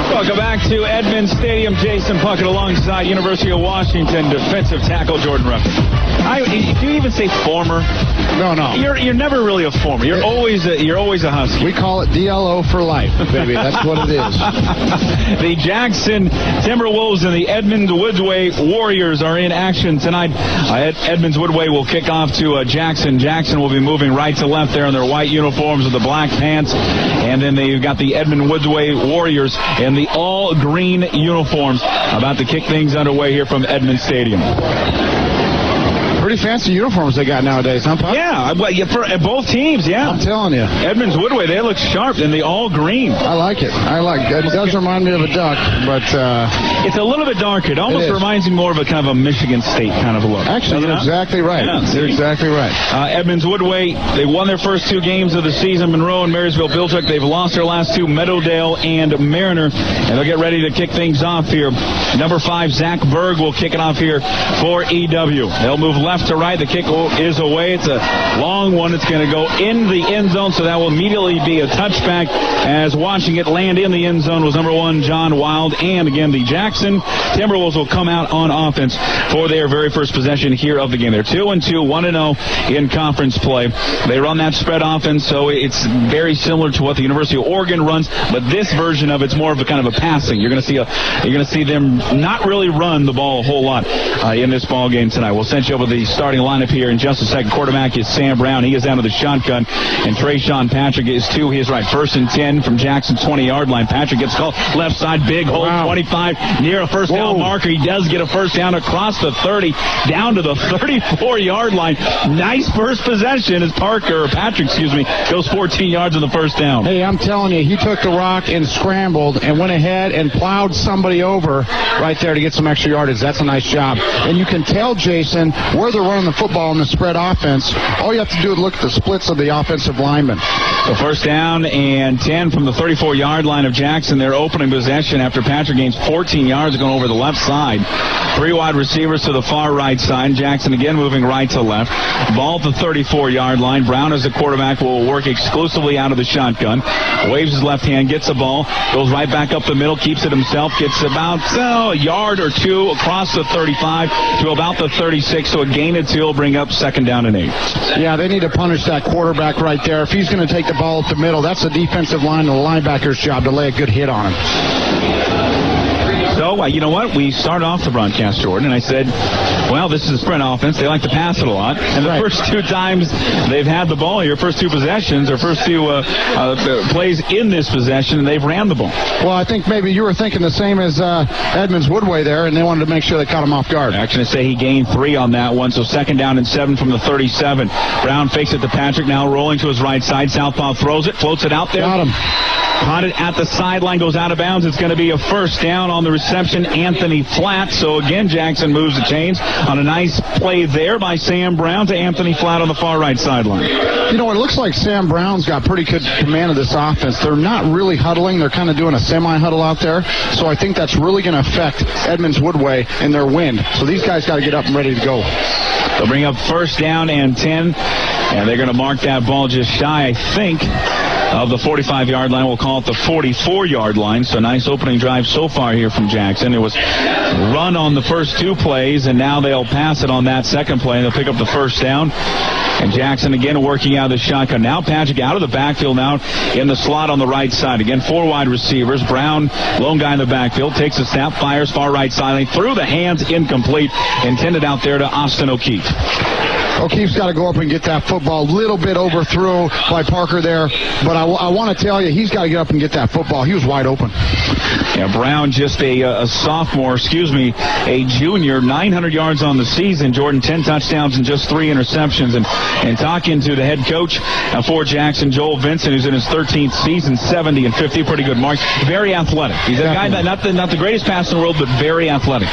Welcome back to Edmonds Stadium. Jason Puckett alongside University of Washington defensive tackle Jordan Ruffin. Do you even say former? No. You're never really a former. You're always a Husky. We call it DLO for life, baby. That's what it is. The Jackson Timberwolves and the Edmonds Woodway Warriors are in action tonight. Edmonds Woodway will kick off to Jackson. Jackson will be moving right to left there in their white uniforms with the black pants. And then they've got the Edmonds Woodway Warriors in the all-green uniforms about to kick things underway here from Edmonds Stadium. Pretty fancy uniforms they got nowadays, huh, Puck? Yeah, for both teams, yeah. I'm telling you. Edmonds Woodway, they look sharp in the all green. I like it. It does remind me of a duck, but... it's a little bit darker. It almost reminds me more of a kind of a Michigan State kind of a look. Actually, you're exactly right. Yeah, you're exactly right. Edmonds Woodway, they won their first two games of the season. Monroe and Marysville Bilthook. They've lost their last two, Meadowdale and Mariner. And they'll get ready to kick things off here. Number 5, Zach Berg will kick it off here for EW. They'll move left to right. The kick is away. It's a long one. It's going to go in the end zone, so that will immediately be a touchback, as watching it land in the end zone was number 1, John Wild. And again, the Jackson Timberwolves will come out on offense for their very first possession here of the game. They're 2-2, 1-0 in conference play. They run that spread offense, so it's very similar to what the University of Oregon runs, but this version of it's more of a kind of a passing. You're going to see them not really run the ball a whole lot in this ball game tonight. We'll send you over the starting lineup here in just a second. Quarterback is Sam Brown. He is down to the shotgun, and Trayshawn Patrick is to his right. 1st and 10 from Jackson's 20-yard line. Patrick gets called left side, big hole, 25, near a first down marker. He does get a first down across the 30, down to the 34-yard line. Nice first possession as Patrick goes 14 yards on the first down. Hey, I'm telling you, he took the rock and scrambled and went ahead and plowed somebody over right there to get some extra yardage. That's a nice job. And you can tell, Jason, where they're running the football in the spread offense. All you have to do is look at the splits of the offensive linemen. So 1st down and 10 from the 34-yard line of Jackson. Their opening possession after Patrick gains 14 yards going over the left side. 3 wide receivers to the far right side. Jackson again moving right to left. Ball at the 34-yard line. Brown as the quarterback will work exclusively out of the shotgun. Waves his left hand, gets the ball, goes right back up the middle, keeps it himself, gets about a yard or two across the 35 to about the 36. So a gain of 2 will bring up 2nd down and 8. Yeah, they need to punish that quarterback right there. If he's going to take the ball up the middle, that's the defensive line and the linebacker's job to lay a good hit on him. So, you know what? We started off the broadcast, Jordan, and I said, well, this is a sprint offense. They like to pass it a lot. And the first 2 times they've had the ball here, first 2 possessions, or first 2 plays in this possession, and they've ran the ball. Well, I think maybe you were thinking the same as Edmonds Woodway there, and they wanted to make sure they caught him off guard. Actually, say he gained 3 on that one, so 2nd down and 7 from the 37. Brown fakes it to Patrick, now rolling to his right side. Southpaw throws it, floats it out there. Got him. Caught it at the sideline, goes out of bounds. It's going to be a first down on the reception, Anthony Flatt. So again, Jackson moves the chains on a nice play there by Sam Brown to Anthony Flatt on the far right sideline. You know, it looks like Sam Brown's got pretty good command of this offense. They're not really huddling. They're kind of doing a semi-huddle out there. So I think that's really going to affect Edmonds Woodway in their win. So these guys got to get up and ready to go. They'll bring up 1st down and 10, and they're going to mark that ball just shy, I think, of the 45-yard line. We'll call it the 44-yard line. So nice opening drive so far here from Jackson. It was run on the first 2 plays, and now they'll pass it on that second play, and they'll pick up the first down. And Jackson again working out of the shotgun. Now Patrick out of the backfield now in the slot on the right side. Again, 4 wide receivers. Brown, lone guy in the backfield, takes a snap, fires far right side, through the hands, incomplete. Intended out there to Austin O'Keefe. O'Keefe's got to go up and get that football. A little bit overthrow by Parker there, but I want to tell you, he's got to get up and get that football. He was wide open. Yeah, Brown, just a sophomore, a junior, 900 yards on the season. Jordan, 10 touchdowns and just 3 interceptions. And talking to the head coach for Jackson, Joel Vincent, who's in his 13th season, 70 and 50, pretty good marks. Very athletic. He's a guy that not the greatest passer in the world, but very athletic.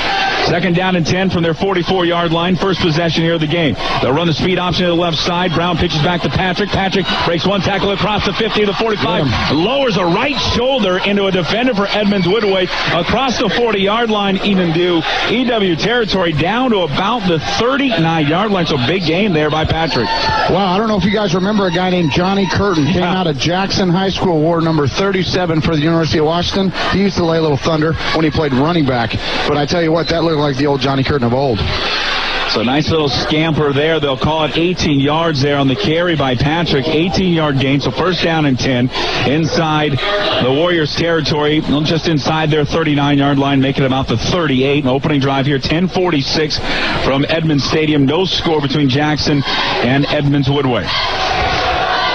Second down and 10 from their 44-yard line. First possession here of the game. They'll run the speed option to the left side. Brown pitches back to Patrick. Patrick breaks one tackle across the 50 to the 45. Lowers a right shoulder into a defender for Edmonds Woodway. Across the 40-yard line, even do EW territory down to about the 39-yard line. So big game there by Patrick. Well, I don't know if you guys remember a guy named Johnny Curtin. Came out of Jackson High School, wore number 37 for the University of Washington. He used to lay a little thunder when he played running back. But I tell you what, that looked like the old Johnny Curtin of old. So nice little scamper there. They'll call it 18 yards there on the carry by Patrick. 18-yard gain, so first down and 10 inside the Warriors' territory, just inside their 39-yard line, making it about the 38. An opening drive here, 10:46 from Edmonds Stadium. No score between Jackson and Edmonds Woodway.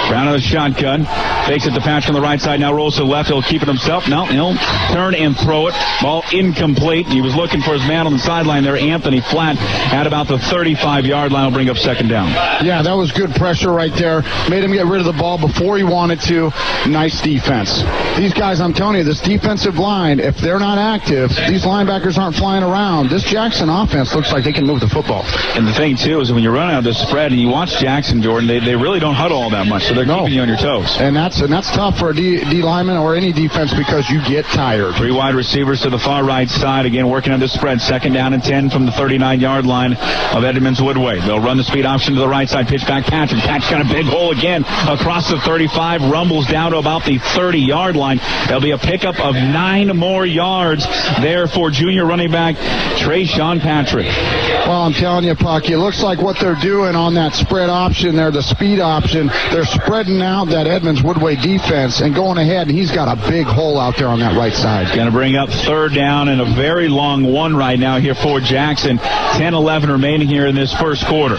Brown of the shotgun. Fakes it to Patrick on the right side. Now rolls to the left. He'll keep it himself. No, he'll turn and throw it. Ball incomplete. He was looking for his man on the sideline there. Anthony Flatt at about the 35-yard line. Will bring up second down. Yeah, that was good pressure right there. Made him get rid of the ball before he wanted to. Nice defense. These guys, I'm telling you, this defensive line, if they're not active, these linebackers aren't flying around. This Jackson offense looks like they can move the football. And the thing, too, is when you run out of the spread and you watch Jackson, Jordan, they really don't huddle all that much. So they're keeping you on your toes. And that's tough for a D lineman or any defense because you get tired. Three wide receivers to the far right side. Again, working on the spread. Second down and 10 from the 39-yard line of Edmonds Woodway. They'll run the speed option to the right side. Pitch back Patrick. Patrick's got a big hole again across the 35. Rumbles down to about the 30-yard line. There'll be a pickup of 9 more yards there for junior running back Trayshawn Patrick. Well, I'm telling you, Puck, it looks like what they're doing on that spread option there, the speed option, they're spreading out that Edmonds Woodway defense and going ahead, and he's got a big hole out there on that right side. Going to bring up third down and a very long one right now here for Jackson. 10-11 remaining here in this first quarter.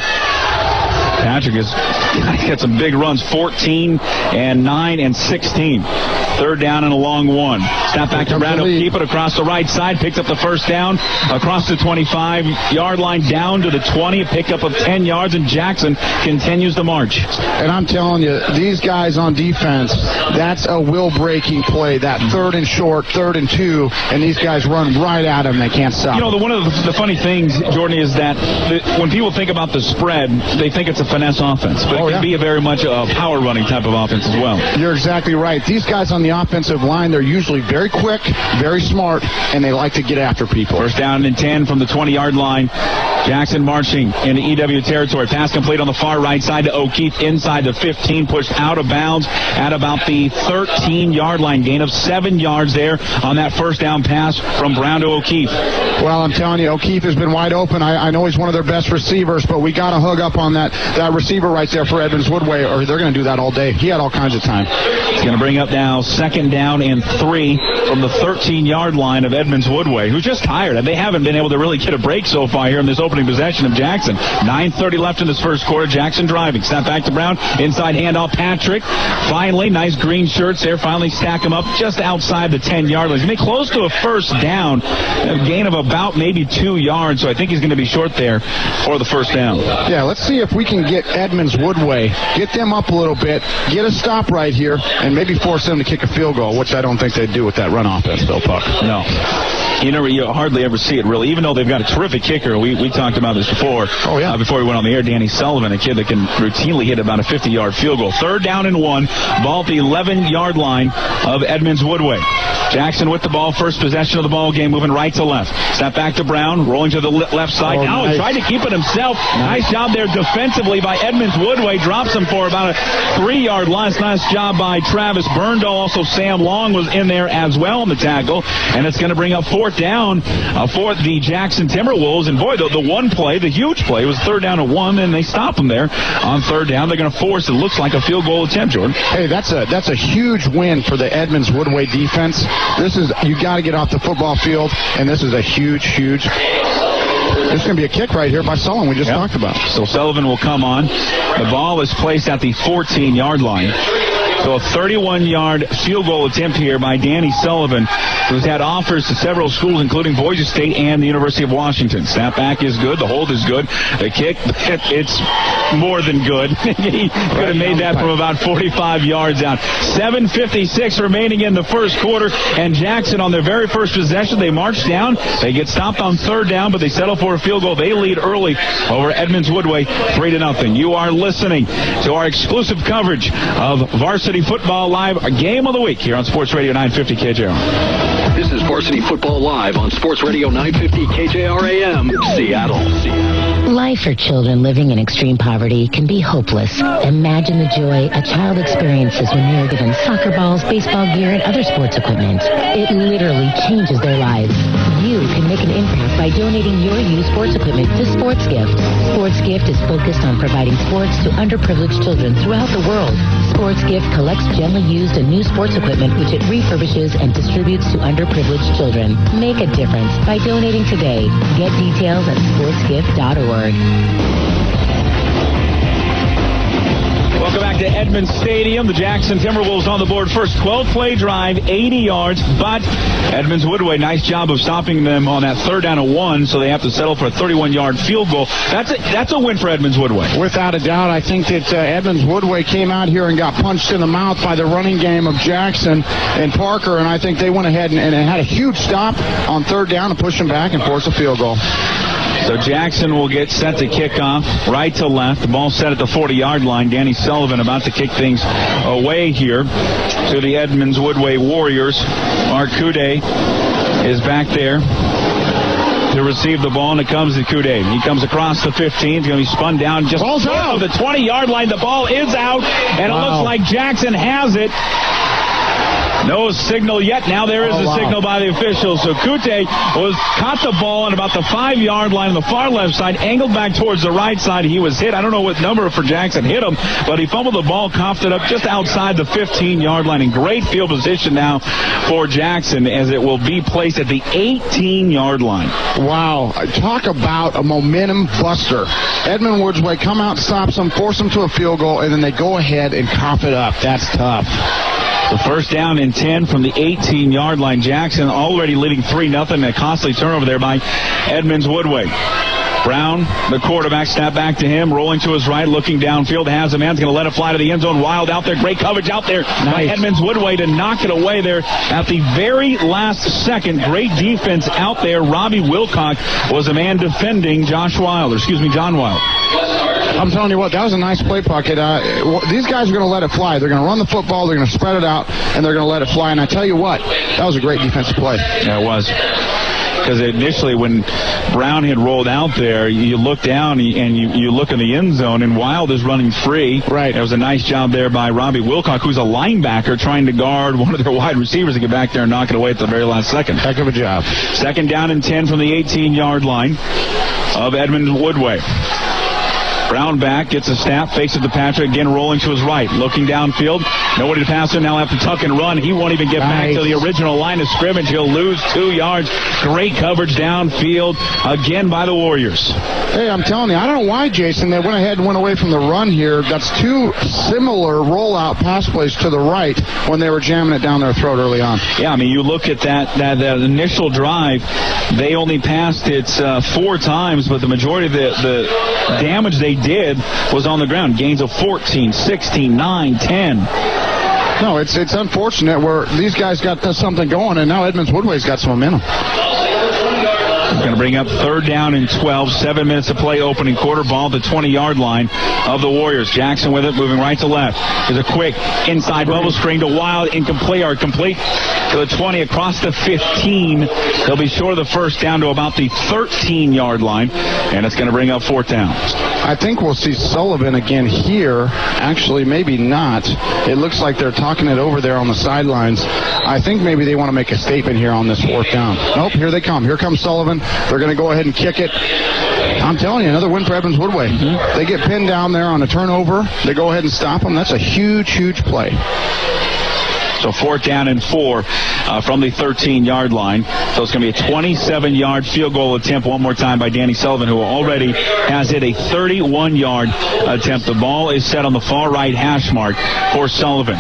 Patrick has got some big runs, 14 and 9 and 16. Third down and a long one. Snap back to Brown. He'll keep it across the right side. Picks up the first down across the 25-yard line down to the 20. A pickup of 10 yards, and Jackson continues the march. And I'm telling you, these guys on defense, that's a will-breaking play. That third and short, third and 2, and these guys run right at him. They can't stop. You know, one of the funny things, Jordan, is that when people think about the spread, they think it's a finesse offense. But it can be very much a power-running type of offense as well. You're exactly right. These guys on the offensive line, they're usually very quick, very smart, and they like to get after people. First down and 10 from the 20-yard line. Jackson marching into EW territory. Pass complete on the far right side to O'Keefe inside the 15, pushed out of bounds at about the 13-yard line. Gain of 7 yards there on that first down pass from Brown to O'Keefe. Well, I'm telling you, O'Keefe has been wide open. I know he's one of their best receivers, but we got to hug up on that receiver right there for Edmonds Woodway, or they're going to do that all day. He had all kinds of time. He's going to bring up now second down and 3 from the 13-yard line of Edmonds Woodway, who's just tired. They haven't been able to really get a break so far here in this opening possession of Jackson. 9:30 left in this first quarter. Jackson driving. Snap back to Brown. Inside handoff. Patrick. Finally, nice green shirts there. Finally stack them up just outside the 10-yard line. He's going to be close to a first down. A gain of about maybe 2 yards, so I think he's going to be short there for the first down. Yeah, let's see if we can get Edmonds Woodway, get them up a little bit, get a stop right here, and maybe force them to kick a field goal, which I don't think they'd do with that run offense, though, Puck. No. You hardly ever see it, really, even though they've got a terrific kicker. We talked about this before. Oh, yeah. Before we went on the air, Danny Sullivan, a kid that can routinely hit about a 50-yard field goal. Third down and 1. Ball at the 11-yard line of Edmonds Woodway. Jackson with the ball. First possession of the ball game, moving right to left. Snap back to Brown, rolling to the left side. Now nice. Tried to keep it himself. Nice job there defensively by Edmonds Woodway. Drops him for about a 3-yard line. Nice job by Travis Burndahl. Also, Sam Long was in there as well in the tackle. And it's going to bring up fourth down for the Jackson Timberwolves. And boy, the one play, the huge play, was third down and 1, and they stop them there on third down. They're going to force it looks like a field goal attempt, Jordan. Hey, that's a huge win for the Edmonds Woodway defense. You got to get off the football field, and this is a huge. This is going to be a kick right here by Sullivan we just talked about. So Sullivan will come on. The ball is placed at the 14-yard line. So a 31-yard field goal attempt here by Danny Sullivan who's had offers to several schools, including Boise State and the University of Washington. Snap back is good. The hold is good. The kick, it's more than good. He could have made that from about 45 yards out. 7:56 remaining in the first quarter, and Jackson on their very first possession, they march down. They get stopped on third down, but they settle for a field goal. They lead early over Edmonds Woodway, 3-0. You are listening to our exclusive coverage of Varsity Football Live, a game of the week here on Sports Radio 950 KJR. This is Varsity Football Live on Sports Radio 950 KJR AM, Seattle. Life for children living in extreme poverty can be hopeless. Imagine the joy a child experiences when they are given soccer balls, baseball gear, and other sports equipment. It literally changes their lives. You can make an impact by donating your used sports equipment to Sports Gift. Sports Gift is focused on providing sports to underprivileged children throughout the world. Sports Gift collects gently used and new sports equipment, which it refurbishes and distributes to underprivileged children. Make a difference by donating today. Get details at sportsgift.org. Welcome back to Edmonds Stadium. The Jackson Timberwolves on the board. First 12-play drive, 80 yards, but Edmonds Woodway, nice job of stopping them on that 3rd down and 1, so they have to settle for a 31-yard field goal. That's a win for Edmonds Woodway. Without a doubt, I think that Edmonds Woodway came out here and got punched in the mouth by the running game of Jackson and Parker, and I think they went ahead and had a huge stop on 3rd down and pushed them back and forced a field goal. So Jackson will get set to kick off right to left. The ball set at the 40-yard line. Danny Sullivan about to kick things away here to the Edmonds Woodway Warriors. Mark Couday is back there to receive the ball, and it comes to Couday. He comes across the 15. He's going to be spun down just off the 20-yard line. The ball is out, and it looks like Jackson has it. No signal yet. Now there is a signal by the officials. So Couday caught the ball on about the 5-yard line on the far left side, angled back towards the right side. He was hit. I don't know what number for Jackson hit him, but he fumbled the ball, coughed it up just outside the 15-yard line. In great field position now for Jackson, as it will be placed at the 18-yard line. Wow. Talk about a momentum buster. Edmonds Woodway come out, stops them, force them to a field goal, and then they go ahead and cough it up. That's tough. The 1st down and 10 from the 18-yard line. Jackson already leading 3-0. A costly turnover there by Edmonds Woodway. Brown, the quarterback, snap back to him, rolling to his right, looking downfield, has a man, going to let it fly to the end zone. Wild out there, great coverage out there by Edmonds Woodway to knock it away there at the very last second. Great defense out there. Robbie Wilcock was a man defending John Wild. I'm telling you what, that was a nice play pocket. These guys are going to let it fly. They're going to run the football, they're going to spread it out, and they're going to let it fly. And I tell you what, that was a great defensive play. Yeah, it was. Because initially when Brown had rolled out there, you look down and you look in the end zone, and Wild is running free. Right. It was a nice job there by Robbie Wilcock, who's a linebacker trying to guard one of their wide receivers to get back there and knock it away at the very last second. Heck of a job. 2nd down and 10 from the 18-yard line of Edmonds Woodway. Brown back, gets a snap, fakes it to Patrick, again rolling to his right, looking downfield. Nobody to pass him, now have to tuck and run. He won't even get back to the original line of scrimmage. He'll lose 2 yards. Great coverage downfield, again by the Warriors. Hey, I'm telling you, I don't know why, Jason, they went ahead and went away from the run here. That's 2 similar rollout pass plays to the right when they were jamming it down their throat early on. Yeah, I mean, you look at that initial drive, they only passed it 4 times, but the majority of the damage they did was on the ground. Gains of 14, 16, 9, 10. No, it's unfortunate where these guys got something going, and now Edmonds Woodway's got some momentum. Going to bring up 3rd down and 12. 7 minutes to play, opening quarter. Ball at the 20-yard line of the Warriors. Jackson with it, moving right to left. There's a quick inside bubble screen to Wild, complete to the 20, across the 15. They'll be short of the 1st down to about the 13-yard line, and it's going to bring up 4th down. I think we'll see Sullivan again here. Actually, maybe not. It looks like they're talking it over there on the sidelines. I think maybe they want to make a statement here on this 4th down. Nope, here they come. Here comes Sullivan. They're going to go ahead and kick it. I'm telling you, another win for Edmonds Woodway. Mm-hmm. They get pinned down there on a turnover. They go ahead and stop them. That's a huge, huge play. So 4th down and 4 from the 13-yard line. So it's going to be a 27-yard field goal attempt one more time by Danny Sullivan, who already has hit a 31-yard attempt. The ball is set on the far right hash mark for Sullivan.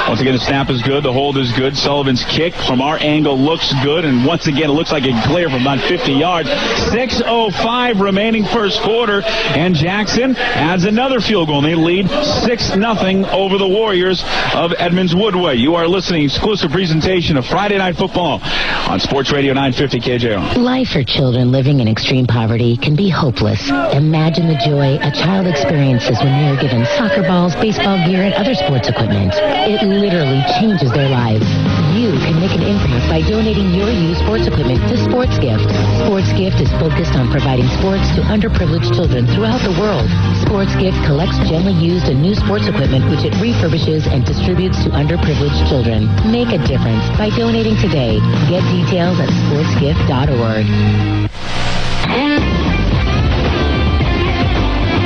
Once again, the snap is good. The hold is good. Sullivan's kick from our angle looks good. And once again, it looks like a clear from about 50 yards. 6:05 remaining first quarter. And Jackson adds another field goal. And they lead 6-0 over the Warriors of Edmonds Woodway. You are listening to exclusive presentation of Friday Night Football on Sports Radio 950 KJR. Life for children living in extreme poverty can be hopeless. Imagine the joy a child experiences when they are given soccer balls, baseball gear, and other sports equipment. It literally changes their lives. You can make an impact by donating your used sports equipment to Sports Gift. Sports Gift is focused on providing sports to underprivileged children throughout the world. Sports Gift collects gently used and new sports equipment which it refurbishes and distributes to underprivileged children. Make a difference by donating today. Get details at sportsgift.org.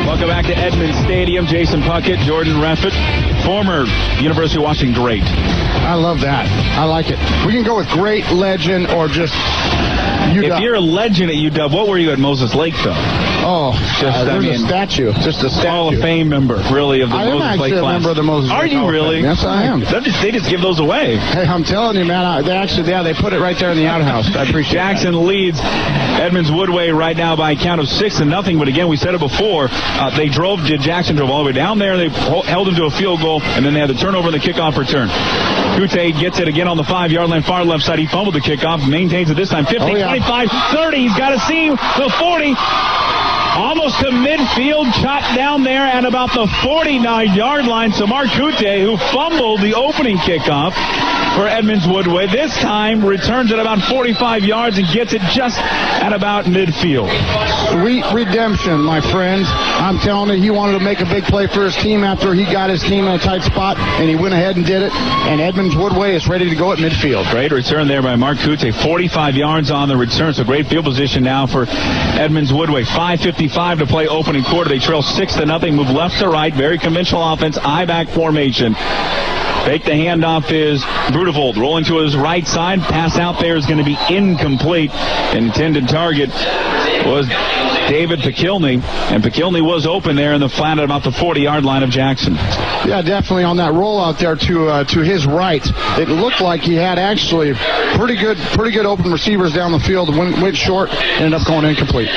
Welcome back to Edmonds Stadium. Jason Puckett, Jordan Reffett, former University of Washington great. I love that. I like it. We can go with great, legend, or just UW. If you're a legend at UW, what were you at Moses Lake, though? Oh, there's a statue. Just a statue. Hall of Fame member, really, of the Moses Lake class. I am actually a member of the Moses Lake. Are you really? Yes, I am. They just give those away. Hey, I'm telling you, man. They put it right there in the outhouse. I appreciate Jackson that. leads Edmonds Woodway right now by a count of 6-0. But again, we said it before. Jackson drove all the way down there. They held him to a field goal, and then they had the turnover and the kickoff return. Kute gets it again on the 5-yard line, far left side. He fumbled the kickoff, maintains it this time. 15, 25, 30. He's got a seam. The 40. Almost to midfield, chopped down there at about the 49-yard line. So Mark Kute, who fumbled the opening kickoff for Edmonds Woodway, this time returns at about 45 yards and gets it just at about midfield. Sweet redemption, my friends. I'm telling you, he wanted to make a big play for his team after he got his team in a tight spot, and he went ahead and did it. And Edmonds Woodway is ready to go at midfield. Great return there by Mark Kute. 45 yards on the return, so great field position now for Edmonds Woodway. 5:55 to play opening quarter. They trail 6-0, move left to right. Very conventional offense, I-back formation. Fake the handoff is Brudevold. Rolling to his right side. Pass out there is going to be incomplete. Intended target was David Pekilny, and Pekilny was open there in the flat at about the 40-yard line of Jackson. Yeah, definitely on that rollout there to his right. It looked like he had actually pretty good open receivers down the field. Went short, ended up going incomplete.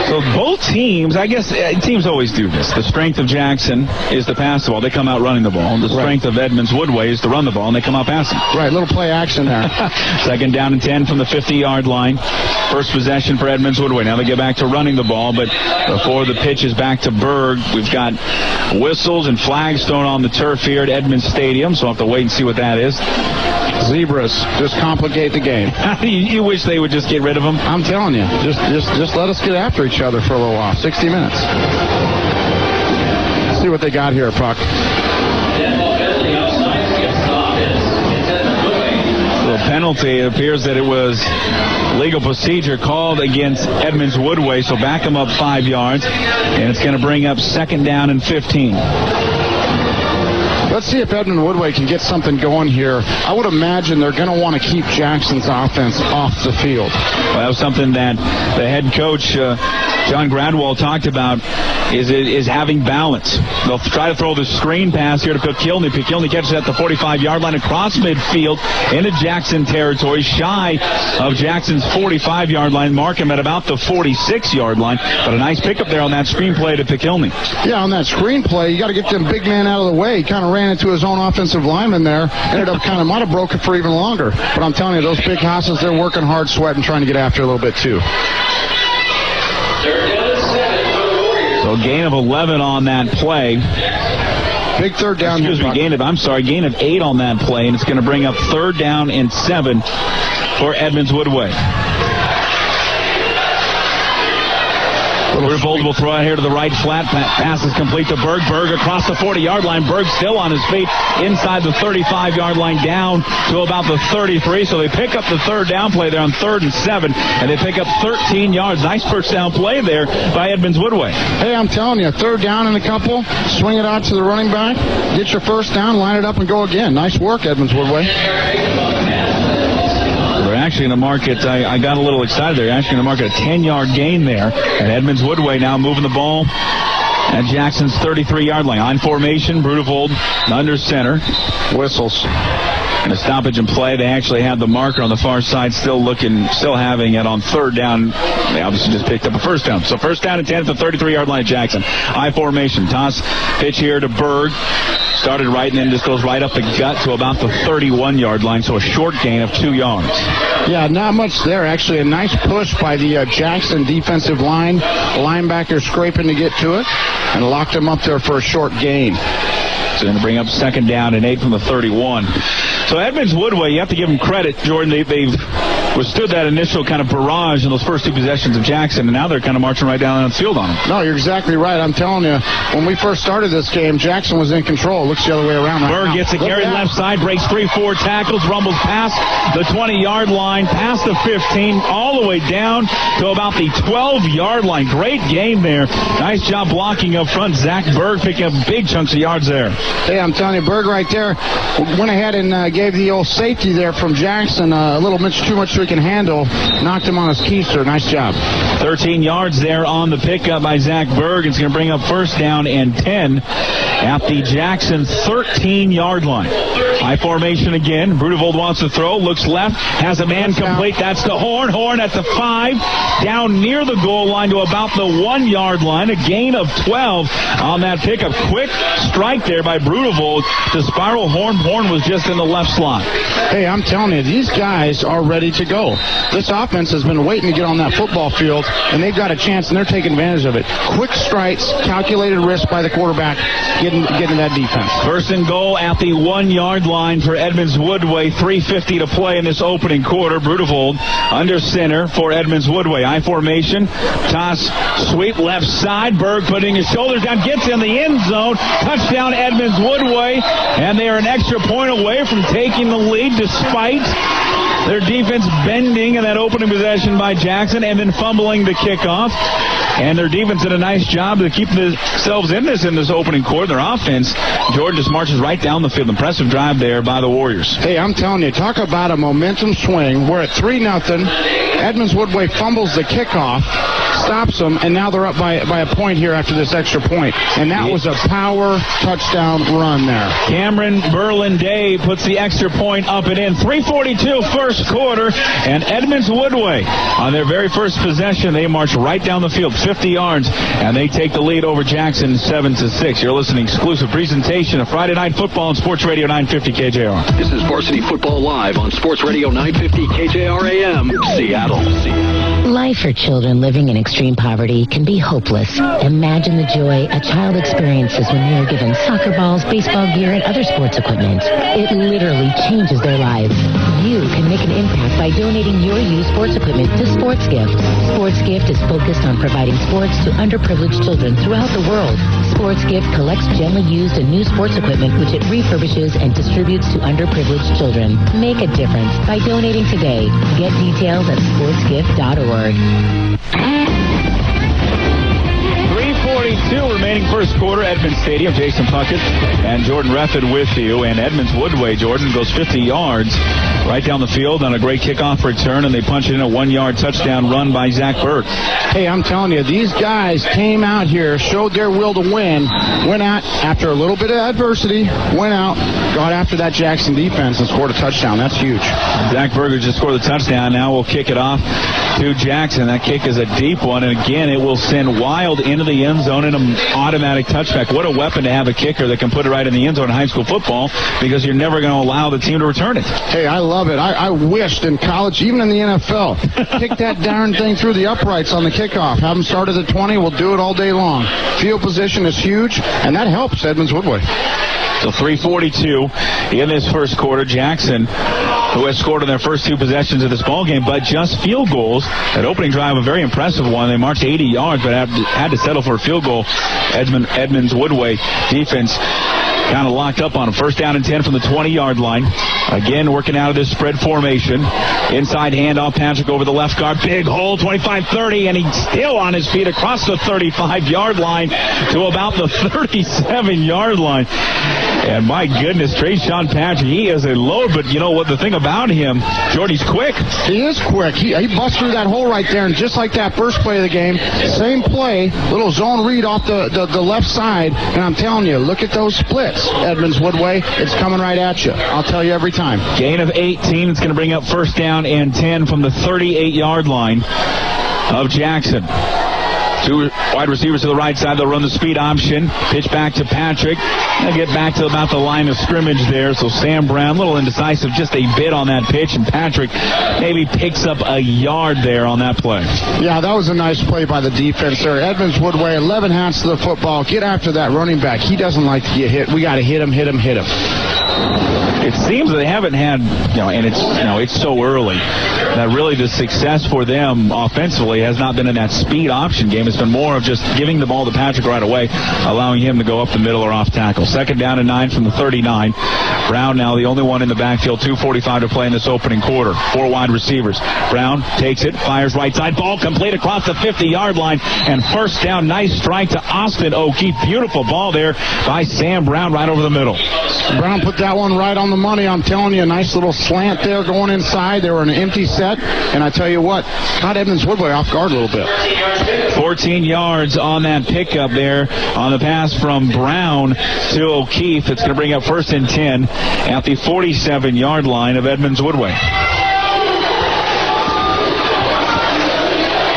So both teams, I guess teams always do this. The strength of Jackson is to pass the ball. They come out running the ball. And the strength of Edmonds Woodway is to run the ball, and they come out passing. Right, little play action there. Second down and 10 from the 50-yard line. First possession for Edmonds Woodway. Now they get back to running the ball, but before the pitch is back to Berg, we've got whistles and flags thrown on the turf here at Edmonds Stadium, so I'll have to wait and see what that is. Zebras just complicate the game. You wish they would just get rid of them? I'm telling you, just let us get after each other for a little while. 60 minutes. Let's see what they got here, Puck. Penalty. It appears that it was legal procedure called against Edmonds Woodway, so back him up 5 yards, and it's going to bring up second down and 15. Let's see if Edmond Woodway can get something going here. I would imagine they're going to want to keep Jackson's offense off the field. Well, that was something that the head coach, John Gradwell, talked about, is having balance. They'll try to throw the screen pass here to Pekilny. Pekilny catches at the 45-yard line across midfield into Jackson territory, shy of Jackson's 45-yard line. Mark him at about the 46-yard line. But a nice pickup there on that screen play to Pekilny. Yeah, on that screen play, you got to get them big man out of the way. He kind of ran into his own offensive lineman there. Ended up might have broke it for even longer. But I'm telling you, those big hosses, they're working hard, sweating, trying to get after a little bit too. So gain of 11 on that play. Big third down. Gain of 8 on that play, and it's going to bring up third down and 7 for Edmonds Woodway. Brudevold will throw out here to the right flat. Pass is complete to Berg. Berg across the 40-yard line. Berg still on his feet inside the 35-yard line down to about the 33. So they pick up the third down play there on 3rd and 7, and they pick up 13 yards. Nice first down play there by Edmonds Woodway. Hey, I'm telling you, third down and a couple. Swing it out to the running back. Get your first down, line it up, and go again. Nice work, Edmonds Woodway. Actually going to mark it, I got a little excited there, actually going to mark it a 10-yard gain there, and Edmonds Woodway now moving the ball at Jackson's 33-yard line. On formation, Brudevold under center. Whistles. And a stoppage and play. They actually have the marker on the far side, still having it on third down. They obviously just picked up a first down. So first down and 10 at the 33-yard line at Jackson. I formation. Toss pitch here to Berg. Started right and then just goes right up the gut to about the 31-yard line. So a short gain of 2 yards. Yeah, not much there. Actually, a nice push by the Jackson defensive line. Linebacker scraping to get to it and locked him up there for a short gain. So going to bring up second down and 8 from the 31. So Edmonds Woodway, you have to give them credit, Jordan. They've withstood that initial kind of barrage in those first 2 possessions of Jackson, and now they're kind of marching right down the field on them. No, you're exactly right. I'm telling you, when we first started this game, Jackson was in control. It looks the other way around. Berg gets a carry left side, breaks 3-4 tackles, rumbles past the 20-yard line, past the 15, all the way down to about the 12-yard line. Great game there. Nice job blocking up front. Zach Berg picking up big chunks of yards there. Hey, I'm telling you, Berg right there went ahead and gave the old safety there from Jackson a little bit too much so he can handle. Knocked him on his keister. Nice job. 13 yards there on the pickup by Zach Berg. It's going to bring up first down and 10 at the Jackson 13-yard line. High formation again. Brudevold wants to throw. Looks left. Has a man complete. That's to Horn. Horn at the 5. Down near the goal line to about the 1-yard line. A gain of 12 on that pickup. Quick strike there by Brudevold to spiral Horn. Horn was just in the left slot. Hey, I'm telling you, these guys are ready to go. This offense has been waiting to get on that football field, and they've got a chance, and they're taking advantage of it. Quick strikes, calculated risk by the quarterback, getting that defense. First and goal at the 1-yard line for Edmonds Woodway. 3:50 to play in this opening quarter. Brudevold under center for Edmonds Woodway. I formation. Toss sweep left side. Berg putting his shoulders down. Gets in the end zone. Touchdown Edmonds Woodway. And they are an extra point away from taking the lead despite their defense bending in that opening possession by Jackson and then fumbling the kickoff. And their defense did a nice job to keep themselves in this opening quarter. Their offense, Jordan, just marches right down the field. Impressive drive there by the Warriors. Hey, I'm telling you, talk about a momentum swing. We're at 3-0. Edmonds Woodway fumbles the kickoff, stops them, and now they're up by a point here after this extra point. And that was a power touchdown run there. Cameron Berlin-Day puts the extra point up and in. 3:42 first quarter, and Edmonds Woodway, on their very first possession, they march right down the field, 50 yards, and they take the lead over Jackson 7-6. You're listening to exclusive presentation of Friday Night Football on Sports Radio 950 KJR. This is Varsity Football Live on Sports Radio 950 KJR AM, Seattle. Life for children living in extreme poverty can be hopeless. Imagine the joy a child experiences when they are given soccer balls, baseball gear, and other sports equipment. It literally changes their lives. You can make an impact by donating your used sports equipment to Sports Gift. Sports Gift is focused on providing sports to underprivileged children throughout the world. Sports Gift collects gently used and new sports equipment which it refurbishes and distributes to underprivileged children. Make a difference by donating today. Get details at sportsgift.org. 3:42 remaining first quarter, Edmonds Stadium. Jason Puckett and Jordan Refford with you. And Edmonds Woodway, Jordan, goes 50 yards right down the field on a great kickoff return, and they punch it in a 1-yard touchdown run by Zach Berg. Hey, I'm telling you, these guys came out here, showed their will to win, went out after a little bit of adversity, went out, got after that Jackson defense and scored a touchdown. That's huge. Zach Berger just scored the touchdown. Now we'll kick it off to Jackson. That kick is a deep one, and again, it will send Wild into the end zone in an automatic touchback. What a weapon to have a kicker that can put it right in the end zone in high school football, because you're never going to allow the team to return it. Hey, I love it. I wished in college, even in the NFL, kick that darn thing through the uprights on the kickoff. Have them start at the 20. We'll do it all day long. Field position is huge, and that helps Edmonds Woodway. So 3:42 in this first quarter. Jackson, who has scored in their first 2 possessions of this ballgame, but just field goals. That opening drive, a very impressive one. They marched 80 yards, but had to settle for a field goal. Edmonds Woodway defense kind of locked up on him. First down and 10 from the 20-yard line. Again, working out of this spread formation. Inside handoff, Patrick over the left guard. Big hole, 25-30, and he's still on his feet across the 35-yard line to about the 37-yard line. And my goodness, Trayshawn Patrick, he is a load, but you know what the thing about him, Jordy's quick. He is quick. He busts through that hole right there, and just like that first play of the game, same play, little zone read off the left side, and I'm telling you, look at those splits, Edmonds Woodway. It's coming right at you. I'll tell you every time. Gain of 18. It's going to bring up first down and 10 from the 38-yard line of Jackson. Two wide receivers to the right side. They'll run the speed option. Pitch back to Patrick. They'll get back to about the line of scrimmage there. So Sam Brown, a little indecisive, just a bit on that pitch. And Patrick maybe picks up a yard there on that play. Yeah, that was a nice play by the defense there. Edmonds Woodway, 11 hands to the football. Get after that running back. He doesn't like to get hit. We got to hit him. It seems that they haven't had, and it's so early that really the success for them offensively has not been in that speed option game. It's been more of just giving the ball to Patrick right away, allowing him to go up the middle or off tackle. Second down and 9 from the 39. Brown now the only one in the backfield, 2:45 to play in this opening quarter. 4 wide receivers. Brown takes it, fires right side, ball complete across the 50-yard line, and first down. Nice strike to Austin O'Keefe. Beautiful ball there by Sam Brown right over the middle. Brown put that one right on the money. I'm telling you, a nice little slant there going inside. They were in an empty set, and I tell you what, caught Edmonds Woodway off guard a little bit. 14 yards on that pickup there on the pass from Brown to O'Keefe. It's going to bring up first and 10 at the 47-yard line of Edmonds Woodway.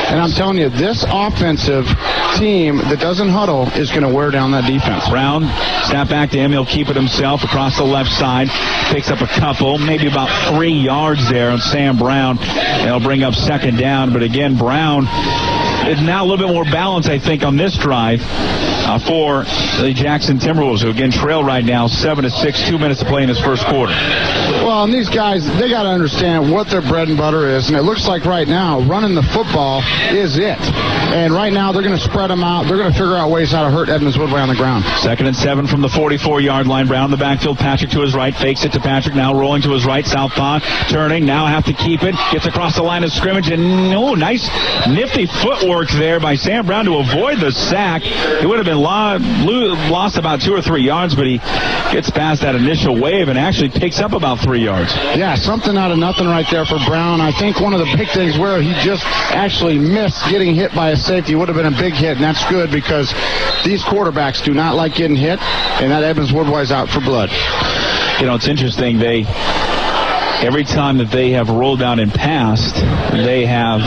And I'm telling you, this offensive team that doesn't huddle is going to wear down that defense. Brown, snap back to him. He'll keep it himself across the left side. Picks up a couple, maybe about 3 yards there on Sam Brown. They'll bring up second down. But again, Brown is now a little bit more balanced, I think, on this drive for the Jackson Timberwolves, who again trail right now 7-6, 2 minutes to play in this first quarter. Well, and these guys, they got to understand what their bread and butter is, and it looks like right now running the football is it. And right now they're going to spread them out. They're going to figure out ways how to hurt Edmonds Woodway on the ground. Second and 7 from the 44-yard line. Brown in the backfield. Patrick to his right. Fakes it to Patrick. Now rolling to his right. Southpaw. Turning. Now have to keep it. Gets across the line of scrimmage. And nice nifty footwork there by Sam Brown to avoid the sack. He would have been lost about 2 or 3 yards, but he gets past that initial wave and actually picks up about 3 yards. Yeah, something out of nothing right there for Brown. I think one of the big things where he just actually missed getting hit by a safety would have been a big hit, and that's good because these quarterbacks do not like getting hit, and that Edmonds Woodway's out for blood. It's interesting. Every time that they have rolled out and passed, they have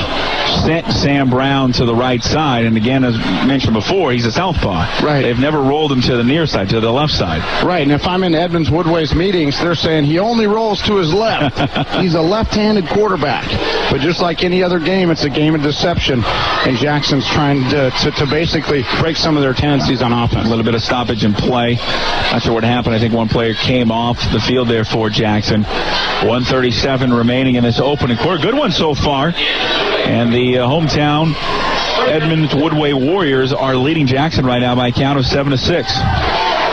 sent Sam Brown to the right side. And again, as mentioned before, he's a southpaw. Right. They've never rolled him to the near side, to the left side. Right. And if I'm in Edmonds Woodway's meetings, they're saying he only rolls to his left. He's a left-handed quarterback. But just like any other game, it's a game of deception. And Jackson's trying to basically break some of their tendencies on offense. A little bit of stoppage in play. Not sure what happened. I think one player came off the field there for Jackson. 1:37 remaining in this opening quarter. Good one so far. And the hometown Edmonds Woodway Warriors are leading Jackson right now by a count of 7-6.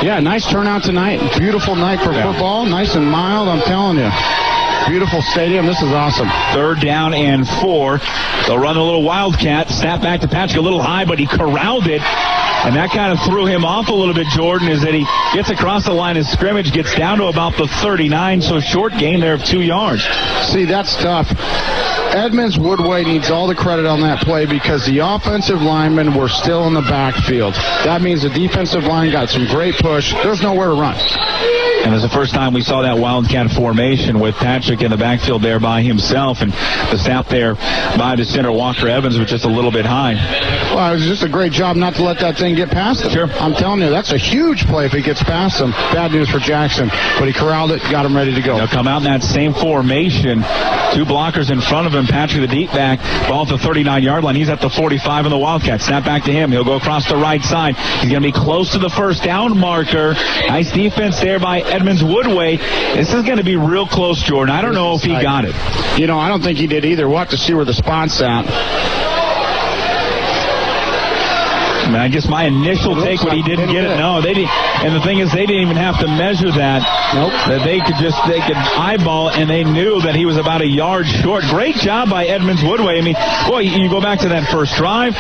Yeah, nice turnout tonight. Beautiful night for football. Nice and mild, I'm telling you. Beautiful stadium. This is awesome. Third down and 4. They'll run a little wildcat. Snap back to Patrick a little high, but he corralled it. And that kind of threw him off a little bit, Jordan, is that he gets across the line of scrimmage, gets down to about the 39, so short gain there of 2 yards. See, that's tough. Edmonds Woodway needs all the credit on that play because the offensive linemen were still in the backfield. That means the defensive line got some great push. There's nowhere to run. And it's the first time we saw that wildcat formation with Patrick in the backfield there by himself, and the snap there by the center, Walker Evans, was just a little bit high. Well, it was just a great job not to let that thing get past him. Sure. I'm telling you, that's a huge play if he gets past him. Bad news for Jackson, but he corralled it, got him ready to go. They'll come out in that same formation. 2 blockers in front of him. Patrick, the deep back, ball at the 39-yard line. He's at the 45 in the Wildcat. Snap back to him. He'll go across the right side. He's going to be close to the first down marker. Nice defense there by Edmonds Woodway. This is going to be real close, Jordan. I don't know if he got it. I don't think he did either. We'll have to see where the spot's at. I guess my initial take when he didn't get it. No, they And the thing is, they didn't even have to measure that. Nope. That they could eyeball, and they knew that he was about a yard short. Great job by Edmonds Woodway. I mean, boy, you go back to that first drive.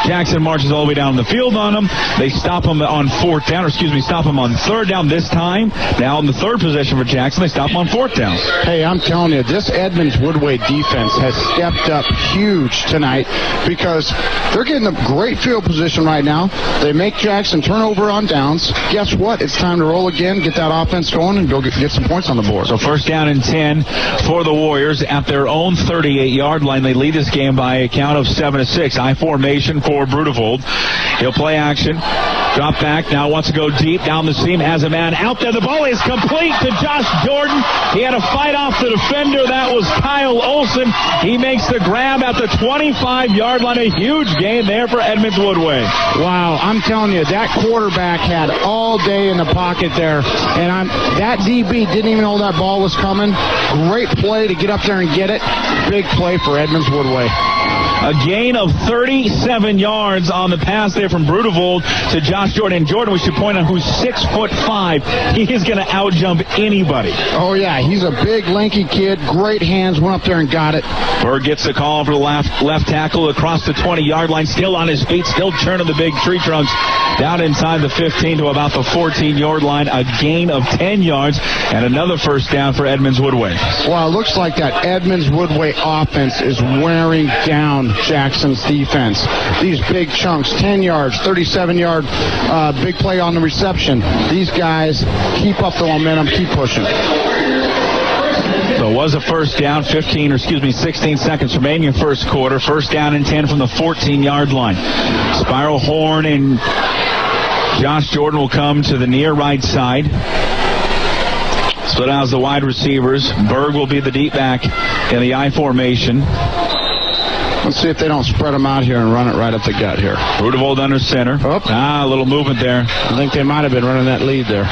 Jackson marches all the way down the field on him. They stop him on stop him on third down this time. Now in the third possession for Jackson, they stop him on fourth down. Hey, I'm telling you, this Edmonds Woodway defense has stepped up huge tonight because they're getting a great field position right now. They make Jackson turn over on downs. Guess what? It's time to roll again, get that offense going, and go get some points on the board. So first down and 10 for the Warriors at their own 38-yard line. They lead this game by a count of 7-6. I formation for Brudevold. He'll play action. Drop back. Now wants to go deep down the seam. Has a man out there. The ball is complete to Josh Jordan. He had to fight off the defender. That was Kyle Olson. He makes the grab at the 25-yard line. A huge gain there for Edmonds Woodway. Wow, I'm telling you, that quarterback had all day in the pocket there. And that DB didn't even know that ball was coming. Great play to get up there and get it. Big play for Edmonds Woodway. A gain of 37 yards on the pass there from Brudevold to Josh Jordan. And Jordan, we should point out, who's 6'5". He is going to outjump anybody. Oh, yeah. He's a big, lanky kid. Great hands. Went up there and got it. Berg gets the call for the left tackle across the 20-yard line. Still on his feet. Still churning the big tree trunks. Down inside the 15 to about the 14-yard line. A gain of 10 yards and another first down for Edmonds Woodway. Well, it looks like that Edmonds Woodway offense is wearing down Jackson's defense. These big chunks, 10 yards, 37-yard big play on the reception. These guys keep up the momentum, keep pushing. So it was a first down, 16 seconds remaining in first quarter. First down and 10 from the 14-yard line. Spiral Horn and Josh Jordan will come to the near right side. Split out as the wide receivers. Berg will be the deep back in the I formation. Let's see if they don't spread them out here and run it right up the gut here. Brudevold under center. A little movement there. I think they might have been running that lead there.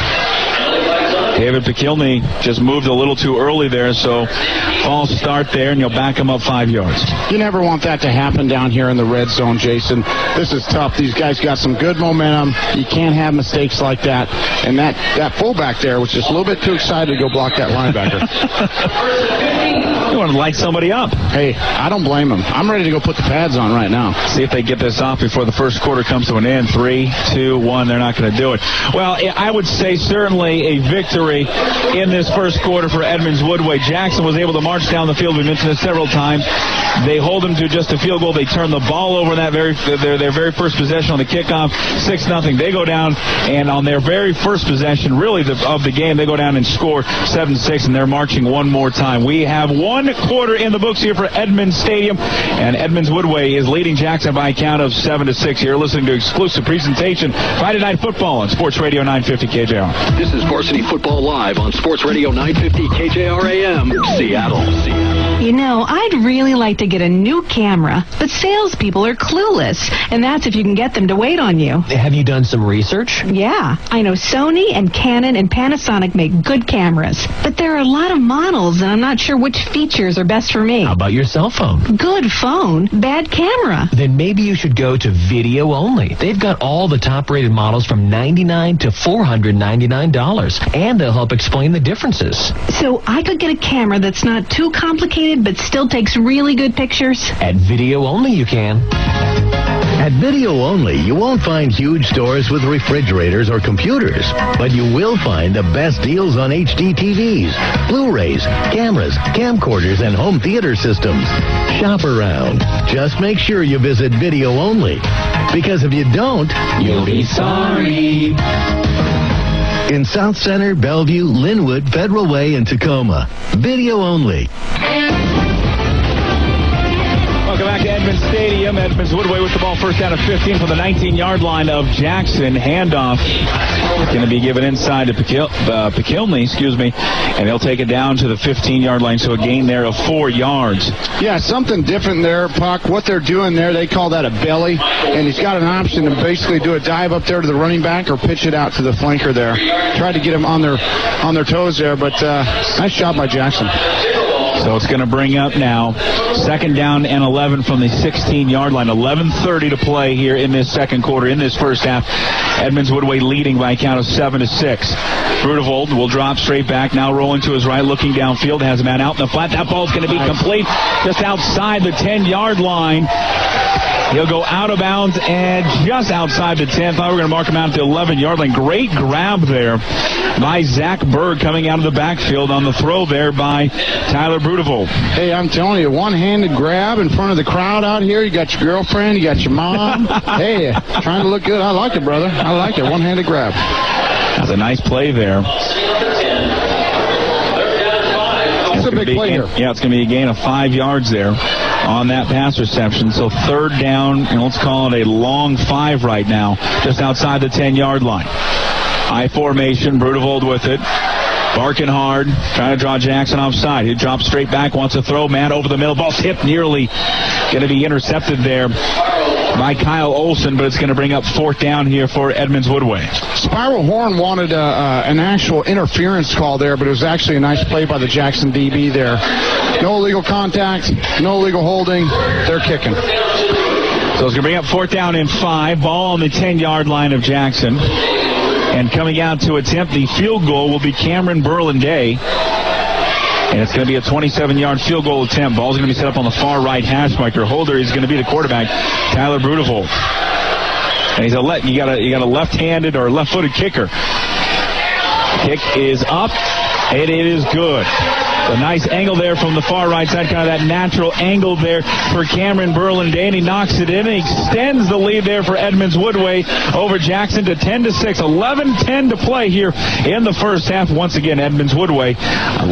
David Pekilny just moved a little too early there, so false start there, and you'll back him up 5 yards. You never want that to happen down here in the red zone, Jason. This is tough. These guys got some good momentum. You can't have mistakes like that. And that fullback there was just a little bit too excited to go block that linebacker. You want to light somebody up. Hey, I don't blame him. I'm ready to go put the pads on right now. See if they get this off before the first quarter comes to an end. 3, 2, 1. They're not going to do it. Well, I would say certainly a victory in this first quarter for Edmonds Woodway. Jackson was able to march down the field. We mentioned this several times. They hold them to just a field goal. They turn the ball over in that their very first possession on the kickoff, 6-0. They go down, and on their very first possession, really of the game, they go down and score 7-6, and they're marching one more time. We have one quarter in the books here for Edmonds Stadium, and Edmonds Woodway is leading Jackson by a count of 7-6. You're listening to exclusive presentation Friday Night Football on Sports Radio 950 KJR. This is Varsity Football Live on Sports Radio 950 KJR AM, Seattle. You know, I'd really like to get a new camera, but salespeople are clueless, and that's if you can get them to wait on you. Have you done some research? Yeah, I know Sony and Canon and Panasonic make good cameras, but there are a lot of models, and I'm not sure which features are best for me. How about your cell phone? Good phone, bad camera. Then maybe you should go to Video Only. They've got all the top-rated models from $99 to $499, and they'll help explain the differences. So I could get a camera that's not too complicated but still takes really good pictures? At Video Only you can. At Video Only, you won't find huge stores with refrigerators or computers, but you will find the best deals on HD TVs, Blu-rays, cameras, camcorders, and home theater systems. Shop around. Just make sure you visit Video Only, because if you don't, You'll be sorry. In South Center, Bellevue, Linwood, Federal Way, and Tacoma. Video Only. Welcome back to Edmonds Stadium. Edmonds Woodway with the ball, first down of 15 from the 19-yard line of Jackson. Handoff going to be given inside to Pekilny, and he'll take it down to the 15-yard line, so a gain there of 4 yards. Yeah, something different there, Puck. What they're doing there, they call that a belly, and he's got an option to basically do a dive up there to the running back or pitch it out to the flanker there. Tried to get him on their toes there, but nice job by Jackson. So it's going to bring up now second down and 11 from the 16-yard line. 11:30 to play here in this second quarter, in this first half. Edmonds Woodway leading by a count of 7-6. Brudevold will drop straight back, now rolling to his right, looking downfield, has a man out in the flat. That ball's going to be complete just outside the 10-yard line. He'll go out of bounds and just outside the 10. Thought we were going to mark him out at the 11-yard line. Great grab there by Zach Berg coming out of the backfield on the throw there by Tyler Brudevold. Hey, I'm telling you, one-handed grab in front of the crowd out here. You got your girlfriend, you got your mom. Hey, trying to look good. I like it, brother. I like it. One-handed grab. That's a nice play there. It's a big play here. Yeah, it's going to be a gain of 5 yards there on that pass reception. So third down, and let's call it a long 5 right now, just outside the 10-yard line. I formation, Brudevold with it. Barking hard, trying to draw Jackson offside. He drops straight back, wants to throw, man over the middle. Ball tipped nearly. Going to be intercepted there by Kyle Olson, but it's going to bring up fourth down here for Edmonds Woodway. Spiral Horn wanted an actual interference call there, but it was actually a nice play by the Jackson DB there. No illegal contact, no illegal holding. They're kicking. So it's going to bring up fourth down and 5. Ball on the 10-yard line of Jackson. And coming out to attempt the field goal will be Cameron Berlin-Day. And it's going to be a 27-yard field goal attempt. Ball's going to be set up on the far right hash marker. Holder is going to be the quarterback, Tyler Brudevold. And he's you got a left-handed or left-footed kicker. Kick is up, and it is good. A nice angle there from the far right side, kind of that natural angle there for Cameron Berlin-Day, and he knocks it in and extends the lead there for Edmonds Woodway over Jackson to 10-6. 11-10 to play here in the first half. Once again, Edmonds Woodway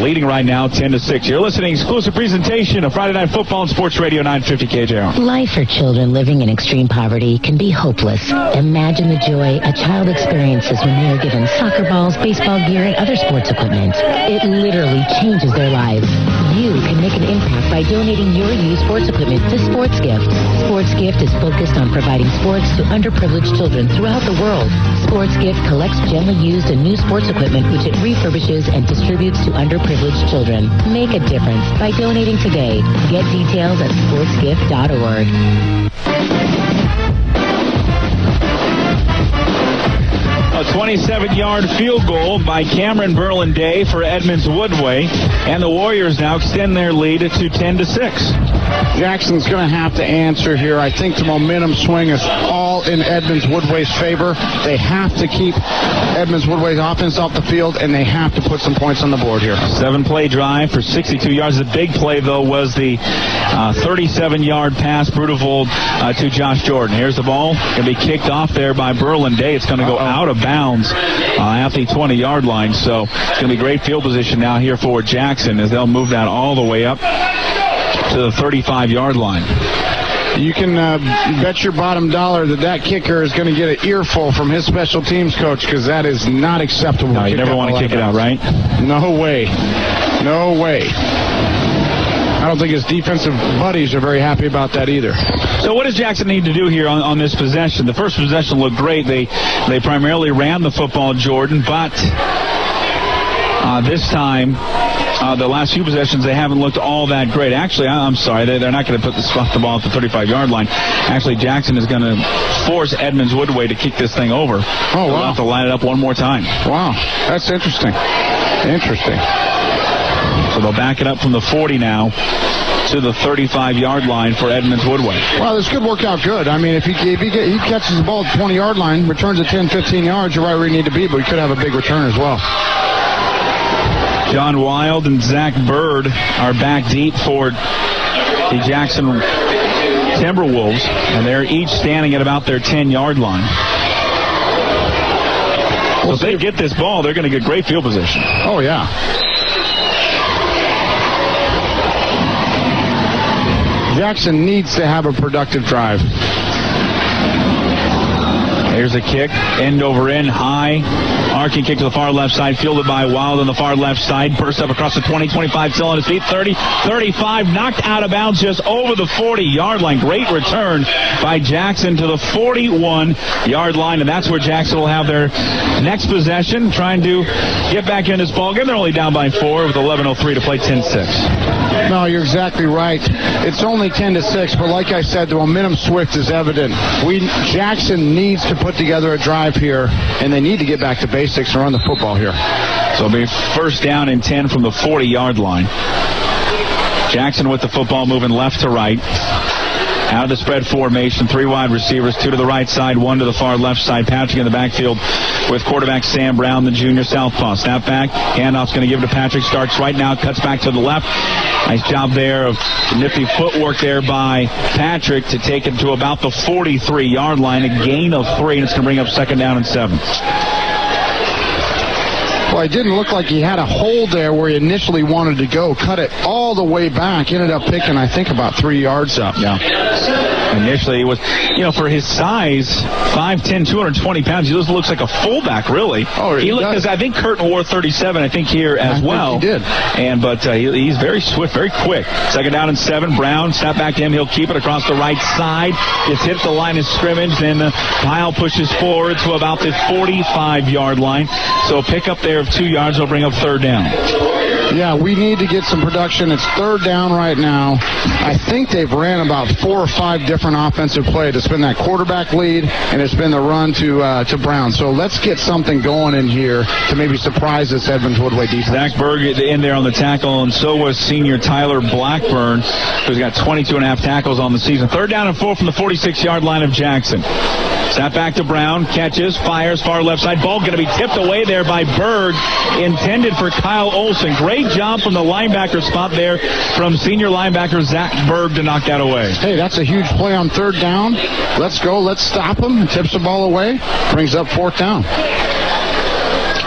leading right now 10-6. You're listening to exclusive presentation of Friday Night Football on Sports Radio 950 KJR. Life for children living in extreme poverty can be hopeless. Imagine the joy a child experiences when they are given soccer balls, baseball gear, and other sports equipment. It literally changes their lives. You can make an impact by donating your used sports equipment to Sports Gift. Sports Gift is focused on providing sports to underprivileged children throughout the world. Sports Gift collects gently used and new sports equipment, which it refurbishes and distributes to underprivileged children. Make a difference by donating today. Get details at sportsgift.org. A 27-yard field goal by Cameron Berlin-Day for Edmonds Woodway, and the Warriors now extend their lead to 10-6. Jackson's going to have to answer here. I think the momentum swing is all in Edmonds Woodway's favor. They have to keep Edmonds Woodway's offense off the field, and they have to put some points on the board here. 7-play drive for 62 yards. The big play, though, was the 37-yard pass, Brudevold to Josh Jordan. Here's the ball. Going to be kicked off there by Berlin-Day. It's going to go out of bounds at the 20-yard line. So it's going to be great field position now here for Jackson as they'll move that all the way up to the 35-yard line. You can bet your bottom dollar that kicker is going to get an earful from his special teams coach, because that is not acceptable. No, you never want to kick it out, right? No way. No way. I don't think his defensive buddies are very happy about that either. So what does Jackson need to do here on this possession? The first possession looked great. They primarily ran the football, Jordan, but this time, the last few possessions, they haven't looked all that great. Actually, I'm sorry, they're not going to spot the ball at the 35-yard line. Actually, Jackson is going to force Edmonds Woodway to kick this thing over. Oh, wow. They'll have to line it up one more time. Wow, that's interesting. Interesting. So they'll back it up from the 40 now to the 35-yard line for Edmonds Woodway. Well, this could work out good. I mean, if he catches the ball at the 20-yard line, returns at 10, 15 yards, you're right where you need to be, but he could have a big return as well. John Wild and Zach Bird are back deep for the Jackson Timberwolves, and they're each standing at about their 10-yard line. So if they get this ball, they're going to get great field position. Oh, yeah. Jackson needs to have a productive drive. Here's a kick, end over end, high. Arcing kick to the far left side, fielded by Wild on the far left side. Bursts up across the 20, 25, still on his feet. 30, 35, knocked out of bounds just over the 40-yard line. Great return by Jackson to the 41-yard line, and that's where Jackson will have their next possession, trying to get back in this ball game. They're only down by 4 with 11:03 to play, 10-6. No, you're exactly right. It's only 10-6, but like I said, the momentum swift is evident. Jackson needs to put put together a drive here, and they need to get back to basics and run the football here. So it'll be first down and 10 from the 40-yard line. Jackson with the football moving left to right. Out of the spread formation, 3 wide receivers, 2 to the right side, 1 to the far left side. Patrick in the backfield with quarterback Sam Brown, the junior southpaw. Snap back, handoff's going to give it to Patrick. Starts right now, cuts back to the left. Nice job there of nifty footwork there by Patrick to take it to about the 43-yard line. A gain of 3, and it's going to bring up second down and 7. Well, it didn't look like he had a hole there where he initially wanted to go. Cut it all the way back. Ended up picking, I think, about 3 yards up. Yeah. Initially, he was, for his size, 5'10", 220 pounds, he just looks like a fullback, really. Oh, he looked, because I think Curtin wore 37, I think, here as well. He did. But he's very swift, very quick. Second down and 7. Brown, snap back to him. He'll keep it across the right side. Gets hit the line of scrimmage. Then the pile pushes forward to about the 45-yard line. So a pick up there of 2 yards will bring up third down. Yeah, we need to get some production. It's third down right now. I think they've ran about 4 or 5 different offensive plays. It's been that quarterback lead, and it's been the run to Brown. So let's get something going in here to maybe surprise this Edmonds Woodway defense. Zach Berg in there on the tackle, and so was senior Tyler Blackburn, who's got 22.5 tackles on the season. Third down and 4 from the 46-yard line of Jackson. Snap back to Brown, catches, fires, far left side. Ball going to be tipped away there by Berg, intended for Kyle Olson. Great job from the linebacker spot there from senior linebacker Zach Berg to knock that away. Hey, that's a huge play on third down. Let's go. Let's stop him. Tips the ball away. Brings up fourth down.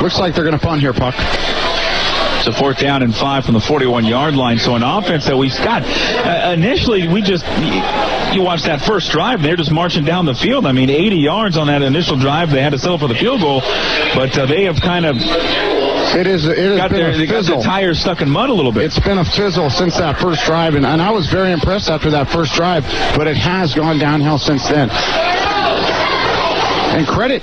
Looks like they're going to punt here, Puck. It's a fourth down and 5 from the 41-yard line. So an offense that we got initially, you watch that first drive, they're just marching down the field. I mean, 80 yards on that initial drive. They had to settle for the field goal, but they have kind of got their tires stuck in mud a little bit. It's been a fizzle since that first drive, and I was very impressed after that first drive, but it has gone downhill since then. And credit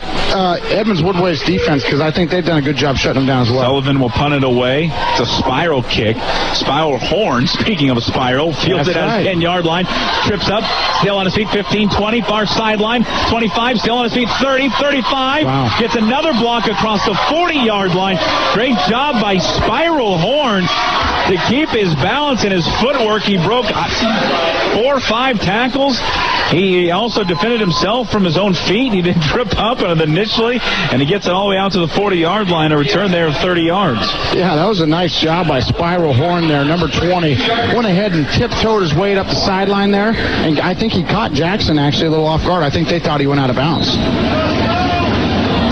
Edmonds Woodway's defense, because I think they've done a good job shutting them down as well. Sullivan will punt it away. It's a spiral kick. Spiral horn, speaking of a spiral, fields it at the 10-yard line. Trips up, still on his feet, 15, 20, far sideline, 25, still on his feet, 30, 35. Wow. Gets another block across the 40-yard line. Great job by Spiral Horn to keep his balance and his footwork. He broke 4 or 5 tackles. He also defended himself from his own feet. He didn't trip up initially, and he gets it all the way out to the 40-yard line, a return there of 30 yards. Yeah, that was a nice job by Spiral Horn there, number 20. Went ahead and tiptoed his way up the sideline there, and I think he caught Jackson actually a little off guard. I think they thought he went out of bounds.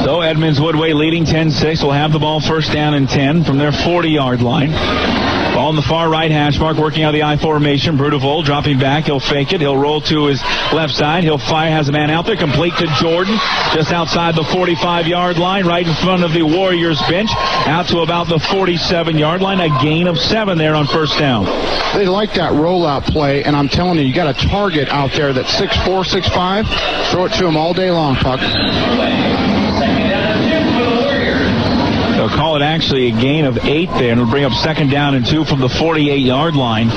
So Edmonds Woodway leading 10-6. Will have the ball first down and 10 from their 40-yard line. Ball in the far right hash mark, working out the I formation. Brudevol dropping back. He'll fake it. He'll roll to his left side. He'll fire. Has a man out there. Complete to Jordan. Just outside the 45-yard line, right in front of the Warriors bench. Out to about the 47-yard line. A gain of 7 there on first down. They like that rollout play, and I'm telling you got a target out there that's 6'4", 6'5". Throw it to him all day long, Puck. They'll call it actually a gain of 8 there, and it'll bring up second down and 2 from the 48-yard line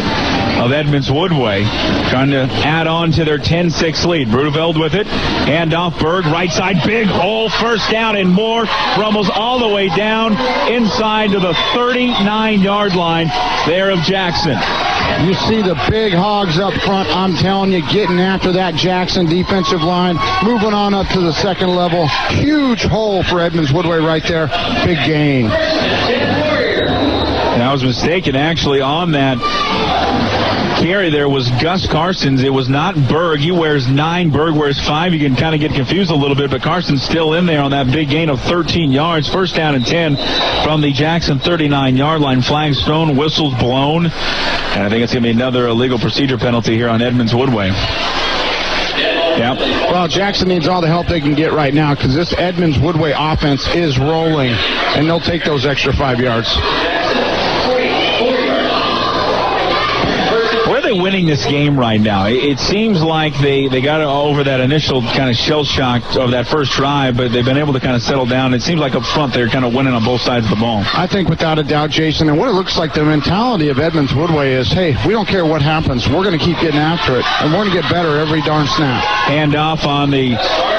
of Edmonds Woodway, trying to add on to their 10-6 lead. Brudeveld with it. Handoff, Berg, right side, big hole, first down and more. Rumbles all the way down inside to the 39-yard line there of Jackson. You see the big hogs up front, I'm telling you, getting after that Jackson defensive line, moving on up to the second level. Huge hole for Edmonds Woodway right there. Big gain. And I was mistaken, actually, on that carry there was Gus Carson's. It was not Berg. He wears 9. Berg wears 5. You can kind of get confused a little bit, but Carson's still in there on that big gain of 13 yards. First down and 10 from the Jackson 39-yard line. Flags thrown, whistles blown. And I think it's going to be another illegal procedure penalty here on Edmonds Woodway. Yep. Well, Jackson needs all the help they can get right now because this Edmonds Woodway offense is rolling, and they'll take those extra 5 yards. Where are they winning this game right now? It seems like they got over that initial kind of shell shock of that first drive, but they've been able to kind of settle down. It seems like up front they're kind of winning on both sides of the ball. I think without a doubt, Jason, and what it looks like the mentality of Edmonds Woodway is, hey, we don't care what happens. We're going to keep getting after it, and we're going to get better every darn snap. Hand off on the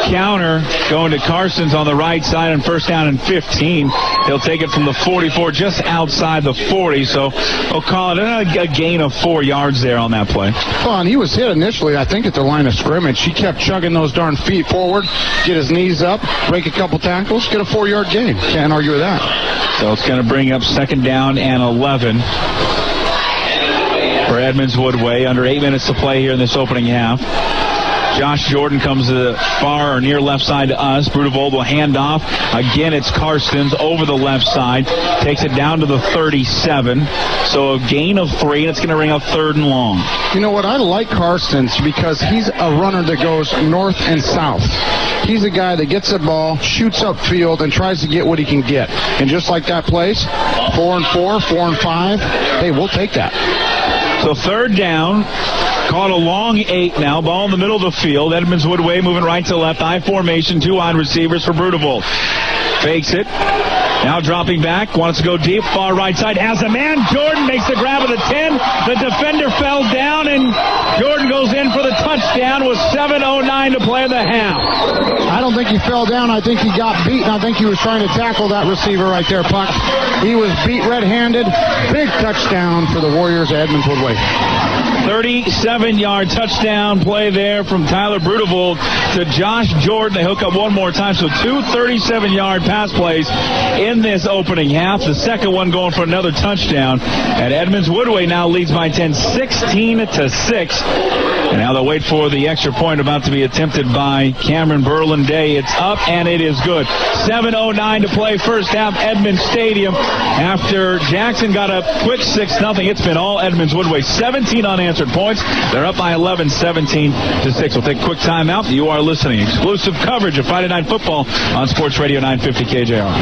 counter, going to Carson's on the right side, and first down and 15. He'll take it from the 44 just outside the 40, so we'll call it a gain of 4 yards there on that play. Well, and he was hit initially, I think, at the line of scrimmage. He kept chugging those darn feet forward, get his knees up, break a couple tackles, get a 4-yard gain. Can't argue with that. So it's going to bring up second down and 11 for Edmonds Woodway. Under 8 minutes to play here in this opening half. Josh Jordan comes to the far or near left side to us. Brudevold will hand off. Again, it's Karstens over the left side. Takes it down to the 37. So a gain of 3, and it's going to bring up third and long. You know what? I like Karstens because he's a runner that goes north and south. He's a guy that gets the ball, shoots upfield, and tries to get what he can get. And just like that plays, 4 and 4, 4 and 5, hey, we'll take that. So third down. Caught a long 8 now. Ball in the middle of the field. Edmonds Woodway moving right to left. I formation. 2 wide receivers for Brudevold. Fakes it. Now dropping back. Wants to go deep. Far right side. Has a man. Jordan makes the grab of the 10. The defender fell down, and Jordan goes in for the touchdown with 7:09 to play in the half. I don't think he fell down. I think he got beat, and I think he was trying to tackle that receiver right there, Puck. He was beat red-handed. Big touchdown for the Warriors at Edmonds Woodway. 37-yard touchdown play there from Tyler Brudevold to Josh Jordan. They hook up one more time, so 2 37-yard pass plays in this opening half. The second one going for another touchdown. And Edmonds Woodway now leads by 10, 16-6. And now they'll wait for the extra point about to be attempted by Cameron Berlin-Day. It's up, and it is good. 7:09 to play first half, Edmonds Stadium. After Jackson got a quick 6-0, it's been all Edmonds Woodway. 17 unanswered points. They're up by 11, 17-6. We'll take a quick timeout. You are listening. Exclusive coverage of Friday Night Football on Sports Radio 950 KJR.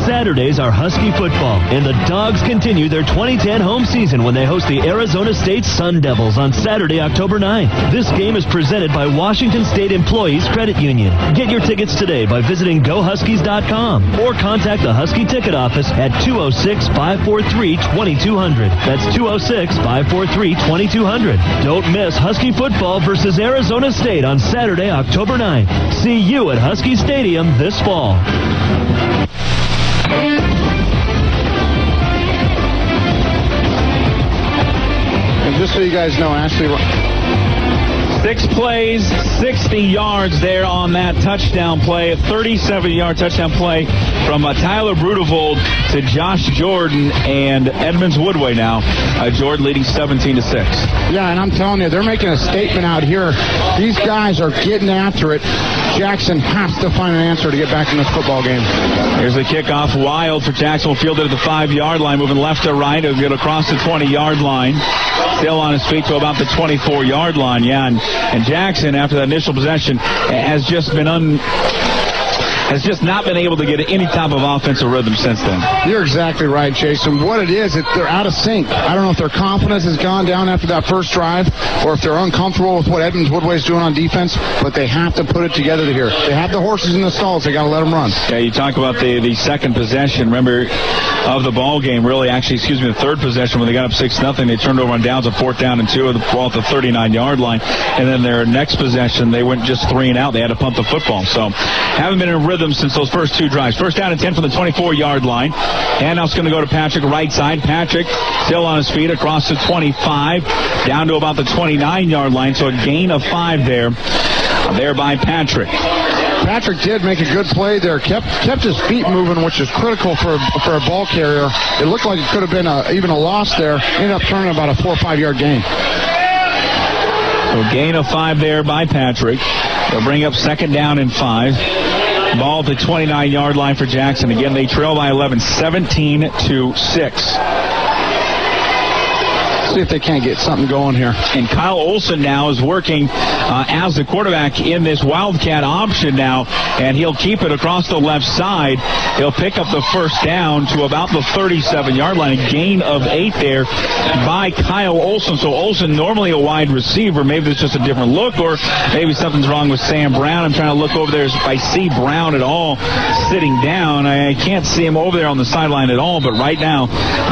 Saturdays are Husky football, and the Dogs continue their 2010 home season when they host the Arizona State Sun Devils on Saturday, October 9th. This game is presented by Washington State Employees Credit Union. Get your tickets today by visiting GoHuskies.com or contact the Husky ticket office at 206-543-2200. That's 206-543-2200. Don't miss Husky football versus Arizona State on Saturday, October 9th. See you at Husky Stadium this fall. And just so you guys know, Ashley... 6 plays, 60 yards there on that touchdown play. A 37-yard touchdown play from Tyler Brudevold to Josh Jordan and Edmonds Woodway now. Jordan leading 17-6. Yeah, and I'm telling you, they're making a statement out here. These guys are getting after it. Jackson has to find an answer to get back in this football game. Here's the kickoff. Wild for Jacksonville, fielded at the 5-yard line, moving left to right. He'll get across the 20-yard line. Still on his feet to about the 24-yard line. Yeah, and Jackson, after that initial possession, has just not been able to get any type of offensive rhythm since then. You're exactly right, Jason. What it is, they're out of sync. I don't know if their confidence has gone down after that first drive or if they're uncomfortable with what Edmonds Woodway's doing on defense, but they have to put it together here. They have the horses in the stalls. They got to let them run. Yeah, you talk about the second possession, remember, of the ball game, the third possession when they got up 6-0, they turned over on downs of 4th down and 2 of the ball at the 39-yard line. And then their next possession, they went just 3 and out. They had to punt the football. So haven't been in rhythm since those first 2 drives. First down and 10 from the 24-yard line. Handoff's going to go to Patrick right side. Patrick still on his feet across the 25, down to about the 29-yard line. So a gain of 5 there by Patrick. Patrick did make a good play there. Kept his feet moving, which is critical for a ball carrier. It looked like it could have been even a loss there. Ended up turning about a 4 or 5 yard gain. So gain of 5 there by Patrick. They'll bring up second down and 5. Ball at the 29-yard line for Jackson. Again, they trail by 11, 17-6. See if they can't get something going here. And Kyle Olson now is working as the quarterback in this Wildcat option now, and he'll keep it across the left side. He'll pick up the first down to about the 37-yard line. A gain of 8 there by Kyle Olson. So Olson, normally a wide receiver. Maybe it's just a different look, or maybe something's wrong with Sam Brown. I'm trying to look over there if I see Brown at all sitting down. I can't see him over there on the sideline at all, but right now,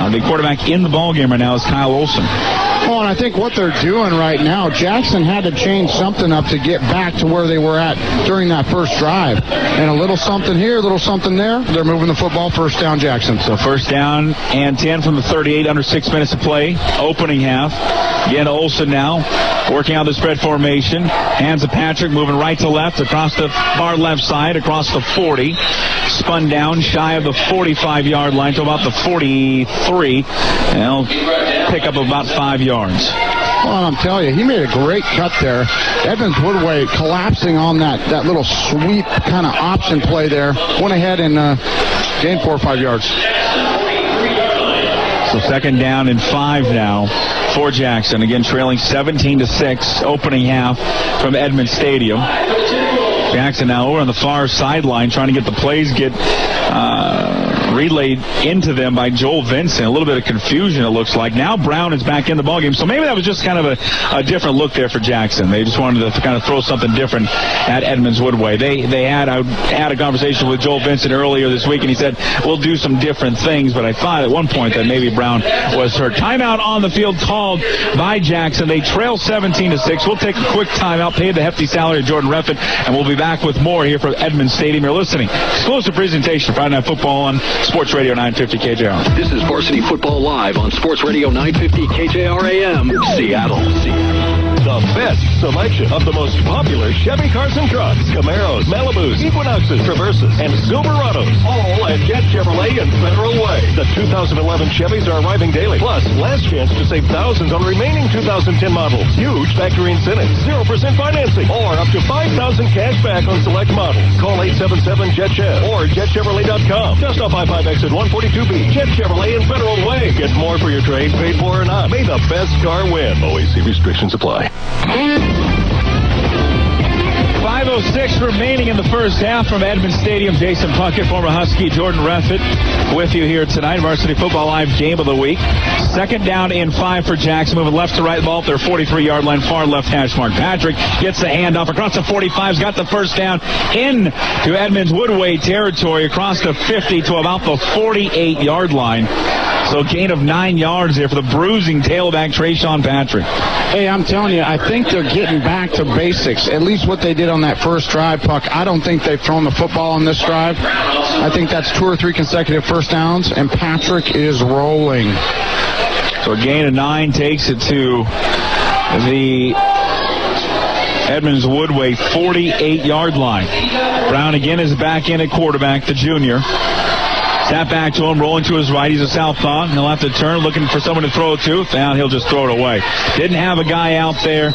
the quarterback in the ballgame right now is Kyle Olson. Well, and I think what they're doing right now, Jackson had to change something up to get back to where they were at during that first drive. And a little something here, a little something there. They're moving the football. First down, Jackson. So first down and 10 from the 38, under 6 minutes to play. Opening half. Again, Olson now working on the spread formation. Hands to Patrick, moving right to left across the far left side, across the 40. Spun down shy of the 45-yard line to about the 43. And he'll pick up about 5 yards. Well, I'm telling you, he made a great cut there. Edmonds Woodway collapsing on that little sweep kind of option play there. Went ahead and gained 4 or 5 yards. So second down and 5 now for Jackson. Again, trailing 17-6, opening half from Edmonds Stadium. Jackson now over on the far sideline trying to get the plays relayed into them by Joel Vincent. A little bit of confusion, it looks like. Now Brown is back in the ballgame. So maybe that was just kind of a different look there for Jackson. They just wanted to kind of throw something different at Edmonds Woodway. I had a conversation with Joel Vincent earlier this week, and he said, we'll do some different things. But I thought at one point that maybe Brown was hurt. Timeout on the field called by Jackson. They trail 17-6. We'll take a quick timeout, pay the hefty salary of Jordan Reffett, and we'll be back with more here from Edmonds Stadium. You're listening. Exclusive presentation, Friday Night Football on Sports Radio 950 KJR. This is Varsity Football Live on Sports Radio 950 KJR-AM, Seattle. The best selection of the most popular Chevy cars and trucks, Camaros, Malibus, Equinoxes, Traverses, and Silverados, all at Jet Chevrolet and Federal Way. The 2011 Chevys are arriving daily. Plus, last chance to save thousands on remaining 2010 models. Huge factory incentives, 0% financing, or up to $5,000 cash back on select models. Call 877-JET-CHEV or JetChevrolet.com. Just off I-5 exit 142B. Jet Chevrolet and Federal Way. Get more for your trade, paid for or not. May the best car win. Always see restrictions apply. 5:06 remaining in the first half from Edmonds Stadium. Jason Puckett, former Husky, Jordan Reffett with you here tonight. Varsity Football Live game of the week. Second down and 5 for Jackson. Moving left to right, ball up their 43-yard line, far left hash mark. Patrick gets the handoff across the 45's got the first down into Edmonds Woodway territory, across the 50 to about the 48-yard line. So gain of 9 yards there for the bruising tailback Trayshawn Patrick. Hey, I'm telling you, I think they're getting back to basics, at least what they did on that first drive, Puck. I don't think they've thrown the football on this drive. I think that's 2 or 3 consecutive first downs, and Patrick is rolling. So a gain of 9 takes it to the Edmonds Woodway 48-yard line. Brown again is back in at quarterback, the junior. Snap back to him, rolling to his right. He's a southpaw. He'll have to turn, looking for someone to throw it to. And he'll just throw it away. Didn't have a guy out there.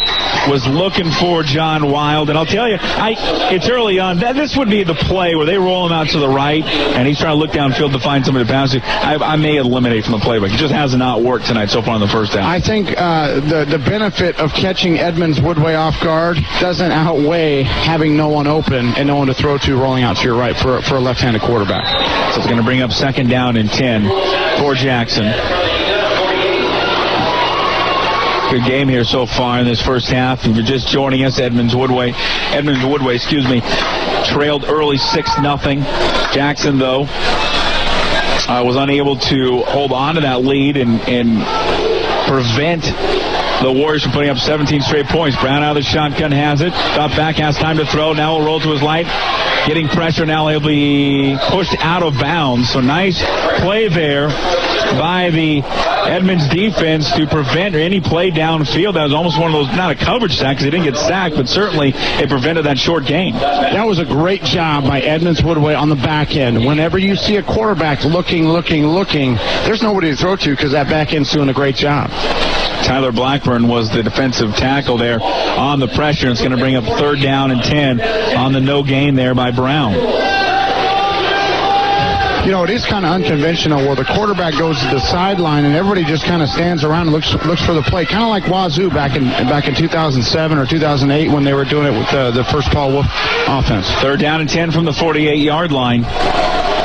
Was looking for John Wild. And I'll tell you, it's early on. This would be the play where they roll him out to the right, and he's trying to look downfield to find somebody to pass to. I may eliminate from the playbook. It just has not worked tonight so far in the first half. I think the benefit of catching Edmonds Woodway off guard doesn't outweigh having no one open and no one to throw to rolling out to your right for a left-handed quarterback. So it's going to bring up second down and 10 for Jackson. Good game here so far in this first half. If you're just joining us, Edmonds Woodway, trailed early 6-0. Jackson, though, was unable to hold on to that lead and prevent the Warriors from putting up 17 straight points. Brown out of the shotgun has it. Got back, has time to throw. Now will roll to his right. Getting pressure. Now he'll be pushed out of bounds. So nice play there by the Edmonds defense to prevent any play downfield. That was almost one of those, not a coverage sack because he didn't get sacked, but certainly it prevented that short gain. That was a great job by Edmonds Woodway on the back end. Whenever you see a quarterback looking, there's nobody to throw to because that back end's doing a great job. Tyler Blackburn was the defensive tackle there on the pressure. It's going to bring up third down and 10 on the no gain there by Brown. You know, it is kind of unconventional where the quarterback goes to the sideline and everybody just kind of stands around and looks for the play, kind of like Wazoo back in 2007 or 2008 when they were doing it with the first Paul Wolf offense. 3rd down and 10 from the 48-yard line.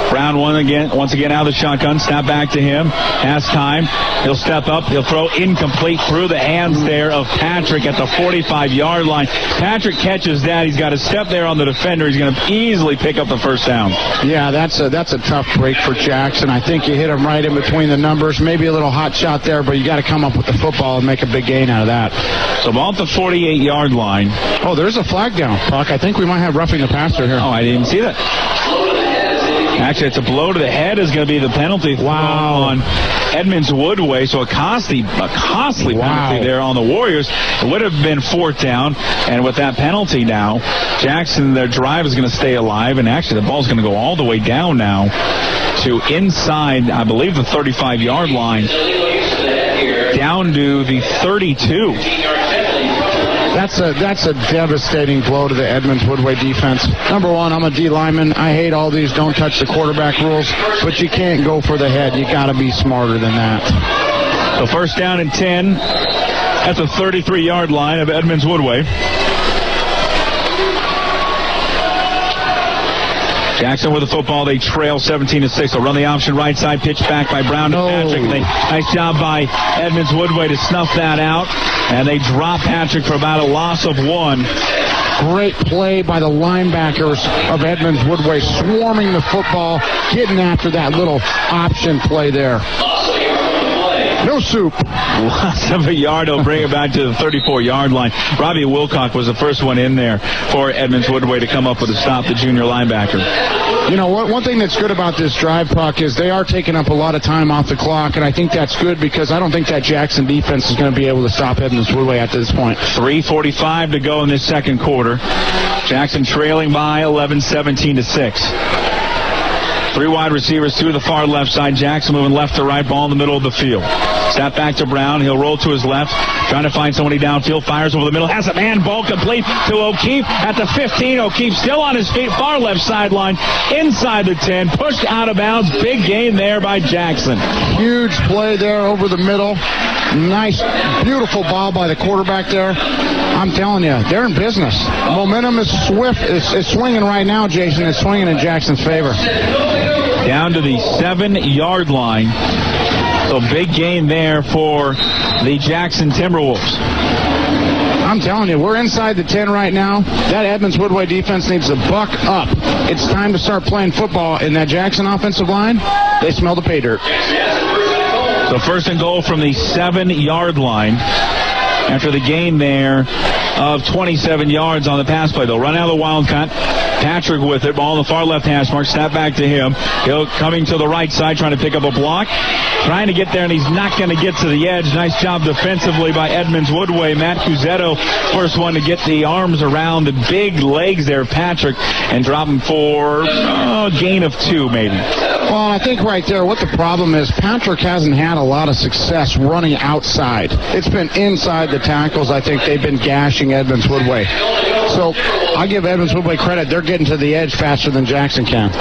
Brown once again out of the shotgun. Snap back to him. Has time. He'll step up. He'll throw incomplete through the hands there of Patrick at the 45-yard line. Patrick catches that. He's got to step there on the defender. He's going to easily pick up the first down. Yeah, that's a tough break for Jackson. I think you hit him right in between the numbers. Maybe a little hot shot there, but you got to come up with the football and make a big gain out of that. So ball at the 48-yard line. Oh, there's a flag down, Puck. I think we might have roughing the passer here. Oh, I didn't see that. Actually, it's a blow to the head is going to be the penalty on Edmonds Woodway. So a costly penalty there on the Warriors. It would have been 4th down. And with that penalty now, Jackson, their drive is going to stay alive. And actually, the ball's going to go all the way down now to inside, I believe, the 35-yard line, down to the 32. That's a devastating blow to the Edmonds Woodway defense. Number one, I'm a D lineman. I hate all these don't touch the quarterback rules, but you can't go for the head. You got to be smarter than that. So 1st down and 10 at the 33-yard line of Edmonds Woodway. Jackson with the football. They trail 17-6. They'll run the option right side. Pitch back by Brown to Patrick. Nice job by Edmonds Woodway to snuff that out. And they drop Patrick for about a loss of 1. Great play by the linebackers of Edmonds Woodway, swarming the football, getting after that little option play there. No soup. Lots of a yard. He'll bring it back to the 34-yard line. Robbie Wilcock was the first one in there for Edmonds Woodway to come up with a stop, the junior linebacker. You know, one thing that's good about this drive, Puck, is they are taking up a lot of time off the clock, and I think that's good because I don't think that Jackson defense is going to be able to stop Edmonds Woodway at this point. 3:45 to go in this second quarter. Jackson trailing by 11, 17-6. 3 wide receivers, 2 to the far left side. Jackson moving left to right, ball in the middle of the field. Snap back to Brown. He'll roll to his left, trying to find somebody downfield. Fires over the middle. Has a man. Ball complete to O'Keefe at the 15. O'Keefe still on his feet. Far left sideline. Inside the 10. Pushed out of bounds. Big gain there by Jackson. Huge play there over the middle. Nice, beautiful ball by the quarterback there. I'm telling you, they're in business. Momentum is swift. It's swinging right now, Jason. It's swinging in Jackson's favor. Down to the 7-yard line. So big gain there for the Jackson Timberwolves. I'm telling you, we're inside the 10 right now. That Edmonds Woodway defense needs to buck up. It's time to start playing football. In that Jackson offensive line, they smell the pay dirt. So 1st and goal from the 7-yard line. After the gain there of 27 yards on the pass play. They'll run out of the Wildcat. Patrick with it. Ball on the far left hash mark. Snap back to him. He'll coming to the right side, trying to pick up a block. Trying to get there, and he's not going to get to the edge. Nice job defensively by Edmonds Woodway. Matt Cusetto, first one to get the arms around the big legs there, Patrick, and drop him for a gain of 2, maybe. Well, I think right there what the problem is, Patrick hasn't had a lot of success running outside. It's been inside the tackles. I think they've been gashing Edmonds Woodway. So I give Edmonds Woodway credit. They're getting to the edge faster than Jackson can.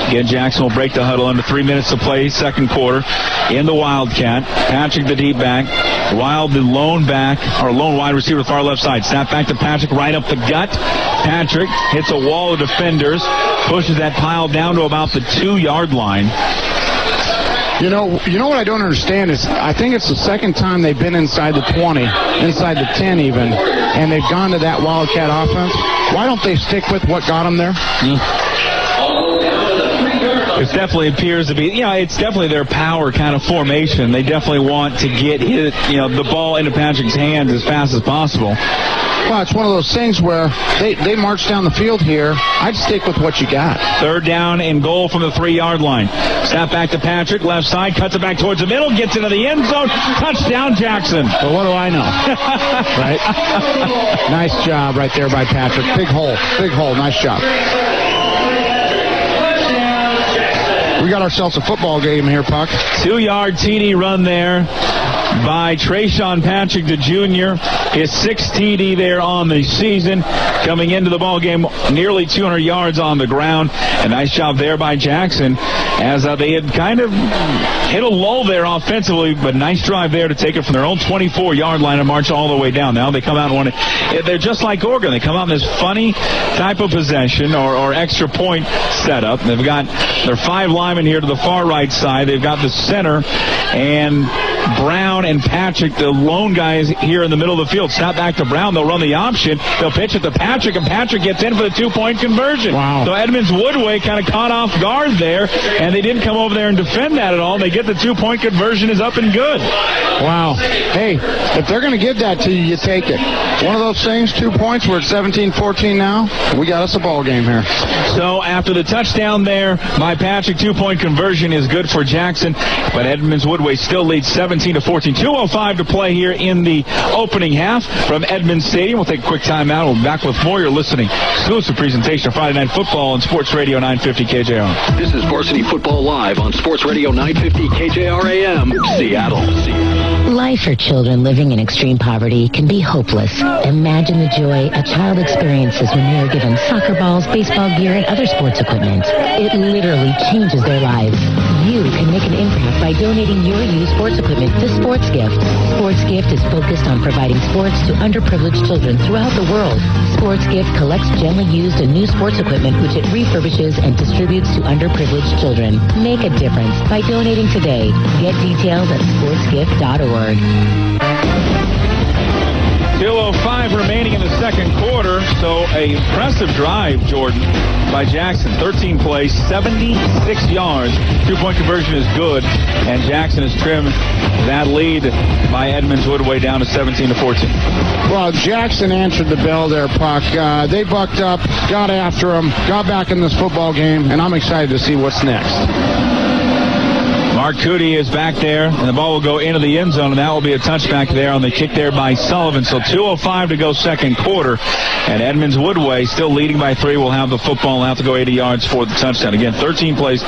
Again, Jackson will break the huddle under 3 minutes to play, second quarter, in the Wildcat. Patrick, the deep back. Wild, the lone wide receiver, far left side. Snap back to Patrick, right up the gut. Patrick hits a wall of defenders, pushes that pile down to about the 2-yard line. You know what I don't understand is I think it's the second time they've been inside the 20, inside the 10 even, and they've gone to that Wildcat offense. Why don't they stick with what got them there? It definitely appears to be, it's definitely their power kind of formation. They definitely want to get the ball into Patrick's hands as fast as possible. Well, it's one of those things where they march down the field here. I'd stick with what you got. 3rd down and goal from the 3-yard line. Snap back to Patrick, left side, cuts it back towards the middle, gets into the end zone. Touchdown, Jackson. Well, what do I know? Right? Nice job right there by Patrick. Big hole. Nice job. We got ourselves a football game here, Puck. 2-yard TD run there by Trayshawn Patrick, the junior. His 6th TD there on the season. Coming into the ball game, nearly 200 yards on the ground. A nice job there by Jackson, as they had kind of hit a lull there offensively, but nice drive there to take it from their own 24-yard line and march all the way down. Now they come out and want to. They're just like Oregon. They come out in this funny type of possession or extra point setup. They've got their 5 linemen here to the far right side. They've got the center and Brown and Patrick, the lone guys here in the middle of the field. Snap back to Brown. They'll run the option. They'll pitch it to Patrick, and Patrick gets in for the 2-point conversion. Wow. So Edmonds Woodway kind of caught off guard there, and they didn't come over there and defend that at all. They get the 2-point conversion is up and good. Wow. Hey, if they're going to give that to you, you take it. One of those things, 2 points. We're at 17-14 now. We got us a ball game here. So after the touchdown there by Patrick, 2-point conversion is good for Jackson, but Edmonds Woodway still leads 17-14. 2:05 to play here in the opening half from Edmonds Stadium. We'll take a quick timeout. We'll be back with more. You're listening. Exclusive presentation of Friday Night Football on Sports Radio 950 KJR. This is Varsity Football Live on Sports Radio 950 KJR AM, Seattle. Life for children living in extreme poverty can be hopeless. Imagine the joy a child experiences when they are given soccer balls, baseball gear, and other sports equipment. It literally changes their lives. You can make an impact by donating your used sports equipment to Sports Gift. Sports Gift is focused on providing sports to underprivileged children throughout the world. Sports Gift collects gently used and new sports equipment, which it refurbishes and distributes to underprivileged children. Make a difference by donating today. Get details at sportsgift.org. 2:05 remaining in the second quarter, so a impressive drive, Jordan, by Jackson. 13 plays, 76 yards. 2-point conversion is good, and Jackson has trimmed that lead by Edmonds Woodway down to 17-14. Well, Jackson answered the bell there, Puck. They bucked up, got after him, got back in this football game, and I'm excited to see what's next. Mark Cootie is back there, and the ball will go into the end zone, and that will be a touchback there on the kick there by Sullivan. So 2:05 to go second quarter, and Edmonds Woodway still leading by 3 will have the football and have to go 80 yards for the touchdown. Again, 13 plays,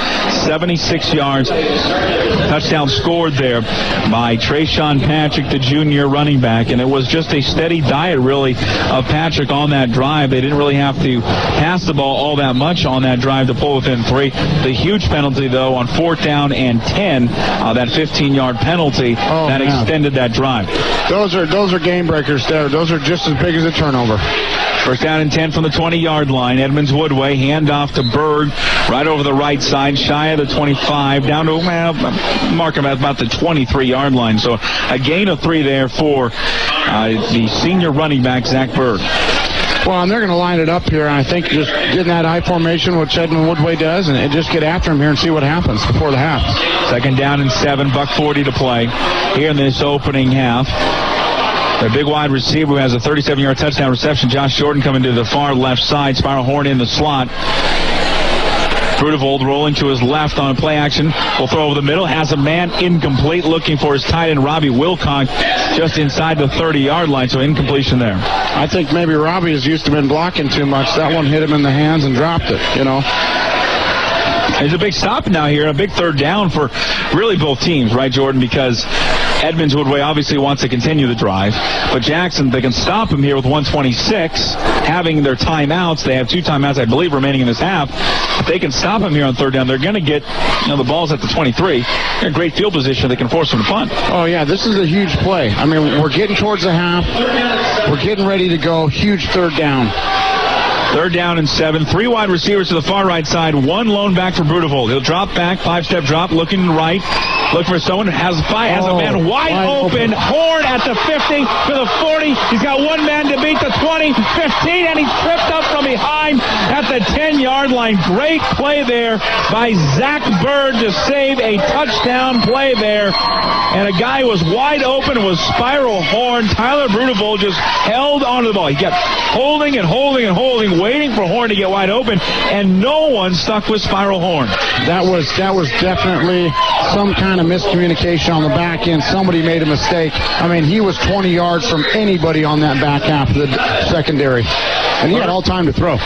76 yards. Touchdown scored there by Trayshawn Patrick, the junior running back, and it was just a steady diet, really, of Patrick on that drive. They didn't really have to pass the ball all that much on that drive to pull within 3. The huge penalty, though, on 4th down and 10, that 15-yard penalty that extended that drive. Those are game breakers there. Those are just as big as a turnover. First down and 10 from the 20-yard line. Edmonds Woodway, handoff to Berg, right over the right side, shy of the 25, down to, mark him at about the 23-yard line. So a gain of 3 there for the senior running back, Zach Berg. Well, and they're going to line it up here, and I think just get in that I formation, which Edmund Woodway does, and just get after him here and see what happens before the half. Second down and 7, $1:40 to play here in this opening half. The big wide receiver who has a 37-yard touchdown reception, Josh Jordan, coming to the far left side. Spiral Horn in the slot. Brudevold rolling to his left on a play action. Will throw over the middle. Has a man incomplete, looking for his tight end, Robbie Wilcock, just inside the 30-yard line, so incompletion there. I think maybe Robbie is used to been blocking too much. That one hit him in the hands and dropped it, There's a big stop now here, a big third down for really both teams, right, Jordan? Because Edmonds Woodway obviously wants to continue the drive, but Jackson, they can stop him here with 1:26, having their timeouts. They have 2 timeouts, I believe, remaining in this half. If they can stop him here on third down, they're going to get, the ball's at the 23. They're in great field position. They can force them to punt. Oh, yeah, this is a huge play. I mean, we're getting towards the half. We're getting ready to go. Huge third down. Third down and 7. 3 wide receivers to the far right side. 1 lone back for Brudevold. He'll drop back, 5-step drop, looking right. Look for someone. Has a man wide open. Horn at the 50 to the 40. He's got 1 man to beat the 20, 15, and he's tripped up from behind at the 10-yard line. Great play there by Zach Bird to save a touchdown play there. And a guy was wide open. It was Spiral Horn. Tyler Brudevold just held onto the ball. He kept holding and holding and holding, waiting for Horn to get wide open, and no one stuck with Spiral Horn. That was definitely some kind of of miscommunication on the back end. Somebody made a mistake. I mean, he was 20 yards from anybody on that back half of the secondary. And he had all time to throw.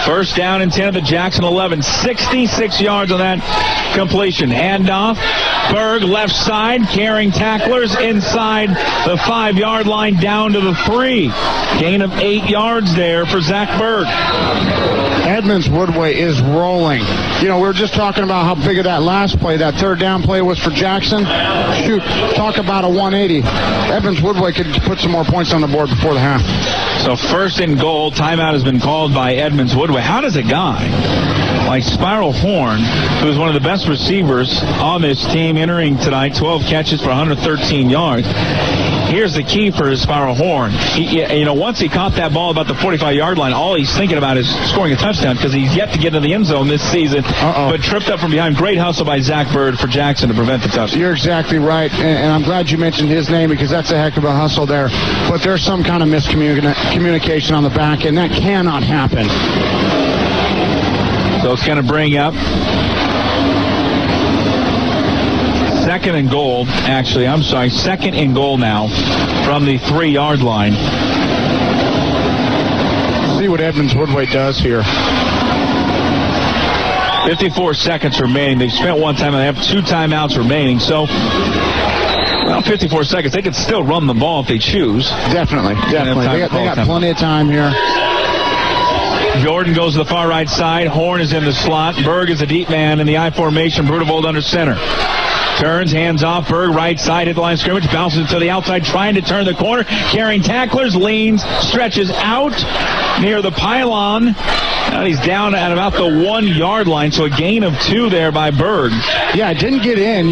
First down and 10 at the Jackson 11. 66 yards on that completion. Handoff. Berg left side, carrying tacklers inside the 5-yard line down to the 3. Gain of 8 yards there for Zach Berg. Edmonds Woodway is rolling. You know, we were just talking about how big of that last play, that third down play was for Jackson. Shoot, talk about a 180. Edmonds Woodway could put some more points on the board before the half. So first and goal, timeout has been called by Edmonds Woodway. How does a guy like Spiral Horn, who is one of the best receivers on this team, entering tonight, 12 catches for 113 yards. Here's the key for Spiral Horn. Once he caught that ball about the 45-yard line, all he's thinking about is scoring a touchdown because he's yet to get into the end zone this season. But tripped up from behind. Great hustle by Zach Bird for Jackson to prevent the touchdown. You're exactly right, and I'm glad you mentioned his name because that's a heck of a hustle there. But there's some kind of miscommunication on the back end. That cannot happen. So it's going to bring up second and goal now from the 3-yard line. See what Edmonds Woodway does here. 54 seconds remaining. They've spent one time and they have 2 timeouts remaining. So, 54 seconds. They could still run the ball if they choose. Definitely. They got plenty of time here. Jordan goes to the far right side. Horn is in the slot. Berg is a deep man in the I formation. Brudevold under center. Turns, hands off. Berg right side at the line of scrimmage. Bounces to the outside, trying to turn the corner. Carrying tacklers, leans, stretches out near the pylon. And he's down at about the 1-yard line, so a gain of 2 there by Berg. Yeah, it didn't get in.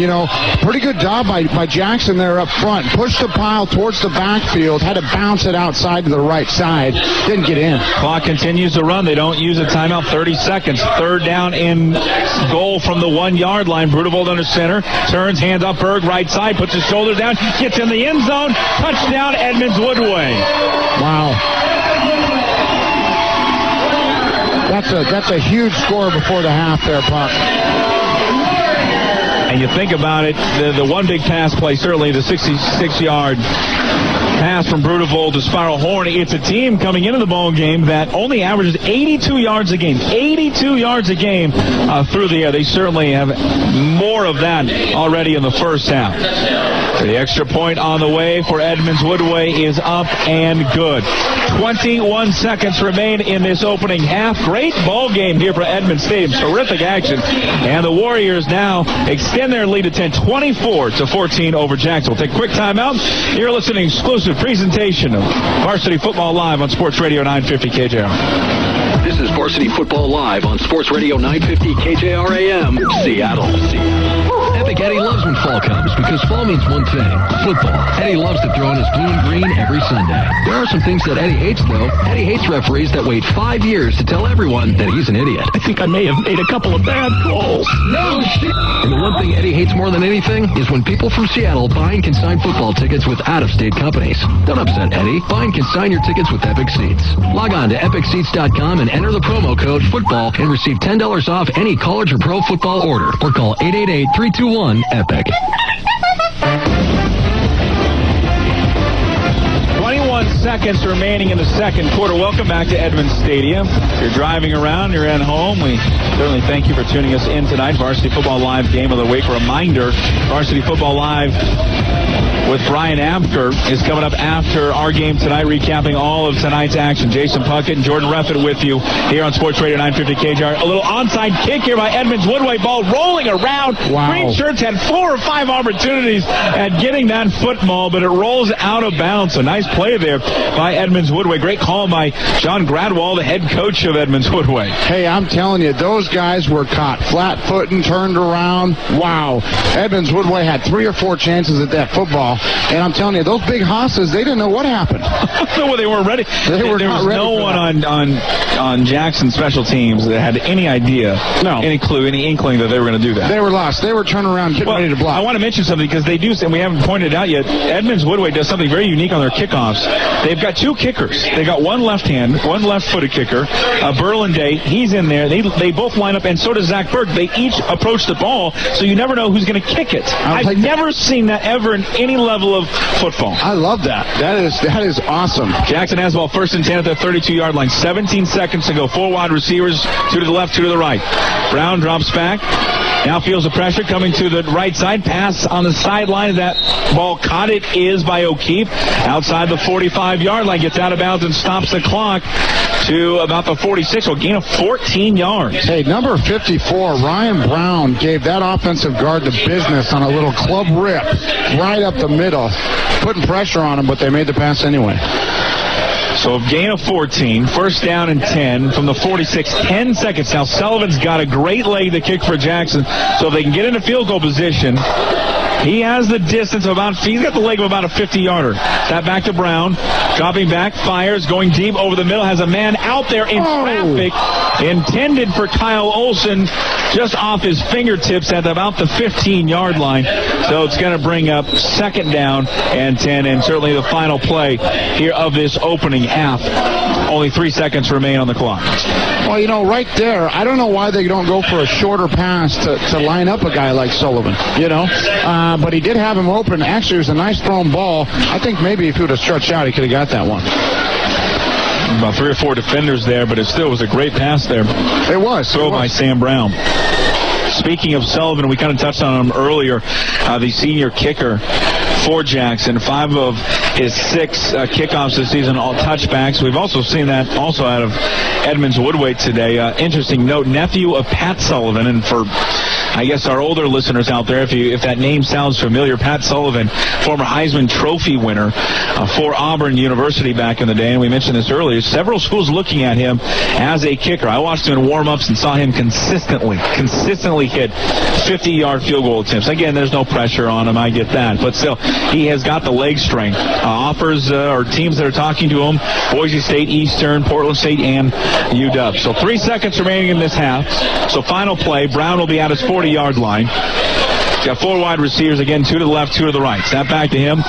Pretty good job by Jackson there up front. Pushed the pile towards the backfield. Had to bounce it outside to the right side. Didn't get in. Clock continues to run. They don't use a timeout. 30 seconds. Third down in goal from the 1-yard line. Brudevold under center. Turns, hands off. Berg right side. Puts his shoulder down. Gets in the end zone. Touchdown, Edmonds Woodway. Wow. That's a huge score before the half there, Puck. And you think about it, the one big pass play, certainly the 66-yard pass from Brudevold to Spiral Horn. It's a team coming into the ball game that only averages 82 yards a game. 82 yards a game through the air. They certainly have more of that already in the first half. The extra point on the way for Edmonds Woodway is up and good. 21 seconds remain in this opening half. Great ball game here for Edmonds Stadium. Terrific action. And the Warriors now extend their lead to 10, 24-14 over Jackson. We'll take a quick timeout. You're listening to exclusive presentation of Varsity Football Live on Sports Radio 950 KJR. This is Varsity Football Live on Sports Radio 950 KJR-AM, Seattle. Epic Eddie loves when fall comes because fall means one thing, football. Eddie loves to throw in his blue and green every Sunday. There are some things that Eddie hates, though. Eddie hates referees that wait 5 years to tell everyone that he's an idiot. I think I may have made a couple of bad calls. No shit. And the one thing Eddie hates more than anything is when people from Seattle buy and consign football tickets with out-of-state companies. Don't upset Eddie. Buy and consign your tickets with Epic Seats. Log on to EpicSeats.com and enter the promo code FOOTBALL and receive $10 off any college or pro football order. Or call 888-321-EPIC. 21 seconds remaining in the second quarter. Welcome back to Edmonds Stadium. If you're driving around, you're at home, we certainly thank you for tuning us in tonight. Varsity Football Live Game of the Week. Reminder, Varsity Football Live with Brian Amker is coming up after our game tonight, recapping all of tonight's action. Jason Puckett and Jordan Reffett with you here on Sports Radio 950 KJR. A little onside kick here by Edmonds Woodway. Ball rolling around. Wow. Green Shirts had 4 or 5 opportunities at getting that football, but it rolls out of bounds. A nice play there by Edmonds Woodway. Great call by John Gradwell, the head coach of Edmonds Woodway. Hey, I'm telling you, those guys were caught flat-footing, turned around. Wow. Edmonds Woodway had 3 or 4 chances at that football. And I'm telling you, those big hosses, they didn't know what happened. Well, they weren't ready. There was no one on Jackson special teams that had any idea, any clue, any inkling that they were going to do that. They were lost. They were turning around, getting ready to block. I want to mention something because they do, and we haven't pointed it out yet, Edmonds Woodway does something very unique on their kickoffs. They've got 2 kickers. They got one left-footed kicker, Berlin Day. He's in there. They both lineup, and so does Zach Berg. They each approach the ball, so you never know who's going to kick it. I've never seen that ever in any level of football. I love that. That is awesome. Jackson has the ball 1st and 10 at their 32-yard line. 17 seconds to go. 4 wide receivers, 2 to the left, 2 to the right. Brown drops back. Now feels the pressure coming to the right side. Pass on the sideline. That ball caught. It is by O'Keefe. Outside the 45-yard line. Gets out of bounds and stops the clock to about the 46. Will gain of 14 yards. Hey, number 54, Ryan Brown, gave that offensive guard the business on a little club rip right up the middle. Putting pressure on him, but they made the pass anyway. So a gain of 14, 1st down and 10 from the 46, 10 seconds. Now Sullivan's got a great leg to kick for Jackson, so if they can get into field goal position, he has the distance of he's got the leg of about a 50-yarder. That back to Brown, dropping back, fires, going deep over the middle, has a man out there in traffic, intended for Kyle Olson, just off his fingertips at about the 15-yard line. So it's going to bring up 2nd down and 10, and certainly the final play here of this opening half. Only 3 seconds remain on the clock. Well, right there, I don't know why they don't go for a shorter pass to line up a guy like Sullivan, but he did have him open. Actually, it was a nice thrown ball. I think maybe if he would have stretched out, he could have got that one. About 3 or 4 defenders there, but it still was a great pass there. It was. Throw by Sam Brown. Speaking of Sullivan, we kind of touched on him earlier, the senior kicker for Jackson. 5 of his 6 kickoffs this season, all touchbacks. We've also seen that also out of Edmonds Woodway today. Interesting note, nephew of Pat Sullivan, and for I guess our older listeners out there, if that name sounds familiar, Pat Sullivan, former Heisman Trophy winner for Auburn University back in the day, and we mentioned this earlier, several schools looking at him as a kicker. I watched him in warm-ups and saw him consistently hit 50-yard field goal attempts. Again, there's no pressure on him, I get that, but still, he has got the leg strength. Offers or teams that are talking to him, Boise State, Eastern, Portland State, and UW. So 3 seconds remaining in this half. So final play, Brown will be at his 40-yard line. Got 4 wide receivers, again, 2 to the left, 2 to the right. Snap back to him.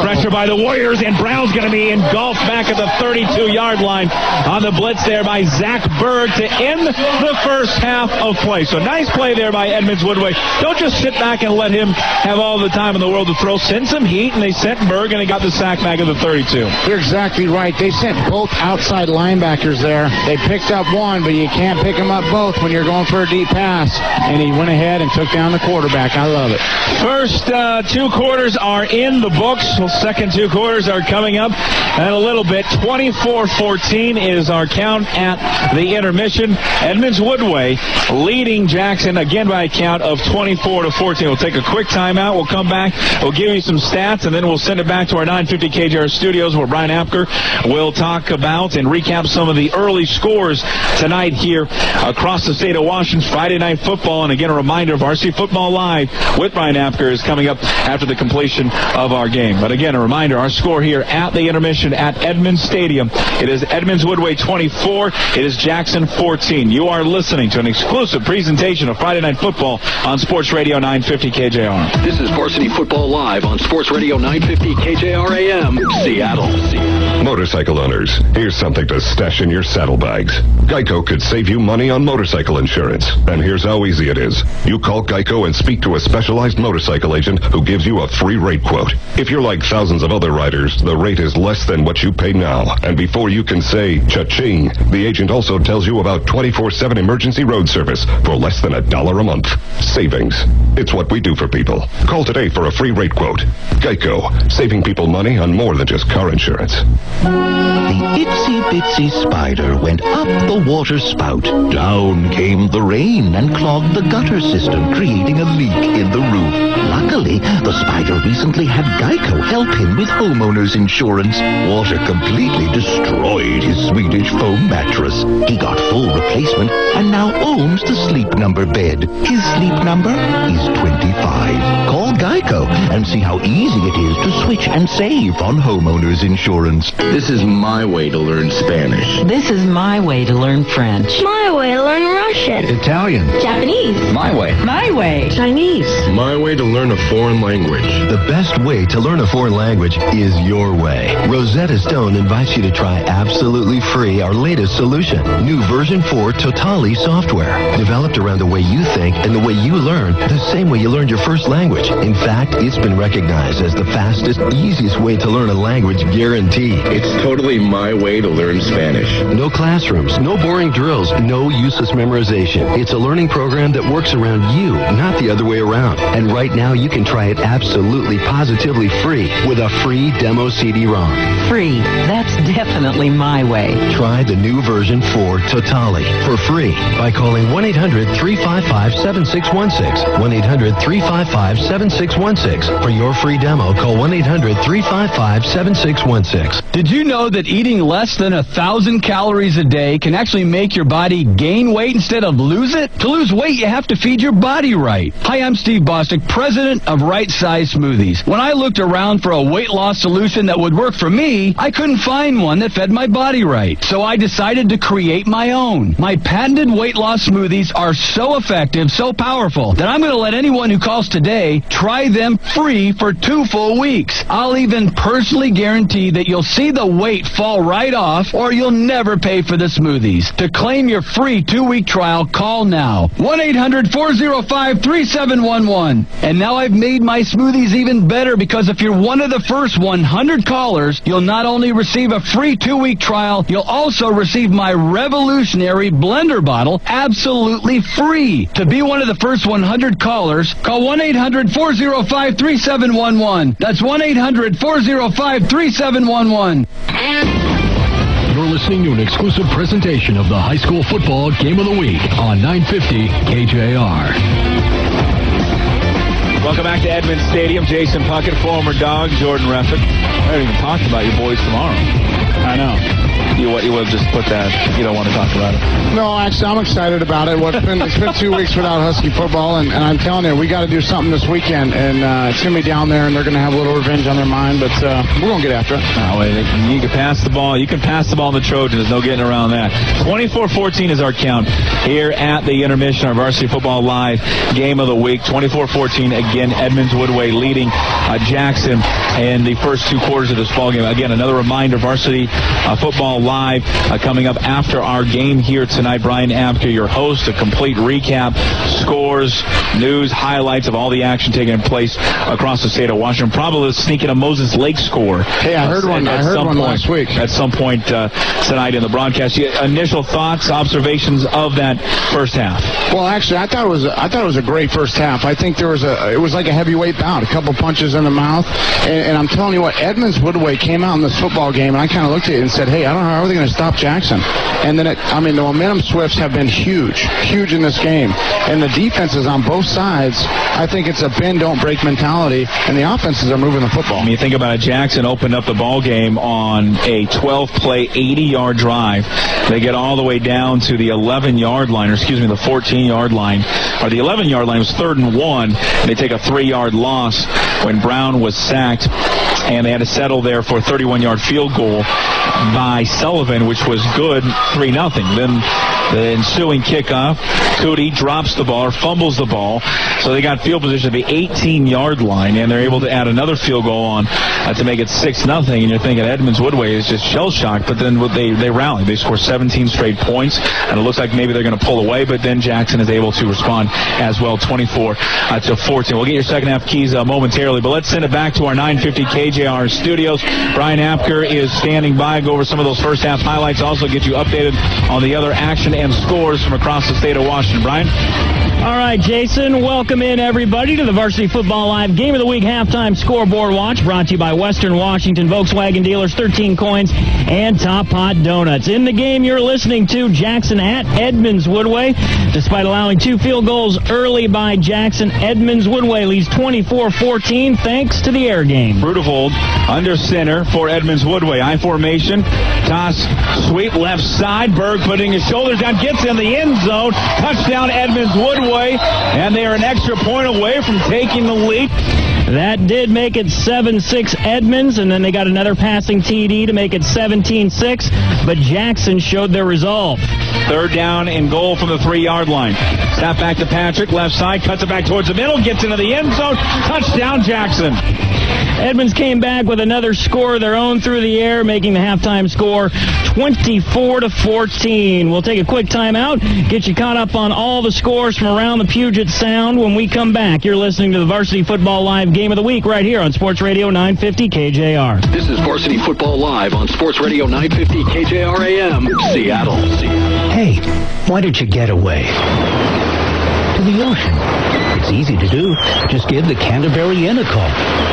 Pressure by the Warriors, and Brown's going to be engulfed back at the 32-yard line on the blitz there by Zach Berg to end the first half of play. So nice play there by Edmonds Woodway. Don't just sit back and let him have all the time in the world to throw. Send some heat, and they sent Berg, and he got the sack back at the 32. You're exactly right. They sent both outside linebackers there. They picked up one, but you can't pick them up both when you're going for a deep pass. And he went ahead and took down the quarterback. I love it. First 2 quarters are in the books. Second 2 quarters are coming up in a little bit. 24-14 is our count at the intermission. Edmonds Woodway leading Jackson again by a count of 24-14. We'll take a quick timeout. We'll come back. We'll give you some stats, and then we'll send it back to our 950 KJR studios where Brian Apker will talk about and recap some of the early scores tonight here across the state of Washington. Friday Night Football, and again a reminder, Varsity Football Live with Brian Apker is coming up after the completion of our game. But again, a reminder, our score here at the intermission at Edmonds Stadium. It is Edmonds Woodway 24. It is Jackson 14. You are listening to an exclusive presentation of Friday Night Football on Sports Radio 950 KJR. This is Varsity Football Live on Sports Radio 950 KJR AM, Seattle. Motorcycle owners, here's something to stash in your saddlebags. Geico could save you money on motorcycle insurance. And here's how easy it is. You call Geico and speak to a specialized motorcycle agent who gives you a free rate quote. If you're like thousands of other riders, the rate is less than what you pay now. And before you can say cha-ching, the agent also tells you about 24/7 emergency road service for less than $1 a month. Savings. It's what we do for people. Call today for a free rate quote. Geico, saving people money on more than just car insurance. The itsy-bitsy spider went up the water spout. Down came the rain and clogged the gutter system, creating a leak in the roof. Luckily, the spider recently had Geico help him with homeowner's insurance. Water completely destroyed his Swedish foam mattress. He got full replacement and now owns the Sleep Number bed. His sleep number is 25. Call Geico and see how easy it is to switch and save on homeowner's insurance. This is my way to learn Spanish. This is my way to learn French. My way to learn Russian. Italian. Japanese. My way. My way. Chinese. choice. My way to learn a foreign language. The best way to learn a foreign language is your way. Rosetta Stone invites you to try absolutely free our latest solution, new version 4 Totali software, developed around the way you think and the way you learn, the same way you learned your first language. In fact, it's been recognized as the fastest, easiest way to learn a language guaranteed. It's totally my way to learn Spanish. No classrooms, no boring drills, no useless memorization. It's a learning program that works around you, not the other way around. And right now, you can try it absolutely, positively free with a free demo CD-ROM. Free. That's definitely my way. Try the new version 4 Totali for free by calling 1-800-355-7616. 1-800-355-7616. For your free demo, call 1-800-355-7616. Did you know that eating less than 1,000 calories a day can actually make your body gain weight instead of lose it? To lose weight, you have to feed your body right. Hi, I'm Steve Bostic, president of Right Size Smoothies. When I looked around for a weight loss solution that would work for me, I couldn't find one that fed my body right. So I decided to create my own. My patented weight loss smoothies are so effective, so powerful, that I'm going to let anyone who calls today try them free for 2 full weeks. I'll even personally guarantee that you'll see the weight fall right off, or you'll never pay for the smoothies. To claim your free 2-week trial, call now. 1-800-405-3711. And now I've made my smoothies even better, because if you're one of the first 100 callers, you'll not only receive a free 2-week trial, you'll also receive my revolutionary blender bottle absolutely free. To be one of the first 100 callers, call 1-800-405-3711. That's 1-800-405-3711. You're listening to an exclusive presentation of the high school football game of the week on 950 KJR. Welcome back to Edmonds Stadium. Jason Puckett, former Dog, Jordan Reffick. I haven't even talked about your boys tomorrow. I know. You will just put that. You don't want to talk about it. No, actually, I'm excited about it. It's been 2 weeks without Husky football, and I'm telling you, we got to do something this weekend, and it's going to be down there, and they're going to have a little revenge on their mind, but we're going to get after it. No, you can pass the ball. You can pass the ball to the Trojans. There's no getting around that. 24-14 is our count here at the intermission, our Varsity Football Live game of the week. 24-14, again, Edmonds Woodway leading Jackson in the first 2 quarters of this ball game. Again, another reminder, Varsity Football Live coming up after our game here tonight. Brian Abker, your host, a complete recap, scores, news, highlights of all the action taking place across the state of Washington. Probably sneaking a Moses Lake score. Hey, I heard one last week. At some point tonight in the broadcast. Initial thoughts, observations of that first half? Well, actually, I thought it was a great first half. I think it was like a heavyweight bout, a couple punches in the mouth, and I'm telling you what, Edmonds Woodway came out in this football game, and I kind of looked at it and said, hey, I don't know how are they going to stop Jackson. And then, the momentum swifts have been huge in this game. And the defenses on both sides, I think it's a bend, don't break mentality, and the offenses are moving the football. I mean, you think about it, Jackson opened up the ball game on a 12-play, 80-yard drive. They get all the way down to the 11-yard line, or excuse me, the 14-yard line. Or the 11-yard line was 3rd and 1. They take a 3-yard loss when Brown was sacked, and they had to settle there for a 31-yard field goal by Sullivan, which was good, 3-0. Then the ensuing kickoff, Cootie drops the ball or fumbles the ball, so they got field position at the 18-yard line, and they're able to add another field goal on to make it 6-0. And you're thinking Edmonds Woodway is just shell-shocked, but then they rally. They score 17 straight points, and it looks like maybe they're going to pull away, but then Jackson is able to respond as well, 24-14. We'll get your second half keys momentarily, but let's send it back to our 950 KJR studios. Brian Apker is standing by, go over some of those first half highlights, also get you updated on the other action and scores from across the state of Washington. Brian? All right, Jason, welcome in everybody to the Varsity Football Live Game of the Week Halftime Scoreboard Watch, brought to you by Western Washington Volkswagen Dealers, 13 Coins, and Top Pot Donuts. In the game you're listening to, Jackson at Edmonds Woodway. Despite allowing 2 field goals early by Jackson, Edmonds Woodway leads 24-14 thanks to the air game. Brudevold under center for Edmonds Woodway. I formation, toss, sweep left side. Berg putting his shoulders down, gets in the end zone. Touchdown Edmonds Woodway, and they are an extra point away from taking the lead That did make it 7-6 Edmonds, and then they got another passing TD to make it 17-6, but Jackson showed their resolve. Third down and goal from the 3-yard line. Snap back to Patrick, left side, cuts it back towards the middle, gets into the end zone. Touchdown, Jackson. Edmonds came back with another score of their own through the air, making the halftime score 24-14. We'll take a quick timeout, get you caught up on all the scores from around the Puget Sound. When we come back, you're listening to the Varsity Football Live Game of the Week right here on Sports Radio 950 KJR. This is Varsity Football Live on Sports Radio 950 KJR AM, Seattle. Hey, why don't you get away? To the ocean. It's easy to do. Just give the Canterbury Inn a call.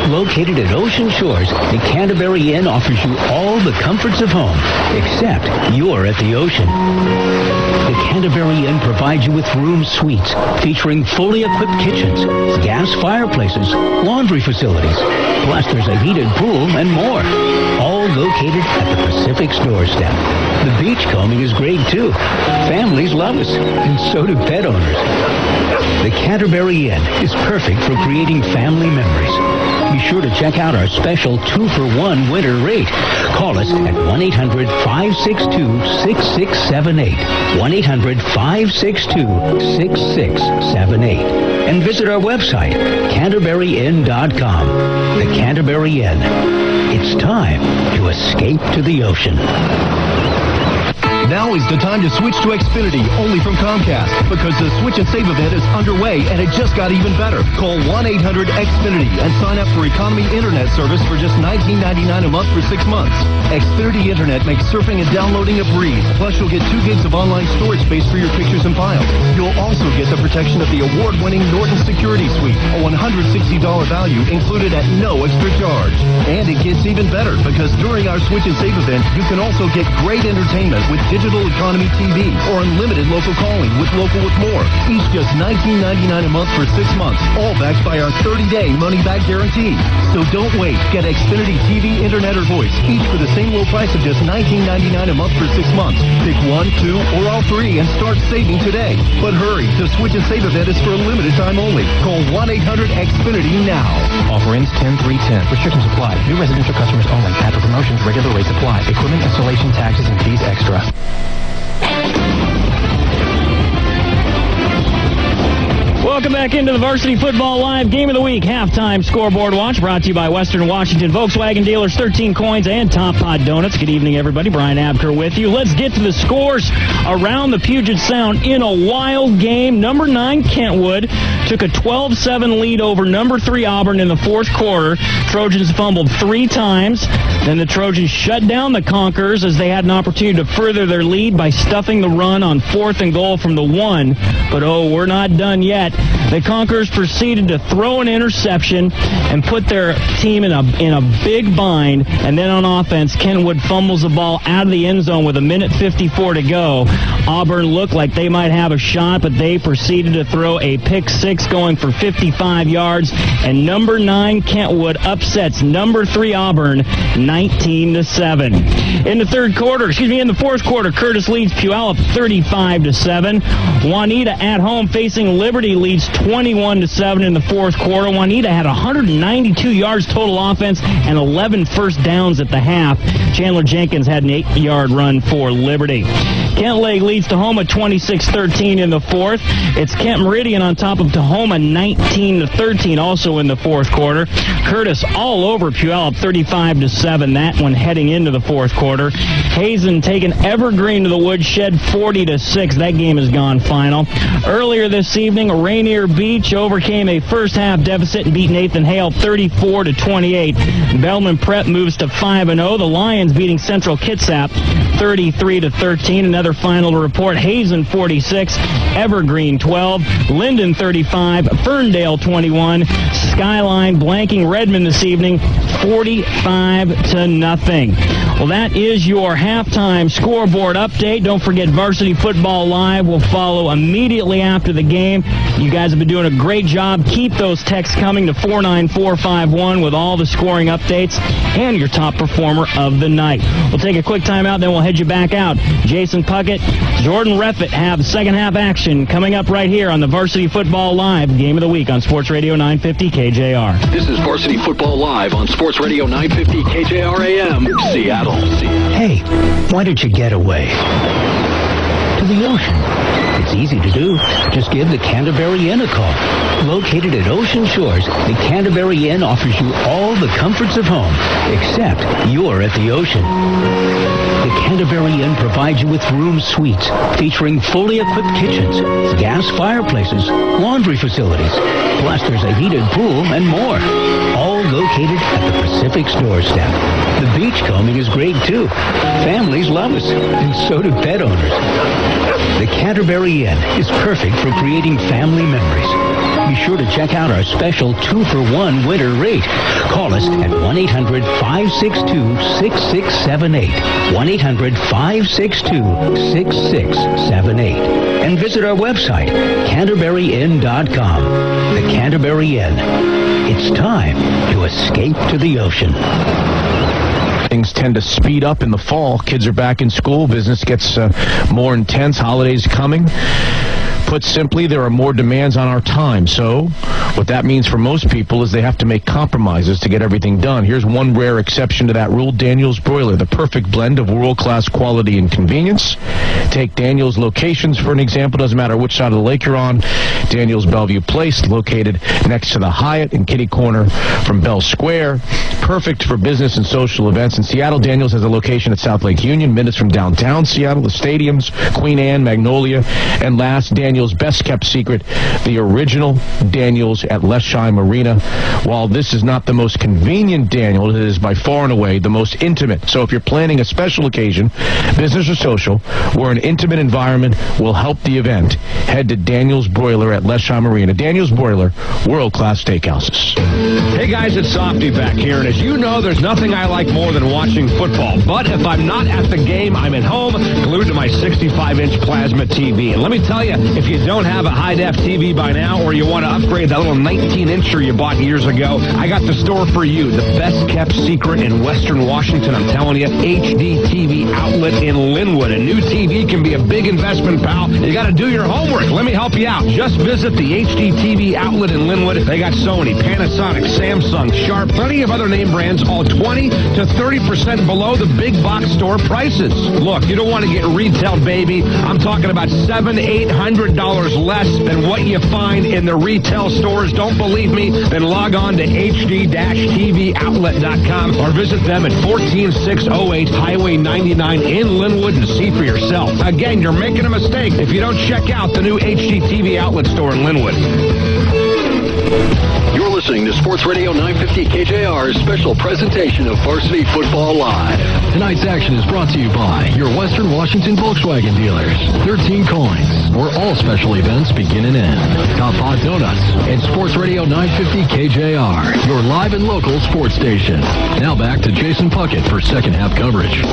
Located at Ocean Shores, the Canterbury Inn offers you all the comforts of home, except you're at the ocean. The Canterbury Inn provides you with room suites featuring fully equipped kitchens, gas fireplaces, laundry facilities, plus there's a heated pool and more. All located at the Pacific's doorstep. The beachcombing is great too. Families love us, and so do pet owners. The Canterbury Inn is perfect for creating family memories. Be sure to check out our special 2-for-1 winter rate. Call us at 1-800-562-6678. 1-800-562-6678. And visit our website, CanterburyInn.com. The Canterbury Inn. It's time to escape to the ocean. Now is the time to switch to Xfinity, only from Comcast, because the Switch and Save event is underway, and it just got even better. Call 1-800-XFINITY and sign up for economy internet service for just $19.99 a month for 6 months. Xfinity Internet makes surfing and downloading a breeze. Plus, you'll get 2 gigs of online storage space for your pictures and files. You'll also get the protection of the award-winning Norton Security Suite, a $160 value included at no extra charge. And it gets even better, because during our Switch and Save event, you can also get great entertainment with digital economy TV or unlimited local calling with Local with More. Each just $19.99 a month for 6 months, all backed by our 30-day money-back guarantee. So don't wait. Get Xfinity TV, Internet, or Voice, each for the same low price of just $19.99 a month for 6 months. Pick 1, 2, or all 3 and start saving today. But hurry, the Switch and Save event is for a limited time only. Call 1-800-XFINITY now. Offer ends 10/3/10. Restrictions apply. New residential customers only. After promotions, regular rates apply. Equipment, installation, taxes, and fees extra. Welcome back into the Varsity Football Live Game of the Week halftime scoreboard watch, brought to you by Western Washington Volkswagen Dealers, 13 Coins, and Top Pot Donuts. Good evening, everybody. Brian Abker with you. Let's get to the scores around the Puget Sound in a wild game. Number 9, Kentwood, took a 12-7 lead over number 3, Auburn in the fourth quarter. Trojans fumbled 3 times. Then the Trojans shut down the Conquerors as they had an opportunity to further their lead by stuffing the run on 4th and goal from the 1. But, we're not done yet. The Conquerors proceeded to throw an interception and put their team in a big bind. And then on offense, Kentwood fumbles the ball out of the end zone with 1:54 to go. Auburn looked like they might have a shot, but they proceeded to throw a pick 6 going for 55 yards. And number 9, Kentwood upsets number 3, Auburn, 19-7. In the fourth quarter, Curtis leads Puyallup 35-7. Juanita at home facing Liberty leads 21-7 in the fourth quarter. Juanita had 192 yards total offense and 11 first downs at the half. Chandler Jenkins had an 8-yard run for Liberty. Kent Lake leads Tahoma 26-13 in the fourth. It's Kent Meridian on top of Tahoma 19-13 also in the fourth quarter. Curtis all over Puyallup 35-7, that one heading into the fourth quarter. Hazen taking Evergreen to the woodshed 40-6. That game has gone final. Earlier this evening, Rainier Beach overcame a first half deficit and beat Nathan Hale 34-28. Bellman Prep moves to 5-0. The Lions beating Central Kitsap 33-13. Another final to report: Hazen 46, Evergreen 12, Linden 35, Ferndale 21. Skyline blanking Redmond this evening 45-0. Well, that is your halftime scoreboard update. Don't forget, Varsity Football Live will follow immediately after the game. You guys have been doing a great job. Keep those texts coming to 49451 with all the scoring updates and your top performer of the night. We'll take a quick timeout, then we'll head you back out. Jason Putt Puckett. Jordan Reffett have second half action coming up right here on the Varsity Football Live Game of the Week on Sports Radio 950 KJR. This is Varsity Football Live on Sports Radio 950 KJR AM, Seattle. Hey, why don't you get away? To the ocean. It's easy to do. Just give the Canterbury Inn a call. Located at Ocean Shores, the Canterbury Inn offers you all the comforts of home, except you're at the ocean. The Canterbury Inn provides you with room suites featuring fully equipped kitchens, gas fireplaces, laundry facilities, plus there's a heated pool and more. All located at the Pacific's doorstep. The beachcombing is great too. Families love us, and so do pet owners. The Canterbury Inn is perfect for creating family memories. Be sure to check out our special 2-for-1 winter rate. Call us at 1-800-562-6678. 1-800-562-6678. And visit our website, CanterburyInn.com. The Canterbury Inn. It's time to escape to the ocean. Things tend to speed up in the fall. Kids are back in school. Business gets more intense. Holidays coming. Put simply, there are more demands on our time. So what that means for most people is they have to make compromises to get everything done. Here's one rare exception to that rule. Daniel's Broiler, the perfect blend of world-class quality and convenience. Take Daniel's locations for an example. Doesn't matter which side of the lake you're on. Daniel's Bellevue Place, located next to the Hyatt in Kitty Corner from Bell Square. Perfect for business and social events. In Seattle, Daniel's has a location at South Lake Union, minutes from downtown Seattle, the stadiums, Queen Anne, Magnolia, and last, Daniel's best-kept secret, the original Daniel's at Leschi Marina. While this is not the most convenient Daniel, it is by far and away the most intimate. So if you're planning a special occasion, business or social, where an intimate environment will help the event, head to Daniel's Broiler at Leschi Marina. Daniel's Broiler, world-class steakhouses. Hey guys, it's Softy back here, and as you know, there's nothing I like more than watching football. But if I'm not at the game, I'm at home, glued to my 65-inch plasma TV. And let me tell you, if you don't have a high-def TV by now, or you want to upgrade that little 19-incher you bought years ago, I got the store for you. The best-kept secret in Western Washington, I'm telling you, HD TV Outlet in Linwood. A new TV can be a big investment, pal. You got to do your homework. Let me help you out. Just visit the HD TV Outlet in Linwood. They got Sony, Panasonic, Samsung, Sharp, plenty of other name brands, all 20 to 30% below the big box store prices. Look, you don't want to get retail, baby. I'm talking about $700-800 less than what you find in the retail stores. Don't believe me? Then log on to hd-tvoutlet.com or visit them at 14608 Highway 99 in Linwood and see for yourself. Again, you're making a mistake if you don't check out the new HD TV Outlet store in Linwood. You're listening to Sports Radio 950 KJR's special presentation of Varsity Football Live. Tonight's action is brought to you by your Western Washington Volkswagen dealers. 13 coins, where all special events begin and end. Top Hot Donuts and Sports Radio 950 KJR, your live and local sports station. Now back to Jason Puckett for second half coverage.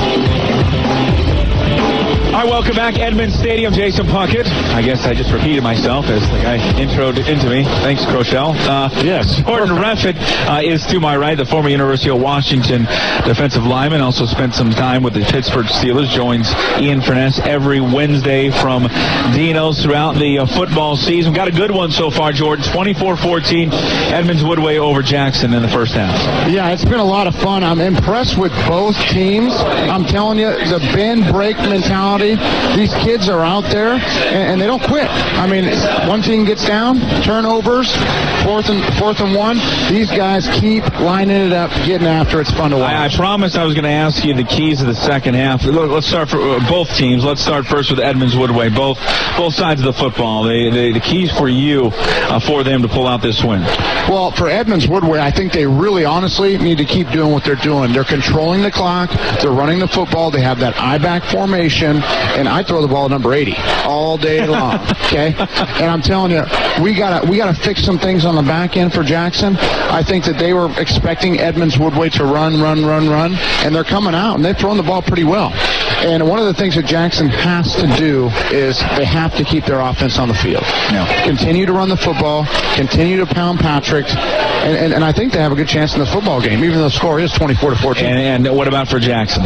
All right, welcome back. Edmonds Stadium, Jason Puckett. I guess I just repeated myself as the guy introed into me. Thanks, Crochelle. Yes. Jordan Reffett is to my right, the former University of Washington defensive lineman. Also spent some time with the Pittsburgh Steelers. Joins Ian Furness every Wednesday from Dino's throughout the football season. Got a good one so far, Jordan. 24-14, Edmonds Woodway over Jackson in the first half. Yeah, it's been a lot of fun. I'm impressed with both teams. I'm telling you, the bend break mentality. These kids are out there, and they don't quit. I mean, one team gets down, turnovers, fourth and one. These guys keep lining it up, getting after. It's fun to watch. I promised I was going to ask you the keys of the second half. Let's start for both teams. Let's start first with Edmonds Woodway. Both sides of the football. The keys for you for them to pull out this win. Well, for Edmonds Woodway, I think they really honestly need to keep doing what they're doing. They're controlling the clock. They're running the football. They have that I-back formation. And I throw the ball at number 80 all day long, okay? And I'm telling you, we gotta fix some things on the back end for Jackson. I think that they were expecting Edmonds Woodway to run, and they're coming out, and they've thrown the ball pretty well. And one of the things that Jackson has to do is they have to keep their offense on the field. Continue to run the football, continue to pound Patrick, and I think they have a good chance in the football game, even though the score is 24-14. And what about for Jackson?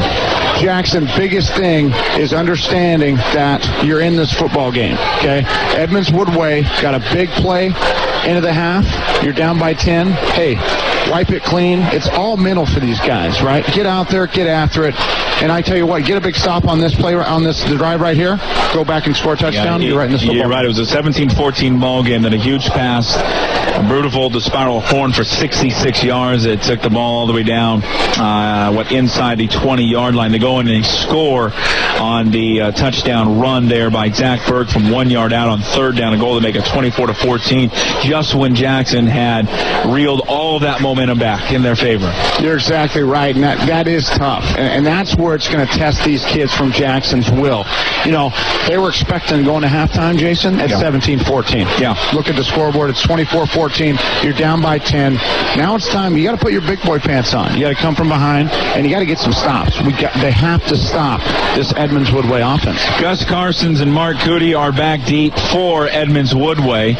Jackson, biggest thing is understanding that you're in this football game, okay? Edmonds Woodway got a big play into the half. You're down by 10. Hey, wipe it clean. It's all mental for these guys, right? Get out there, get after it. And I tell you what, get a big stop on this play, on this drive right here. Go back and score a touchdown. You're right in this football. You're right. It was a 17-14 ball game. Then a huge pass. Brudevold to Spiral Horn for 66 yards. It took the ball all the way down, inside the 20-yard line. They go in and score on the touchdown run there by Zach Berg from 1 yard out on third down. A goal to make it 24-14. Just when Jackson had reeled all of that momentum back in their favor. You're exactly right, and that is tough. And that's where it's going to test these kids from Jackson's will. You know, they were expecting to go into halftime, Jason, at 17-14. Yeah. Look at the scoreboard. It's 24-14. You're down by 10. Now it's time. You got to put your big boy pants on. You got to come from behind, and you got to get some stops. They have to stop this Edmonds Woodway offense. Gus Carsons and Mark Cootie are back deep for Edmonds Woodway.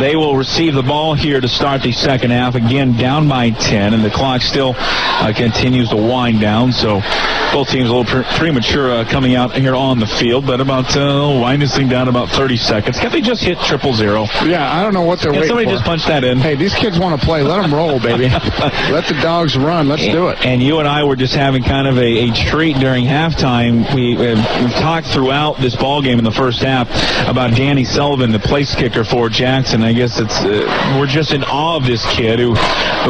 They will receive the ball here to start the second half. Again, down by 10, and the clock still continues to wind down. So both teams a little premature coming out here on the field, but about wind this thing down about 30 seconds. Can't they just hit 000? Yeah, I don't know what they're waiting somebody for. Just punch that in. Hey, these kids want to play. Let them roll, baby. Let the dogs run. Let's do it. And you and I were just having kind of a treat during halftime. We've talked throughout this ball game in the first half about Danny Sullivan, the place kicker for Jackson. I guess it's we're just in awe of this kid who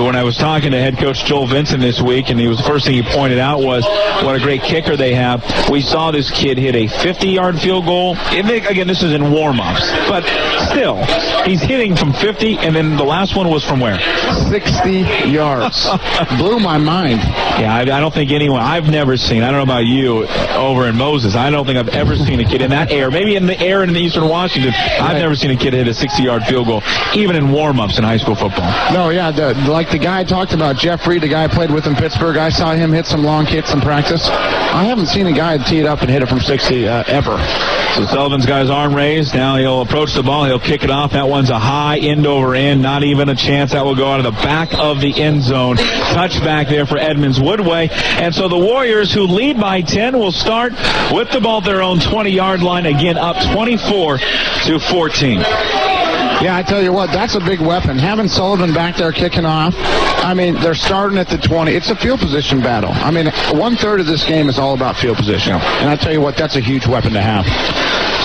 when I was talking to head coach Joel Vincent this week, and the first thing he pointed out was what a great kicker they have. We saw this kid hit a 50-yard field goal. Again, this is in warm-ups, but still, he's hitting from 50, and then the last one was from where? 60 yards. Blew my mind. Yeah, I don't think anyone, I've never seen, I don't know about you, over in Moses, I don't think I've ever seen a kid in that air, maybe in the air in Eastern Washington, I've never seen a kid hit a 60-yard field goal, even in warm-ups in high school football. No, yeah, like the guy I talked about, Jeff Reed, the guy I played with in Pittsburgh, I saw him hit some long kicks in practice. I haven't seen a guy tee it up and hit it from 60 ever. So Sullivan's got his arm raised. Now he'll approach the ball. He'll kick it off. That one's a high end over end. Not even a chance. That will go out of the back of the end zone. Touchback there for Edmonds Woodway. And so the Warriors, who lead by 10, will start with the ball at their own 20-yard line. Again, up 24-14. Yeah, I tell you what, that's a big weapon. Having Sullivan back there kicking off, I mean, they're starting at the 20. It's a field position battle. I mean, 1/3 of this game is all about field position. And I tell you what, that's a huge weapon to have.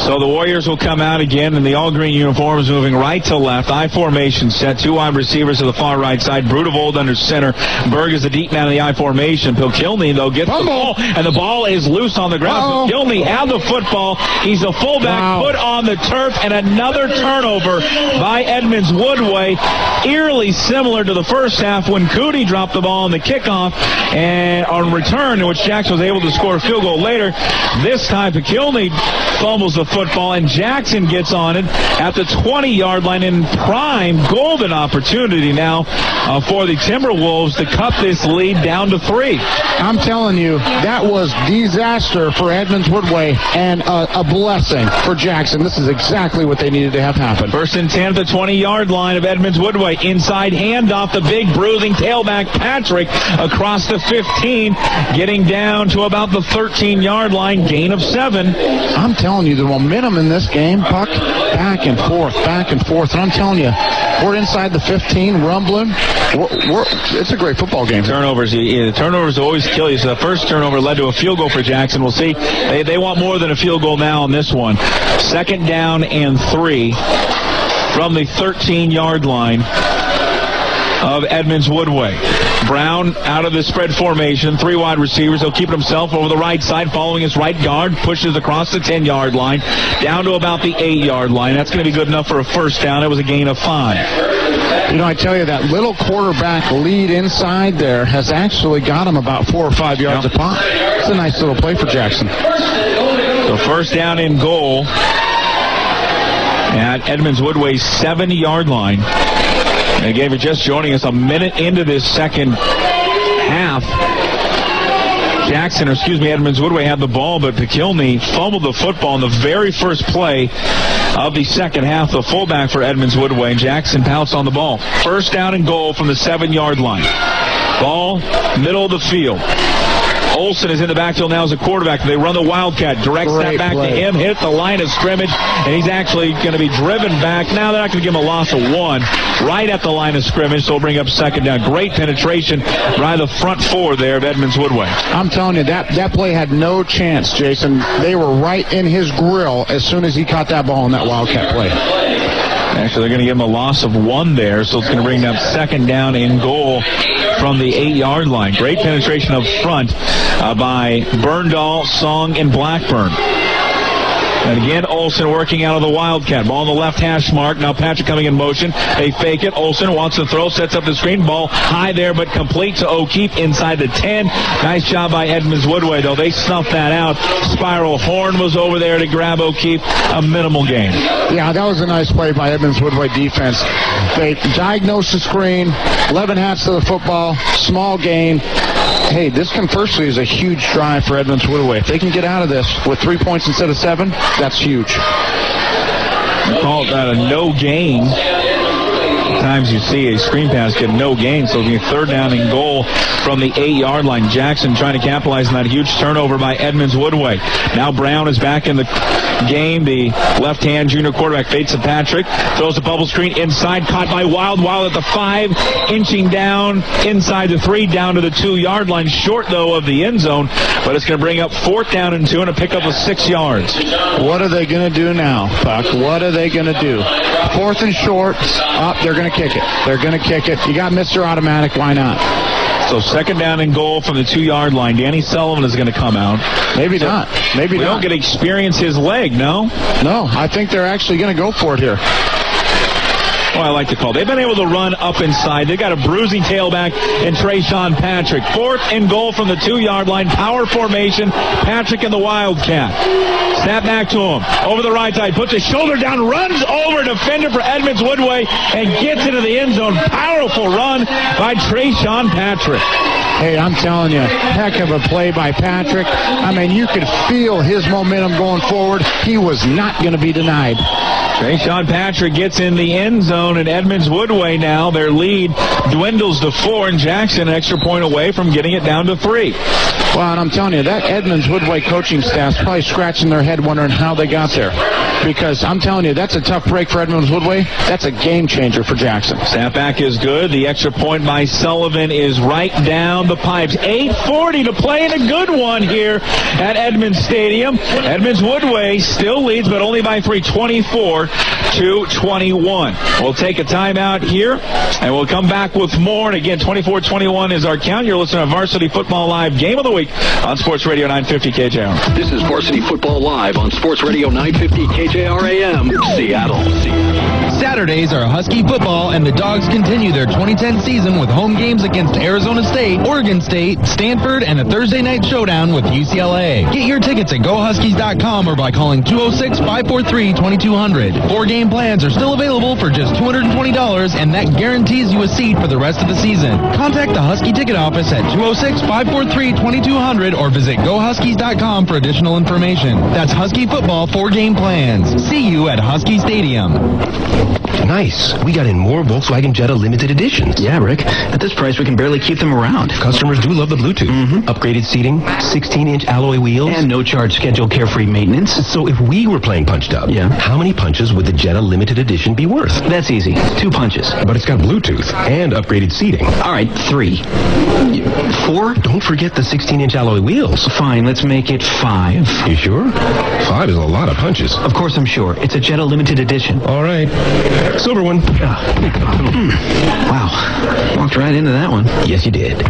So the Warriors will come out again in the all-green uniforms, moving right to left. I formation set. Two wide receivers to the far right side. Brudevold under center. Berg is the deep man of the I formation. Pilkilney, though, gets the ball, and the ball is loose on the ground. Pilkilney had the football. He's a fullback, put on the turf, and another turnover by Edmonds Woodway. Eerily similar to the first half when Cootie dropped the ball on the kickoff, and on return, in which Jackson was able to score a field goal later. This time, Pilkilney fumbles the football, and Jackson gets on it at the 20-yard line in prime golden opportunity now for the Timberwolves to cut this lead down to 3. I'm telling you, that was disaster for Edmonds Woodway and a blessing for Jackson. This is exactly what they needed to have happen. First and 10 at the 20-yard line of Edmonds Woodway. Inside handoff, the big bruising tailback Patrick across the 15, getting down to about the 13-yard line, gain of 7. I'm telling you, the momentum in this game, Puck, back and forth. And I'm telling you, we're inside the 15, rumbling. It's a great football game. Turnovers, the turnovers always kill you. So the first turnover led to a field goal for Jackson. We'll see. They want more than a field goal now on this one. Second down and 3 from the 13-yard line of Edmonds Woodway. Brown out of the spread formation, 3 wide receivers. He'll keep it himself over the right side, following his right guard, pushes across the 10-yard line, down to about the 8-yard line. That's going to be good enough for a first down. It was a gain of 5. You know, I tell you, that little quarterback lead inside there has actually got him about 4 or 5 yards a pop. It's a nice little play for Jackson. So first down and goal at Edmonds Woodway's 7-yard line. And again, if you're just joining us, a minute into this second half, Edmonds Woodway had the ball, but Piquilny fumbled the football in the very first play of the second half. The fullback for Edmonds Woodway, and Jackson pounced on the ball. First down and goal from the 7-yard line. Ball, middle of the field. Olsen is in the backfield now as a quarterback. They run the Wildcat. Direct snap back to him. Hit the line of scrimmage. And he's actually going to be driven back. Now they're not going to give him a loss of 1. Right at the line of scrimmage. So he'll bring up second down. Great penetration by the front 4 there of Edmonds Woodway. I'm telling you, that play had no chance, Jason. They were right in his grill as soon as he caught that ball in that Wildcat play. Actually, they're going to give him a loss of 1 there, so it's going to bring up second down and goal from the 8-yard line. Great penetration up front by Berndahl, Song, and Blackburn. And again, Olsen working out of the Wildcat. Ball on the left hash mark. Now Patrick coming in motion. They fake it. Olsen wants to throw, sets up the screen. Ball high there, but complete to O'Keefe inside the 10. Nice job by Edmonds Woodway, though. They snuffed that out. Spiral Horn was over there to grab O'Keefe. A minimal gain. Yeah, that was a nice play by Edmonds Woodway defense. They diagnosed the screen. 11 hats to the football. Small gain. Hey, this conversely is a huge drive for Edmonds Woodway. If they can get out of this with 3 points instead of 7, that's huge. Called that a no gain. Times you see a screen pass get no gain, so it'll be a third down and goal from the 8-yard line. Jackson trying to capitalize on that huge turnover by Edmonds Woodway. Now Brown is back in the game. The left-hand junior quarterback fakes to Patrick, throws a bubble screen inside, caught by Wild at the 5, inching down inside the 3, down to the 2-yard line, short though of the end zone, but it's going to bring up 4th down and 2 and a pickup of 6 yards. What are they going to do now, Buck? What are they going to do? 4th and short, up, they're going to kick it. They're going to kick it. You got Mr. Automatic, why not? So second down and goal from the 2-yard line. Danny Sullivan is going to come out. Maybe not. Maybe we not. don't get to experience his leg, no? No, I think they're actually going to go for it here. Oh, I like the call. They've been able to run up inside. They've got a bruising tailback in Trayshawn Patrick. 4th and goal from the 2-yard line. Power formation. Patrick and the Wildcat. Snap back to him. Over the right side. Puts his shoulder down. Runs over defender for Edmonds Woodway and gets into the end zone. Powerful run by Trayshawn Patrick. Hey, I'm telling you, heck of a play by Patrick. I mean, you could feel his momentum going forward. He was not going to be denied. Trayshawn Patrick gets in the end zone, and Edmonds Woodway now, their lead dwindles to 4, and Jackson an extra point away from getting it down to 3. Well, and I'm telling you, that Edmonds Woodway coaching staff's probably scratching their head wondering how they got there. Because I'm telling you, that's a tough break for Edmonds Woodway. That's a game changer for Jackson. Snapback is good. The extra point by Sullivan is right down the pipes. 8:40 to play, and a good one here at Edmonds Stadium. Edmonds Woodway still leads, but only by 3, 24-21. We'll take a timeout here, and we'll come back with more. And again, 24-21 is our count. You're listening to Varsity Football Live Game of the Week on Sports Radio 950 KJR. This is Varsity Football Live on Sports Radio 950 KJR AM, Seattle. Saturdays are Husky football, and the Dogs continue their 2010 season with home games against Arizona State, Oregon State, Stanford, and a Thursday night showdown with UCLA. Get your tickets at GoHuskies.com or by calling 206-543-2200. 4-game plans are still available for just $220, and that guarantees you a seat for the rest of the season. Contact the Husky ticket office at 206-543-2200 or visit GoHuskies.com for additional information. That's Husky football 4-game plans. See you at Husky Stadium. Nice. We got in more Volkswagen Jetta limited editions. Yeah, Rick. At this price, we can barely keep them around. Customers do love the Bluetooth. Upgraded seating, 16-inch alloy wheels. And no charge scheduled carefree maintenance. So if we were playing Punched Up, how many punches would the Jetta limited edition be worth? That's easy. 2 punches. But it's got Bluetooth and upgraded seating. All right, 3. 4? Don't forget the 16-inch alloy wheels. Fine, let's make it 5. You sure? 5 is a lot of punches. Of course I'm sure. It's a Jetta limited edition. All right. Silver one. Wow. Walked right into that one. Yes, you did.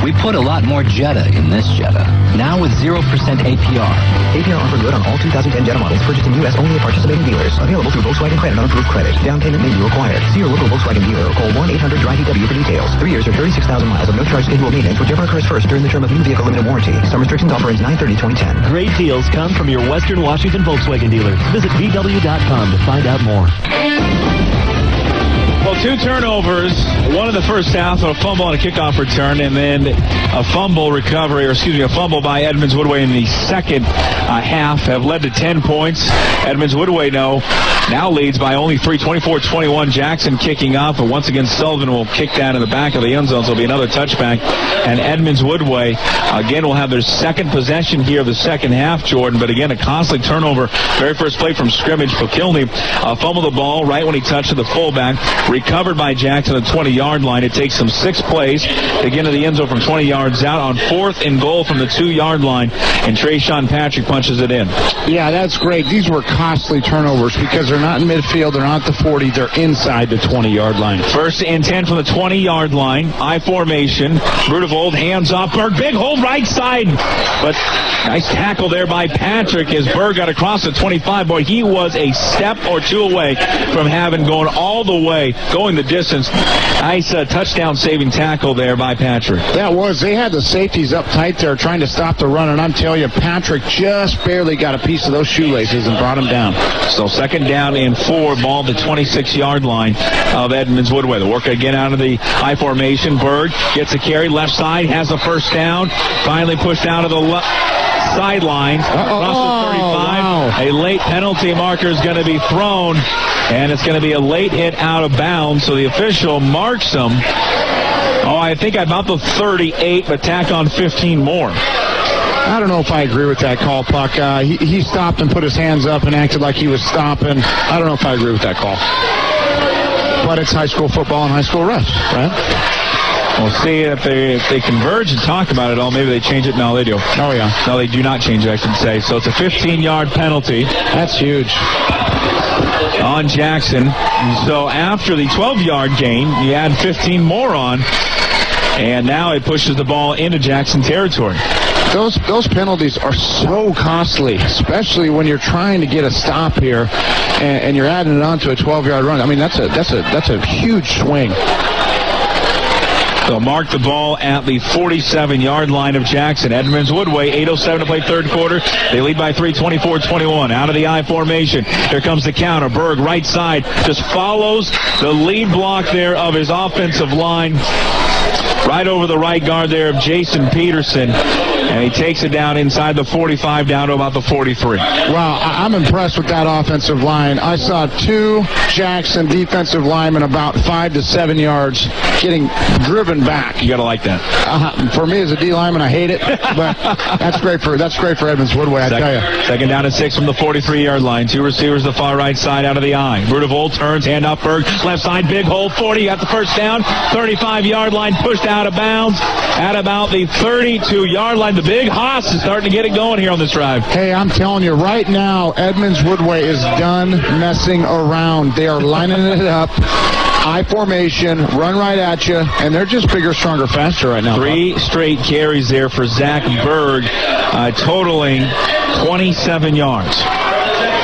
We put a lot more Jetta in this Jetta. Now with 0% APR. APR offer good on all 2010 Jetta models purchased in U.S. only at participating dealers. Available through Volkswagen Credit on approved credit. Down payment may be required. See your local Volkswagen dealer or call 1-800-DRIVE-EW for details. 3 years or 36,000 miles of no charge scheduled maintenance, whichever occurs first during the term of new vehicle limited warranty. Some restrictions offer ends 9/30/2010. Great deals come from your Western Washington Volkswagen dealers. Visit VW.com to find out more. Well, 2 turnovers, one in the first half, a fumble on a kickoff return, and then a fumble by Edmonds Woodway in the second half have led to 10 points. Edmonds Woodway now leads by only 3, 24-21. Jackson kicking off, but once again Sullivan will kick that in the back of the end zone, so it'll be another touchback. And Edmonds Woodway, again, will have their second possession here of the second half, Jordan, but again, a costly turnover. Very first play from scrimmage. Kilney fumbled the ball right when he touched the fullback. Recovered by Jackson at the 20-yard line. It takes him 6 plays to get into the end zone from 20 yards out on 4th and goal from the 2-yard line, and Trayshawn Patrick punches it in. Yeah, that's great. These were costly turnovers because they're not in midfield, they're not at the 40, they're inside the 20-yard line. 1st and 10 from the 20-yard line. I formation. Brudevold hands off Berg. Big hold right side. But nice tackle there by Patrick as Berg got across the 25. Boy, he was a step or 2 away from having gone all the way, going the distance. Nice touchdown-saving tackle there by Patrick. That was. They had the safeties up tight there trying to stop the run, and I'm telling you, Patrick just barely got a piece of those shoelaces and brought him down. So 2nd down and 4, ball at the 26-yard line of Edmonds Woodway. The work again out of the I formation. Berg gets a carry, left side, has the first down. Finally pushed out of the sidelines. Across the 35. Wow. A late penalty marker is going to be thrown, and it's going to be a late hit out of bounds. So the official marks him. I think about the 38, but tack on 15 more. I don't know if I agree with that call, Puck. He stopped and put his hands up and acted like he was stopping. I don't know if I agree with that call. But it's high school football and high school refs, right? We'll see if they converge and talk about it all. Maybe they change it. No, they do. Oh, yeah. No, they do not change it, I should say. So it's a 15-yard penalty. That's huge. On Jackson. So after the 12-yard gain, you add 15 more on. And now it pushes the ball into Jackson territory. Those penalties are so costly, especially when you're trying to get a stop here and you're adding it on to a 12-yard run. I mean, that's a huge swing. They'll mark the ball at the 47-yard line of Jackson. Edmonds Woodway, 8:07 to play third quarter. They lead by 3, 24-21. Out of the I formation. Here comes the counter. Berg, right side, just follows the lead block there of his offensive line. Right over the right guard there of Jason Peterson. And he takes it down inside the 45 down to about the 43. Wow, I'm impressed with that offensive line. I saw 2 Jackson defensive linemen about 5 to 7 yards getting driven back. You got to like that. For me as a D lineman, I hate it, but that's great for Edmonds Woodway, I tell you. 2nd down and 6 from the 43-yard line. 2 receivers the far right side out of the I. Brudevold turns, hand up Berg, left side, big hole, 40, got the first down, 35-yard line, pushed out of bounds at about the 32-yard line. The big Haas is starting to get it going here on this drive. Hey, I'm telling you, right now, Edmonds Woodway is done messing around. They are lining it up. I formation, run right at you, and they're just bigger, stronger, faster right now. 3 straight carries there for Zach Berg, totaling 27 yards.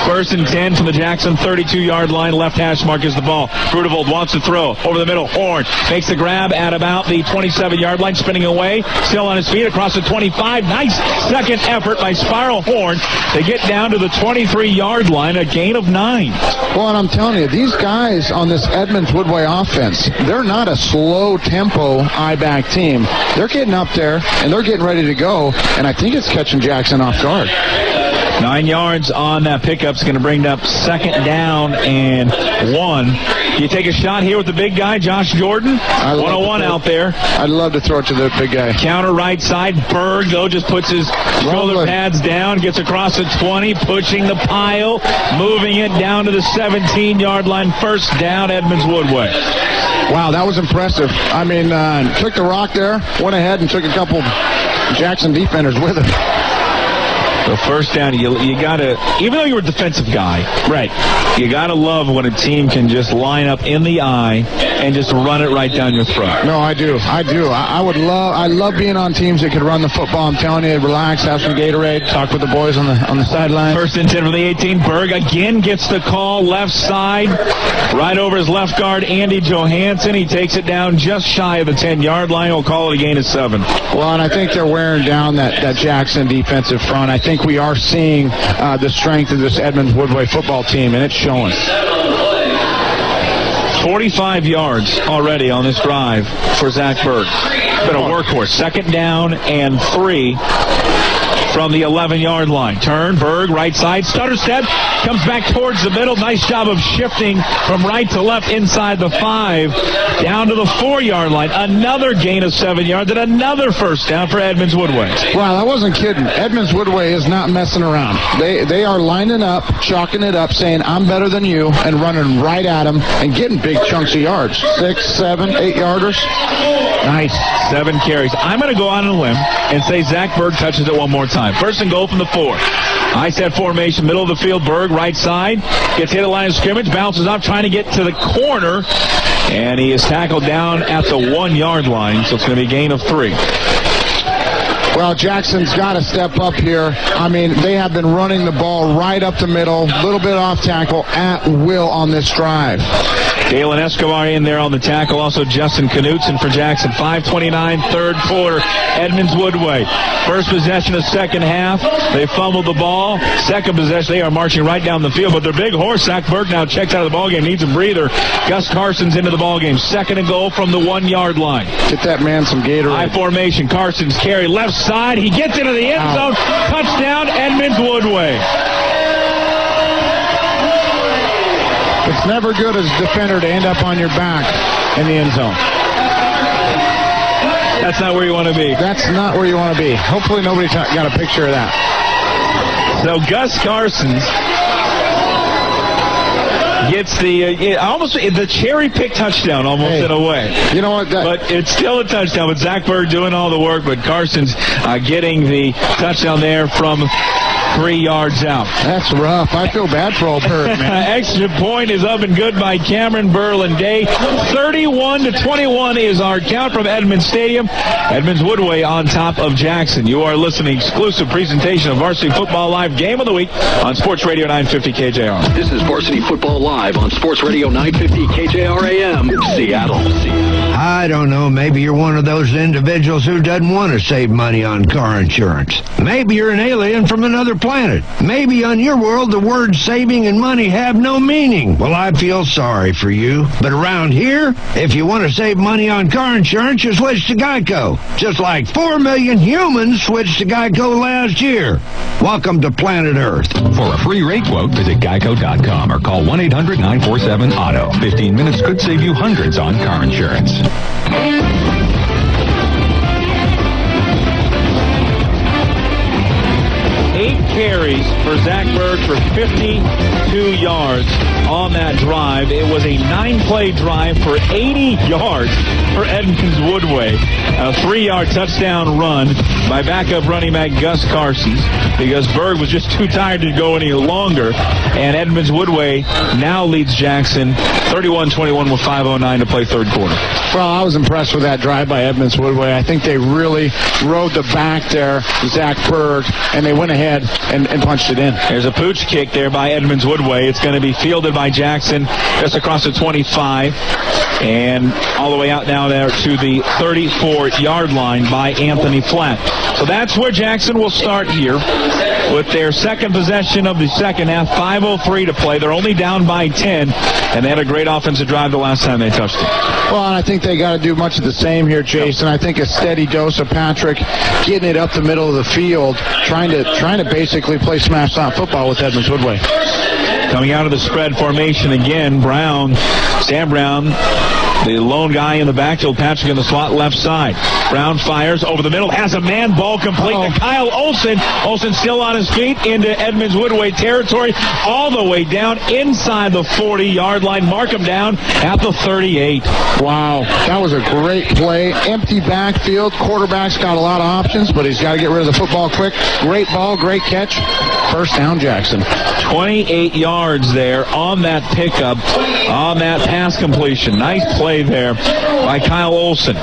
1st and 10 from the Jackson 32-yard line. Left hash mark is the ball. Brudevold wants to throw. Over the middle. Horn makes the grab at about the 27-yard line. Spinning away. Still on his feet across the 25. Nice second effort by Spiral Horn to get down to the 23-yard line. A gain of 9. Well, and I'm telling you, these guys on this Edmonds Woodway offense, they're not a slow-tempo I-back team. They're getting up there, and they're getting ready to go, and I think it's catching Jackson off guard. 9 yards on that pickup's going to bring up 2nd down and 1. You take a shot here with the big guy, Josh Jordan. 101 out there. I'd love to throw it to the big guy. Counter right side. Berg, though, just puts his shoulder pads down, gets across the 20, pushing the pile, moving it down to the 17-yard line. 1st down, Edmonds Woodway. Wow, that was impressive. I mean, took the rock there, went ahead and took a couple Jackson defenders with him. So 1st down, you got to, even though you're a defensive guy, right, you got to love when a team can just line up in the eye and just run it right down your throat. No, I do. I love being on teams that can run the football. I'm telling you, relax, have some Gatorade, talk with the boys on the sideline. 1st and 10 from the 18. Berg again gets the call, left side, right over his left guard, Andy Johansson. He takes it down just shy of the 10-yard line. We'll call it a gain of 7. Well, and I think they're wearing down that Jackson defensive front. I think we are seeing the strength of this Edmonds Woodway football team, and it's showing. 45 yards already on this drive for Zach Berg. Been a workhorse. 2nd down and 3 from the 11-yard line. Turn, Berg, right side, stutter step, comes back towards the middle. Nice job of shifting from right to left inside the 5, down to the 4-yard line. Another gain of 7 yards and another first down for Edmonds Woodway. Well, I wasn't kidding. Edmonds Woodway is not messing around. They are lining up, chalking it up, saying, I'm better than you, and running right at him and getting big chunks of yards. 6, 7, 8-yarders. Nice. 7 carries. I'm going to go on a limb and say Zach Berg touches it one more time. 1st and goal from the 4. High set formation, middle of the field. Berg, right side. Gets hit at the line of scrimmage. Bounces up, trying to get to the corner. And he is tackled down at the 1-yard line. So it's going to be a gain of 3. Well, Jackson's got to step up here. I mean, they have been running the ball right up the middle, a little bit off tackle at will on this drive. Dalen Escobar in there on the tackle. Also Justin Knutson for Jackson. 5:29, 3rd quarter. Edmonds Woodway. First possession of second half. They fumbled the ball. Second possession, they are marching right down the field. But their big horse, Zach Berg, now checks out of the ballgame. Needs a breather. Gus Carson's into the ballgame. 2nd and goal from the 1-yard line. Get that man some Gatorade. High formation. Carson's carry left side. He gets into the end zone. Touchdown, Edmonds Woodway. It's never good as a defender to end up on your back in the end zone. That's not where you want to be. That's not where you want to be. Hopefully nobody got a picture of that. So Gus Carson's gets the cherry pick touchdown almost in a way. You know what? But it's still a touchdown. But Zach Berg doing all the work, but Carson's getting the touchdown there from 3 yards out. That's rough. I feel bad for old Berg, man. Extra point is up and good by Cameron Berlin-Day. 31-21 is our count from Edmonds Stadium. Edmonds Woodway on top of Jackson. You are listening exclusive presentation of Varsity Football Live Game of the Week on Sports Radio 950 KJR. This is Varsity Football Live on Sports Radio 950 KJR AM, Seattle. I don't know. Maybe you're one of those individuals who doesn't want to save money on car insurance. Maybe you're an alien from another planet. Maybe on your world, the words saving and money have no meaning. Well, I feel sorry for you. But around here, if you want to save money on car insurance, you switch to Geico. Just like 4 million humans switched to Geico last year. Welcome to planet Earth. For a free rate quote, visit geico.com or call 1-800-947-AUTO. 15 minutes could save you hundreds on car insurance. 8 carries for Zach Berg for 52 yards on that drive. It was a 9-play drive for 80 yards for Edmonds Woodway. A 3-yard touchdown run by backup running back Gus Carsons because Berg was just too tired to go any longer. And Edmonds Woodway now leads Jackson 31-21 with 5:09 to play 3rd quarter. Well, I was impressed with that drive by Edmonds Woodway. I think they really rode the back there, Zach Berg, and they went ahead and punched it in. There's a pooch kick there by Edmonds Woodway. It's going to be fielded by Jackson just across the 25 and all the way out now there to the 34-yard line by Anthony Flatt. So that's where Jackson will start here with their second possession of the second half. 5:03 to play. They're only down by 10, and they had a great offensive drive the last time they touched it. Well, and I think they got to do much of the same here, Jason. I think a steady dose of Patrick getting it up the middle of the field, trying to basically play smash stop football with Edmonds Woodway. Coming out of the spread formation again, Sam Brown, the lone guy in the backfield, Patrick in the slot left side. Brown fires over the middle, has a man, ball complete to Kyle Olson. Olson still on his feet into Edmonds Woodway territory, all the way down inside the 40-yard line. Mark him down at the 38. Wow, that was a great play. Empty backfield. Quarterback's got a lot of options, but he's got to get rid of the football quick. Great ball, great catch. First down, Jackson. 28 yards there on that pickup, on that pass completion. Nice play there by Kyle Olson.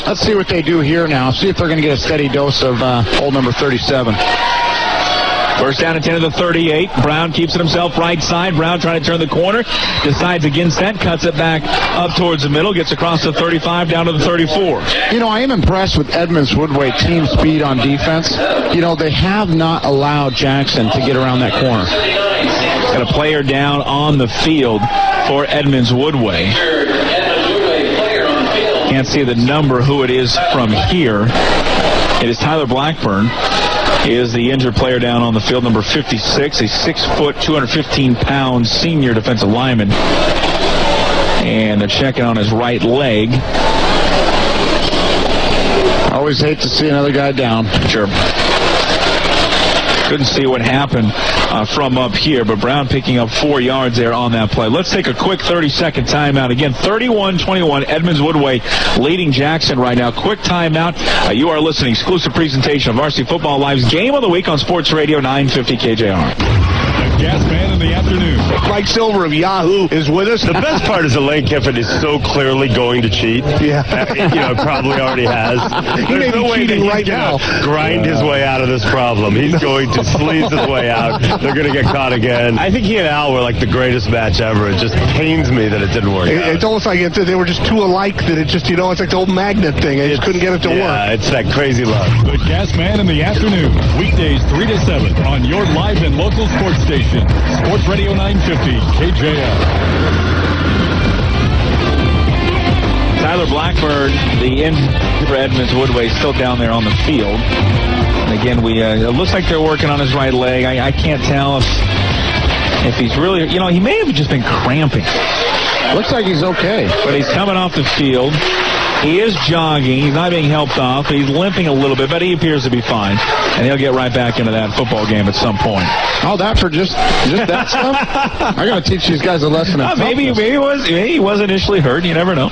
Let's see what they do here now. See if they're going to get a steady dose of old number 37. First down and 10 to the 38. Brown keeps it himself right side. Brown trying to turn the corner. Decides against that. Cuts it back up towards the middle. Gets across the 35 down to the 34. You know, I am impressed with Edmonds Woodway team speed on defense. You know, they have not allowed Jackson to get around that corner. Got a player down on the field for Edmonds Woodway. Can't see the number who it is from here. It is Tyler Blackburn. He is the injured player down on the field, number 56, a 6-foot, 215-pound senior defensive lineman. And they're checking on his right leg. Always hate to see another guy down. Sure. Couldn't see what happened from up here, but Brown picking up 4 yards there on that play. Let's take a quick 30-second timeout. Again, 31-21, Edmonds Woodway leading Jackson right now. Quick timeout. You are listening. Exclusive presentation of Varsity Football Live's Game of the Week on Sports Radio 950 KJR. Gas Man in the afternoon. Mike Silver of Yahoo is with us. The best part is that Lane Kiffin is so clearly going to cheat. Yeah. Probably already has. He may be cheating right now. Grind his way out of this problem. He's going to sleaze his way out. They're going to get caught again. I think he and Al were like the greatest match ever. It just pains me that it didn't work out. It's almost like they were just too alike that it just, it's like the old magnet thing. They just couldn't get it to work. Yeah, it's that crazy love. The Gas Man in the afternoon. Weekdays 3 to 7 on your live and local sports station. Sports Radio 950 KJL. Tyler Blackburn, the end for Edmonds Woodway, still down there on the field. And again, it looks like they're working on his right leg. I can't tell if he's really, he may have just been cramping. Looks like he's okay. But he's coming off the field. He is jogging. He's not being helped off. He's limping a little bit, but he appears to be fine. And he'll get right back into that football game at some point. Oh, that for just that stuff? I got to teach these guys a lesson. Maybe he was initially hurt. You never know.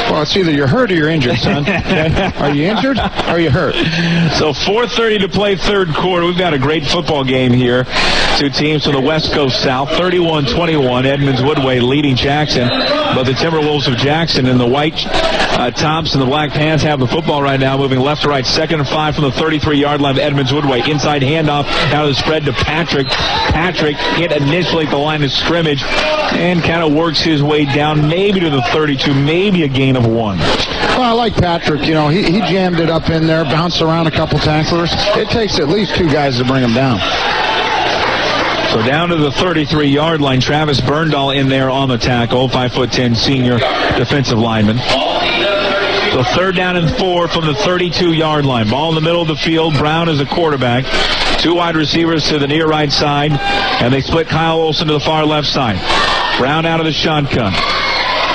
Well, it's either you're hurt or you're injured, son. Are you injured or are you hurt? So 4:30 to play third quarter. We've got a great football game here. Two teams from the West Coast South. 31-21. Edmonds Woodway leading Jackson. But the Timberwolves of Jackson in the white tops and the black pants have the football right now, moving left to right. 2nd and 5 from the 33-yard line of Edmonds Woodway. Inside handoff out of the spread to Patrick. Patrick hit initially at the line of scrimmage and kind of works his way down maybe to the 32, maybe a gain of 1. Well, I like Patrick. He jammed it up in there, bounced around a couple tacklers. It takes at least 2 guys to bring him down. So down to the 33-yard line, Travis Burndahl in there on the tackle, 5'10" senior defensive lineman. So 3rd down and 4 from the 32-yard line. Ball in the middle of the field. Brown is a quarterback. 2 wide receivers to the near right side, and they split Kyle Olson to the far left side. Brown out of the shotgun.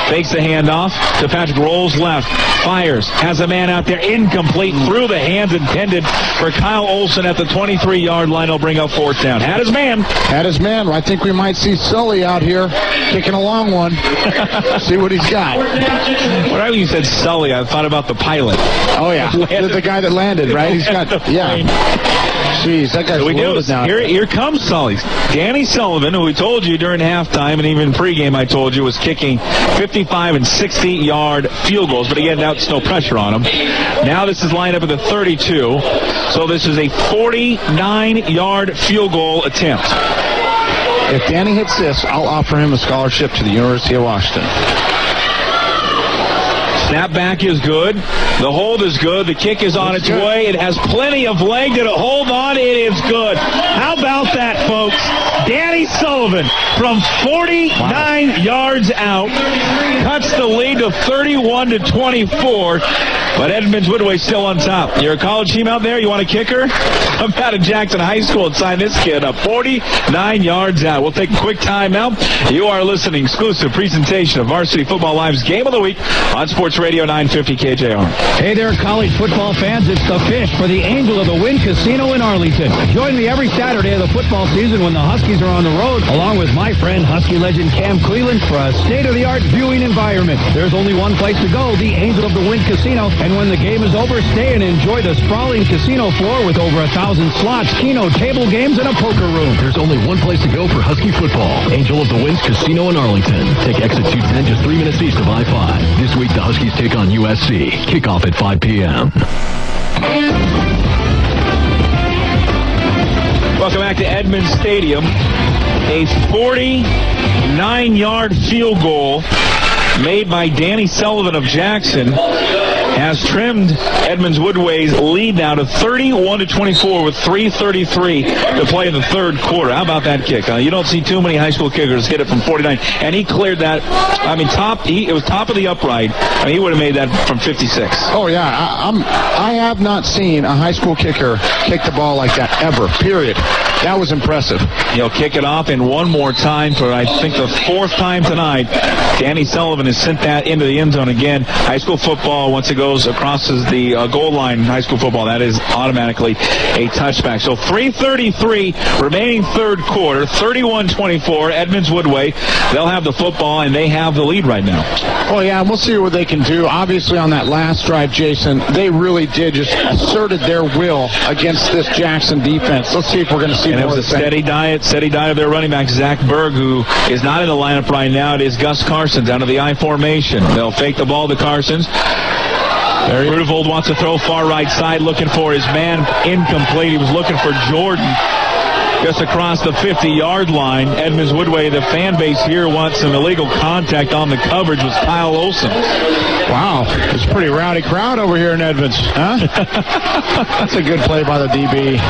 Fakes the handoff to Patrick, rolls left, fires, has a man out there, incomplete, through the hands intended for Kyle Olson at the 23-yard line. He'll bring up 4th down. Had his man. I think we might see Sully out here kicking a long one. See what he's got. Whenever you said Sully, I thought about the pilot. Oh, yeah. The guy that landed, right? He's got, Jeez, that guy's loaded now. Here comes Sully. Danny Sullivan, who we told you during halftime and even pregame I told you was kicking 55 and 60-yard field goals. But again, now it's no pressure on him. Now this is lined up at the 32. So this is a 49-yard field goal attempt. If Danny hits this, I'll offer him a scholarship to the University of Washington. Snap back is good. The hold is good. The kick is on its way. It has plenty of leg to hold on. It is good. How about that, folks? Danny Sullivan from 49 yards out cuts the lead to 31-24. But Edmonds Woodway still on top. You're a college team out there. You want a kicker? Come out of Jackson High School and sign this kid up. 49 yards out. We'll take a quick time now. You are listening. Exclusive presentation of Varsity Football Live's Game of the Week on Sports Radio 950 KJR. Hey there, college football fans. It's the Fish for the Angel of the Wind Casino in Arlington. Join me every Saturday of the football season when the Huskies are on the road, along with my friend Husky legend Cam Cleland, for a state-of-the-art viewing environment. There's only one place to go, the Angel of the Wind Casino. And when the game is over, stay and enjoy the sprawling casino floor with over 1,000 slots, keno, table games, and a poker room. There's only one place to go for Husky football. Angel of the Winds Casino in Arlington. Take exit 210 just 3 minutes east of I-5. This week, the Huskies take on USC. Kickoff at 5 p.m. Welcome back to Edmonds Stadium. A 49-yard field goal made by Danny Sullivan of Jackson. has trimmed Edmonds Woodway's lead now to 31-24 with 3:33 to play in the third quarter. How about that kick? You don't see too many high school kickers hit it from 49, and he cleared that. I mean, it was top of the upright. I mean, he would have made that from 56. Oh yeah, I have not seen a high school kicker kick the ball like that ever. Period. That was impressive. He'll kick it off, and one more time for, I think, the fourth time tonight. Danny Sullivan has sent that into the end zone again. High school football, once it goes across the goal line in high school football, that is automatically a touchback. So 3:33 remaining third quarter, 31-24, Edmonds Woodway. They'll have the football, and they have the lead right now. Well, yeah, we'll see what they can do. Obviously, on that last drive, Jason, they really did just asserted their will against this Jackson defense. Let's see if we're going to see. And it was a steady diet of their running back, Zach Berg, who is not in the lineup right now. It is Gus Carsons out of the I formation. They'll fake the ball to Carsons. Brudevold wants to throw far right side, looking for his man. Incomplete. He was looking for Jordan. Just across the 50-yard line. Edmonds Woodway, the fan base here, wants some illegal contact on the coverage with Kyle Olson. Wow, it's a pretty rowdy crowd over here in Edmonds, huh? That's a good play by the DB.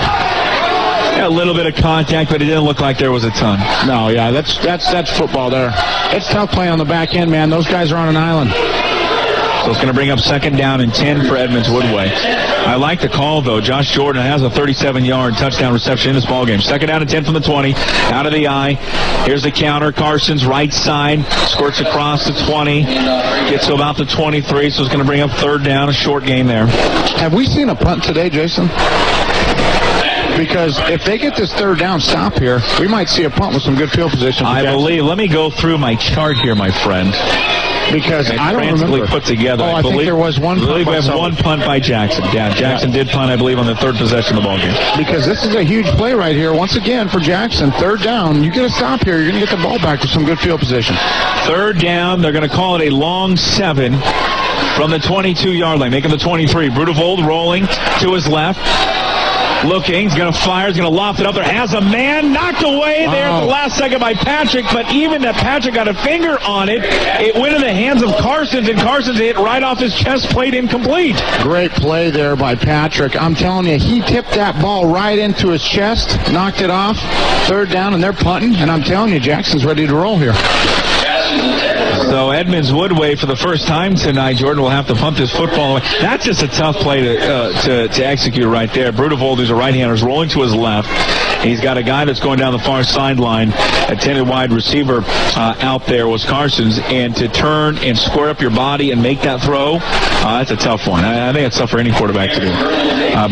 A little bit of contact, but it didn't look like there was a ton. No, yeah, that's football there. It's tough playing on the back end, man. Those guys are on an island. So it's going to bring up 2nd down and 10 for Edmonds Woodway. I like the call, though. Josh Jordan has a 37-yard touchdown reception in this ballgame. 2nd down and 10 from the 20. Out of the I. Here's the counter. Carson's right side. Squirts across the 20. Gets to about the 23, so it's going to bring up 3rd down. A short game there. Have we seen a punt today, Jason? Because if they get this 3rd down stop here, we might see a punt with some good field position. I believe. Let me go through my chart here, my friend. Because I don't remember. Put together. I think there was one punt. I believe we have one punt by Jackson. Yeah, Jackson did punt, I believe, on the 3rd possession of the ballgame. Because this is a huge play right here. Once again, for Jackson, 3rd down. You get a stop here, you're going to get the ball back with some good field position. 3rd down. They're going to call it a long 7 from the 22-yard line, making the 23. Brudevold rolling to his left. Looking, he's going to fire, he's going to loft it up there. Has a man knocked away there at the last second by Patrick, but even that Patrick got a finger on it, it went in the hands of Carsons, and Carsons hit right off his chest plate, incomplete. Great play there by Patrick. I'm telling you, he tipped that ball right into his chest, knocked it off. 3rd down, and they're punting, and I'm telling you, Jackson's ready to roll here. So Edmonds Woodway, for the first time tonight, Jordan will have to punt this football away. That's just a tough play to execute right there. Brudevold, who's a right-hander, is rolling to his left. He's got a guy that's going down the far sideline. A 10 wide receiver out there was Carsons. And to turn and square up your body and make that throw, that's a tough one. I think it's tough for any quarterback to do.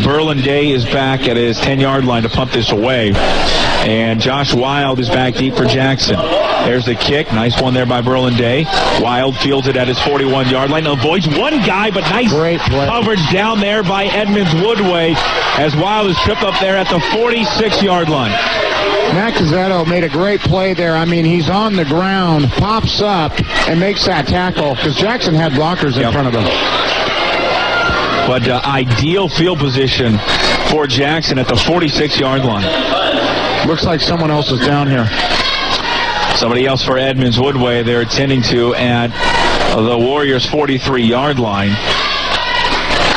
Berlin Day is back at his 10-yard line to punt this away. And Josh Wild is back deep for Jackson. There's the kick. Nice one there by Berlin Day. Wild fields it at his 41-yard line. Avoids one guy, but nice coverage down there by Edmonds Woodway as Wild is tripped up there at the 46-yard line. Matt Cazzetto made a great play there. I mean, he's on the ground, pops up, and makes that tackle because Jackson had blockers in front of him. But ideal field position for Jackson at the 46-yard line. Looks like someone else is down here. Somebody else for Edmonds Woodway they're attending to at the Warriors' 43-yard line.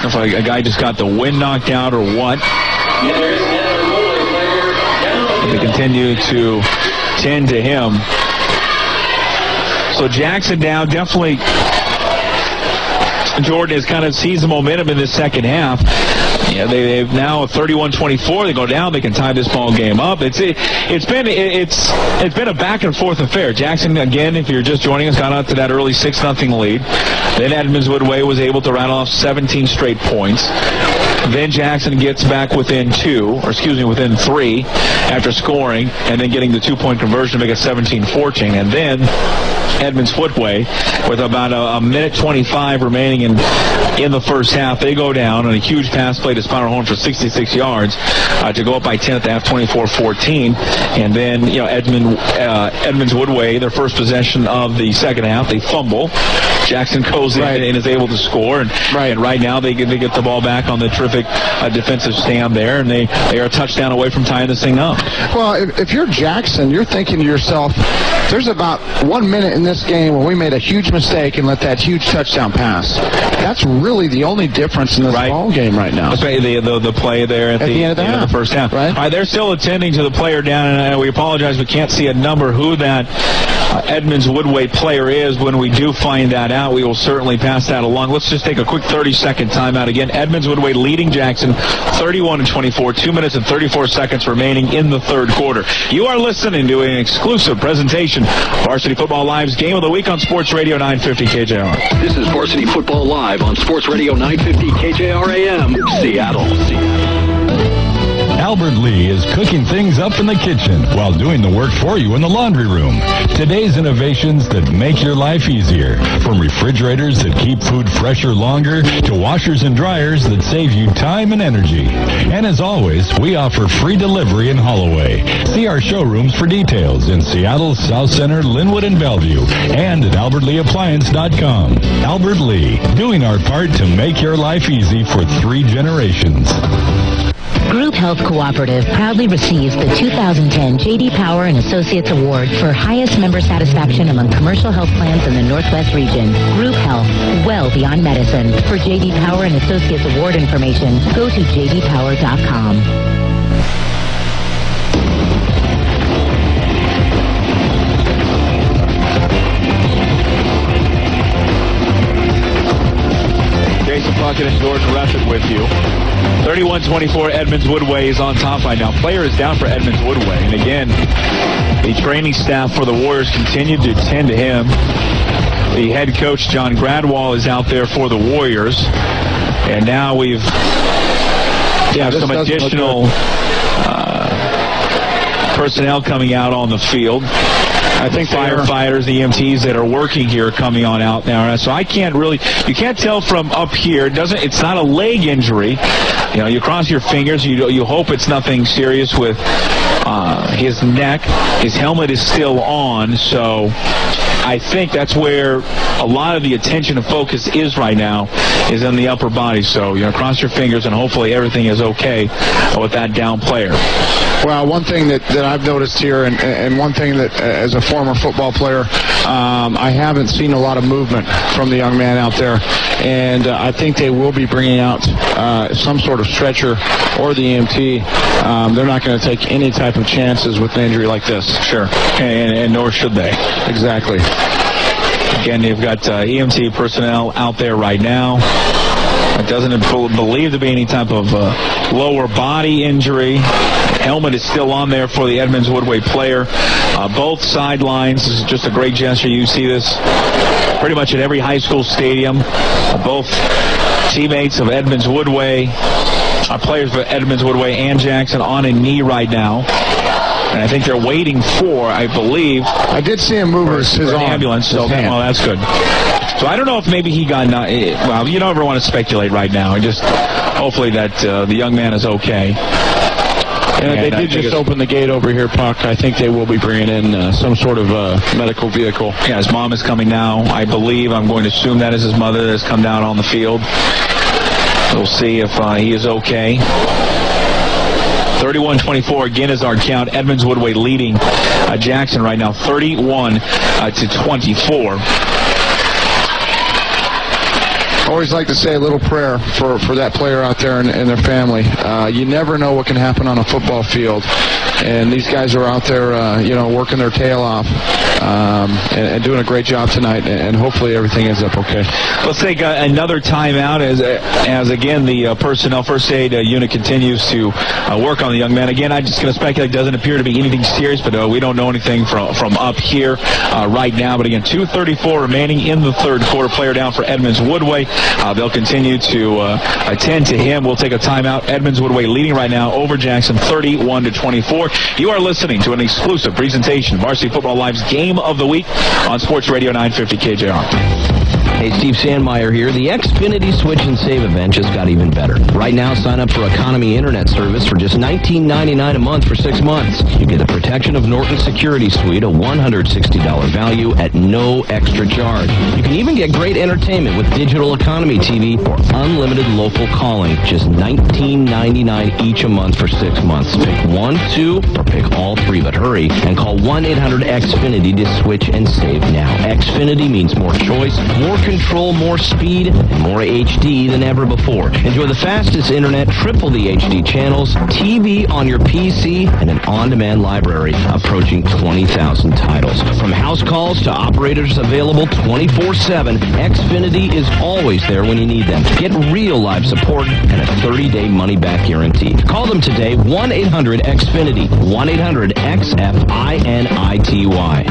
If a guy just got the wind knocked out or what. They continue to tend to him. So Jackson down, definitely. Jordan has kind of seized the momentum in this second half. Yeah, they've now 31-24. They go down. They can tie this ball game up. It's been a back and forth affair. Jackson, again, if you're just joining us, got out to that early 6-0 lead. Then Edmonds Woodway was able to rattle off 17 straight points. Then Jackson gets back within 3 after scoring and then getting the 2-point conversion to make it 17-14. And then Edmonds Woodway, with about a minute 25 remaining in the first half, they go down on a huge pass play to Spinnerhorn for 66 yards to go up by 10 at the half, 24-14. And then, Edmonds Woodway, their first possession of the second half, they fumble. Jackson goes in and is able to score. And right now they get the ball back on the terrific defensive stand there, and they are a touchdown away from tying this thing up. Well, if you're Jackson, you're thinking to yourself, there's about 1 minute in this game when we made a huge mistake and let that huge touchdown pass. That's really the only difference in this ball game right now. The play there at the end of the first half. Right. All right, they're still attending to the player down, and we apologize. We can't see a number who that Edmonds Woodway player is. When we do find that out, we will certainly pass that along. Let's just take a quick 30-second timeout again. Edmonds Woodway leading Jackson 31-24, 2 minutes and 34 seconds remaining in the third quarter. You are listening to an exclusive presentation of Varsity Football Live's Game of the Week on Sports Radio 950 KJR. This is Varsity Football Live on Sports Radio 950 KJR AM, Seattle. Albert Lee is cooking things up in the kitchen while doing the work for you in the laundry room. Today's innovations that make your life easier. From refrigerators that keep food fresher longer to washers and dryers that save you time and energy. And as always, we offer free delivery in Holloway. See our showrooms for details in Seattle, South Center, Linwood, and Bellevue, and at albertleeappliance.com. Albert Lee, doing our part to make your life easy for 3 generations. Group Health Cooperative proudly receives the 2010 J.D. Power and Associates Award for highest member satisfaction among commercial health plans in the Northwest region. Group Health, well beyond medicine. For J.D. Power and Associates Award information, go to jdpower.com. Puckett and George Ruffin with you. 31-24, Edmonds Woodway is on top right now. Player is down for Edmonds Woodway. And again, the training staff for the Warriors continued to attend to him. The head coach, John Gradwall, is out there for the Warriors. And now we've some additional personnel coming out on the field. I think firefighters, the EMTs that are working here are coming on out now. So I can't really, you can't tell from up here. It's not a leg injury. You know, you cross your fingers. You hope it's nothing serious with his neck. His helmet is still on. So I think that's where a lot of the attention and focus is right now, is in the upper body. So, cross your fingers and hopefully everything is okay with that down player. Well, one thing that I've noticed here, and one thing that, as a former football player, I haven't seen a lot of movement from the young man out there. And I think they will be bringing out some sort of stretcher or the EMT. They're not going to take any type of chances with an injury like this. Sure. And nor should they. Exactly. Again, they've got EMT personnel out there right now. It doesn't believe to be any type of lower body injury. Helmet is still on there for the Edmonds Woodway player. Both sidelines. This is just a great gesture. You see this pretty much at every high school stadium. Both teammates of Edmonds Woodway, players of Edmonds Woodway and Jackson, on a knee right now. And I think they're waiting for, I believe, I did see him move his arm. Ambulance. So, well, that's good. So I don't know if maybe he got, well, you don't ever want to speculate right now. Just hopefully that the young man is okay. And they did just open the gate over here, Puck. I think they will be bringing in some sort of medical vehicle. Yeah, his mom is coming now. I believe, I'm going to assume that is his mother that has come down on the field. We'll see if he is okay. 31-24 again is our count. Edmonds Woodway leading Jackson right now, 31-24. Always like to say a little prayer for that player out there and their family. You never know what can happen on a football field. And these guys are out there, working their tail off and doing a great job tonight. And hopefully everything ends up okay. Let's take another timeout as again, the personnel first aid unit continues to work on the young man. Again, I'm just going to speculate. It doesn't appear to be anything serious, but we don't know anything from up here right now. But again, 2:34 remaining in the third quarter. Player down for Edmonds Woodway. They'll continue to attend to him. We'll take a timeout. Edmonds Woodway leading right now over Jackson, 31-24. You are listening to an exclusive presentation, Varsity Football Live's Game of the Week on Sports Radio 950 KJR. Hey, Steve Sandmeyer here. The Xfinity Switch and Save event just got even better. Right now, sign up for Economy Internet service for just $19.99 a month for 6 months. You get the protection of Norton Security Suite, a $160 value at no extra charge. You can even get great entertainment with Digital Economy TV for unlimited local calling. Just $19.99 each a month for 6 months. Pick 1, 2, or pick all 3, but hurry and call 1-800-XFINITY to switch and save now. Xfinity means more choice, more control, more speed, and more HD than ever before. Enjoy the fastest internet, triple the HD channels, TV on your PC, and an on-demand library approaching 20,000 titles. From house calls to operators available 24/7, Xfinity is always there when you need them. Get real live support and a 30-day money-back guarantee. Call them today, 1-800-XFINITY, 1-800-XFINITY.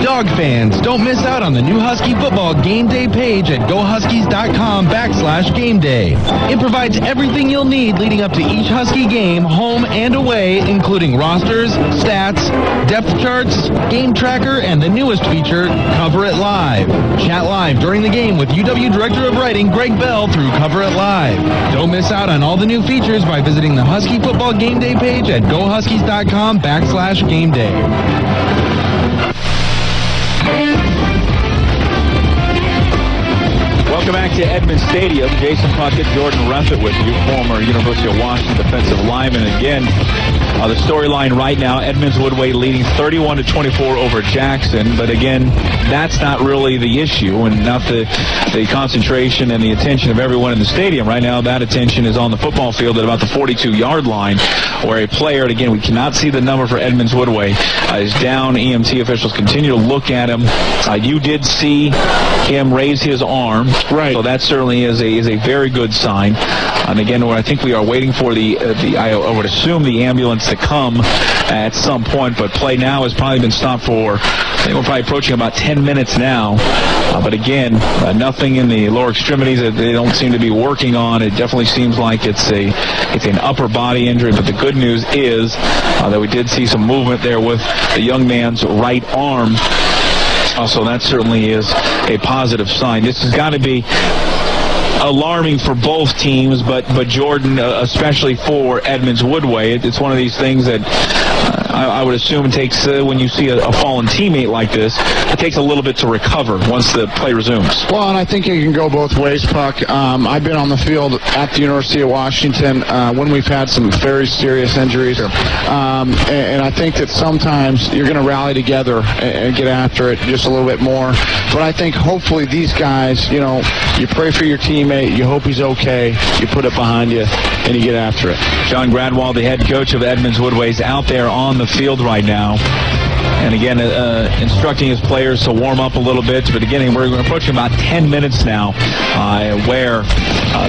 Dog fans, don't miss out on the new Husky football game day page at GoHuskies.com/game day. It provides everything you'll need leading up to each Husky game, home and away, including rosters, stats, depth charts, game tracker, and the newest feature, Cover It Live. Chat live during the game with UW Director of Writing Greg Bell through Cover It Live. Don't miss out on all the new features by visiting the Husky football game day page at GoHuskies.com/game day. Welcome back to Edmunds Stadium. Jason Puckett, Jordan Ruffett with you, former University of Washington defensive lineman. Again, the storyline right now, Edmunds Woodway leading 31-24 over Jackson. But again, that's not really the issue and not the concentration and the attention of everyone in the stadium. Right now, that attention is on the football field at about the 42-yard line, where a player, and again, we cannot see the number for Edmunds Woodway, is down. EMT officials continue to look at him. You did see him raise his arm. Right. So that certainly is a very good sign. And again, I think we are waiting for I would assume the ambulance to come at some point, but play now has probably been stopped for, I think we're probably approaching about 10 minutes now. But again, nothing in the lower extremities that they don't seem to be working on. It definitely seems like it's an upper body injury, but the good news is that we did see some movement there with the young man's right arm. So that certainly is a positive sign. This has got to be alarming for both teams, but Jordan, especially for Edmunds Woodway. It's one of these things that I would assume it takes, when you see a fallen teammate like this, it takes a little bit to recover once the play resumes. Well, and I think it can go both ways, Puck. I've been on the field at the University of Washington when we've had some very serious injuries. And I think that sometimes you're going to rally together and get after it just a little bit more. But I think hopefully these guys, you pray for your teammate, you hope he's okay, you put it behind you, and you get after it. John Gradwald, the head coach of Edmunds Woodway, is out there on the field right now. And again, instructing his players to warm up a little bit. But again, we're approaching about 10 minutes now where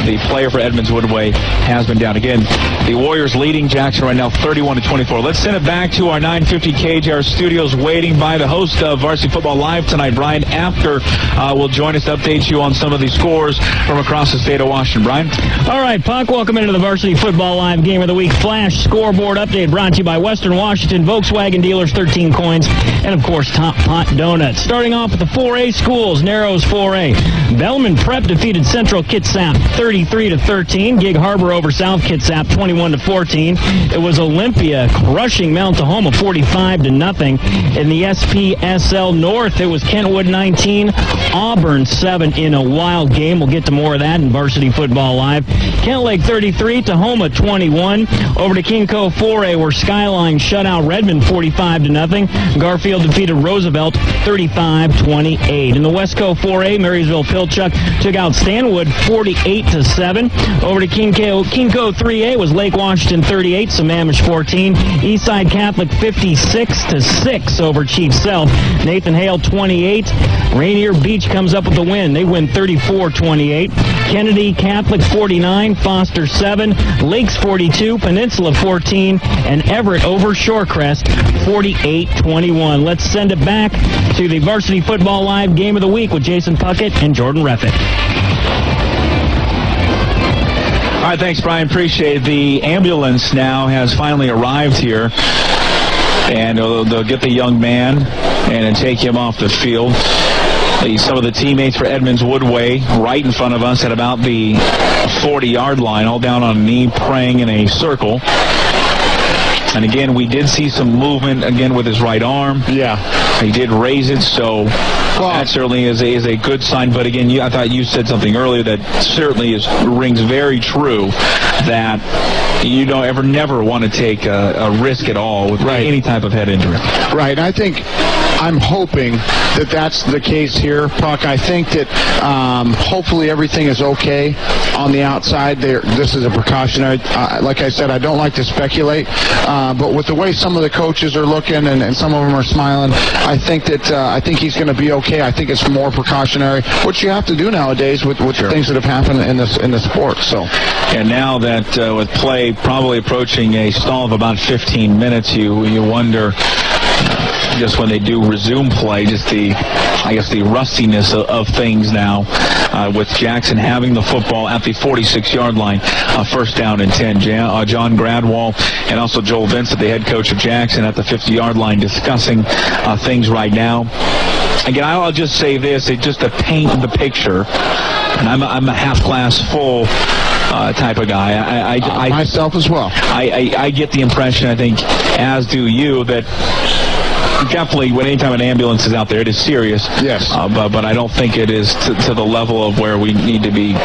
the player for Edmunds Woodway has been down. Again, the Warriors leading Jackson right now 31-24. Let's send it back to our 950 KJR studios, waiting by the host of Varsity Football Live tonight. Brian Apker will join us to update you on some of the scores from across the state of Washington. Brian? All right, Puck, welcome into the Varsity Football Live Game of the Week Flash Scoreboard Update brought to you by Western Washington Volkswagen Dealers, 13 Coins, and of course Top Pot Donuts. Starting off with the 4A schools, Narrows 4A. Bellman Prep defeated Central Kitsap 33-13. Gig Harbor over South Kitsap 21-14. It was Olympia crushing Mount Tahoma 45-0. In the SPSL North, it was Kentwood 19, Auburn 7 in a wild game. We'll get to more of that in Varsity Football Live. Kent Lake 33, Tahoma 21. Over to King Cove 4A, where Skyline shut out Redmond 45-0. Garfield defeated Roosevelt 35-28. In the West Cove 4A, Marysville Pilchuck took out Stanwood 48-7. Over to King Cove 3A was Lake Washington 38, Sammamish 14. Eastside Catholic 56-6 over Chief Sealth. Nathan Hale 28. Rainier Beach comes up with the win. They win 34-28. Kennedy Catholic 49, Foster 7, Lakes 42, Peninsula 14, and Everett over Shorecrest 48-21. Let's send it back to the Varsity Football Live Game of the Week with Jason Puckett and Jordan Reffitt. All right, thanks, Brian. Appreciate it. The ambulance now has finally arrived here, and they'll get the young man and take him off the field. Some of the teammates for Edmonds Woodway right in front of us at about the 40-yard line, all down on a knee, praying in a circle. And again, we did see some movement again with his right arm. Yeah. He did raise it, so that certainly is a good sign. But again, I thought you said something earlier that certainly rings very true, that you don't never want to take a risk at all with any type of head injury. Right. I'm hoping that that's the case here, Puck. I think that hopefully everything is okay on the outside. This is a precautionary. Like I said, I don't like to speculate, but with the way some of the coaches are looking and some of them are smiling, I think he's going to be okay. I think it's more precautionary, which you have to do nowadays with things that have happened in the sport. So, and now that with play probably approaching a stall of about 15 minutes, you wonder. Just when they do resume play, just the rustiness of things now, with Jackson having the football at the 46-yard line, first down and 10. John Gradwall and also Joel Vincent, the head coach of Jackson, at the 50-yard line discussing things right now. Again, I'll just say this, just to paint the picture, and I'm a half glass full type of guy. I myself as well. I get the impression, I think, as do you, that definitely, anytime an ambulance is out there, it is serious. Yes. But I don't think it is to the level of where we need to be,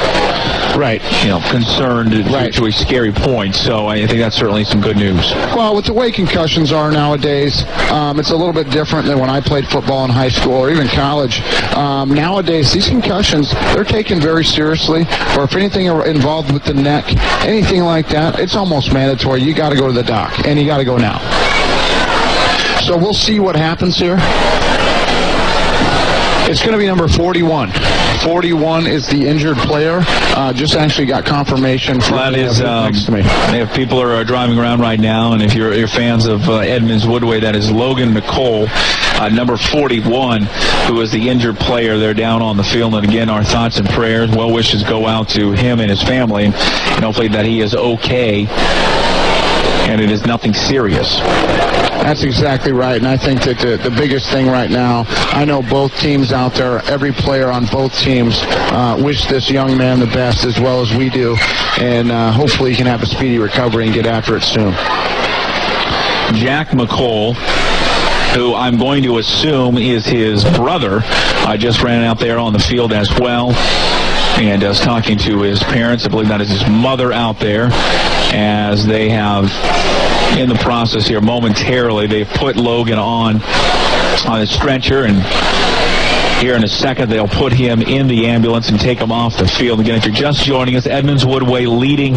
concerned to a scary point. So I think that's certainly some good news. Well, with the way concussions are nowadays, it's a little bit different than when I played football in high school or even college. Nowadays, these concussions, they're taken very seriously. Or if anything involved with the neck, anything like that, it's almost mandatory. You got to go to the doc, and you got to go now. So we'll see what happens here. It's going to be number 41. 41 is the injured player. Just actually got confirmation from next to me. If people are driving around right now, and if you're fans of Edmonds Woodway, that is Logan Nicole, number 41, who is the injured player. They're down on the field. And again, our thoughts and prayers, well wishes go out to him and his family, and hopefully that he is okay and it is nothing serious. That's exactly right, and I think that the biggest thing right now, I know both teams out there, every player on both teams wish this young man the best as well as we do, and hopefully he can have a speedy recovery and get after it soon. Jack McCall, who I'm going to assume is his brother, just ran out there on the field as well. And was talking to his parents. I believe that is his mother out there, as they have, in the process here, momentarily, they've put Logan on a stretcher, and here in a second they'll put him in the ambulance and take him off the field. Again, if you're just joining us, Edmonds Woodway leading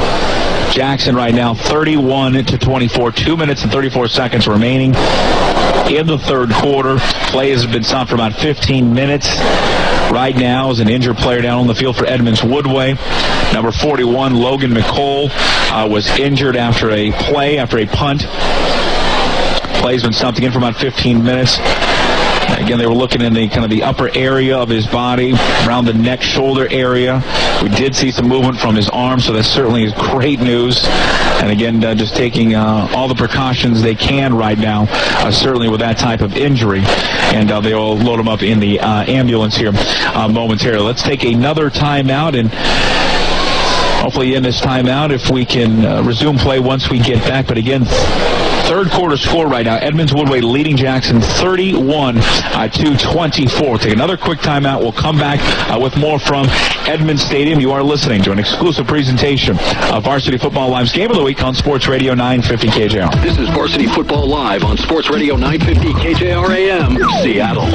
Jackson right now 31-24, 2 minutes and 34 seconds remaining in the third quarter. Play has been stopped for about 15 minutes. Right now is an injured player down on the field for Edmonds Woodway. Number 41, Logan McCole, was injured after a punt. Play's been stopped again for about 15 minutes. Again, they were looking in the upper area of his body, around the neck, shoulder area. We did see some movement from his arm, so that certainly is great news. And again, just taking all the precautions they can right now, certainly with that type of injury. And they will load him up in the ambulance here momentarily. Let's take another timeout, and hopefully in this timeout, if we can resume play once we get back. But again, third quarter score right now, Edmonds Woodway leading Jackson 31-24. Take another quick timeout. We'll come back with more from Edmonds Stadium. You are listening to an exclusive presentation of Varsity Football Live's Game of the Week on Sports Radio 950 KJR. This is Varsity Football Live on Sports Radio 950 KJR AM, Seattle.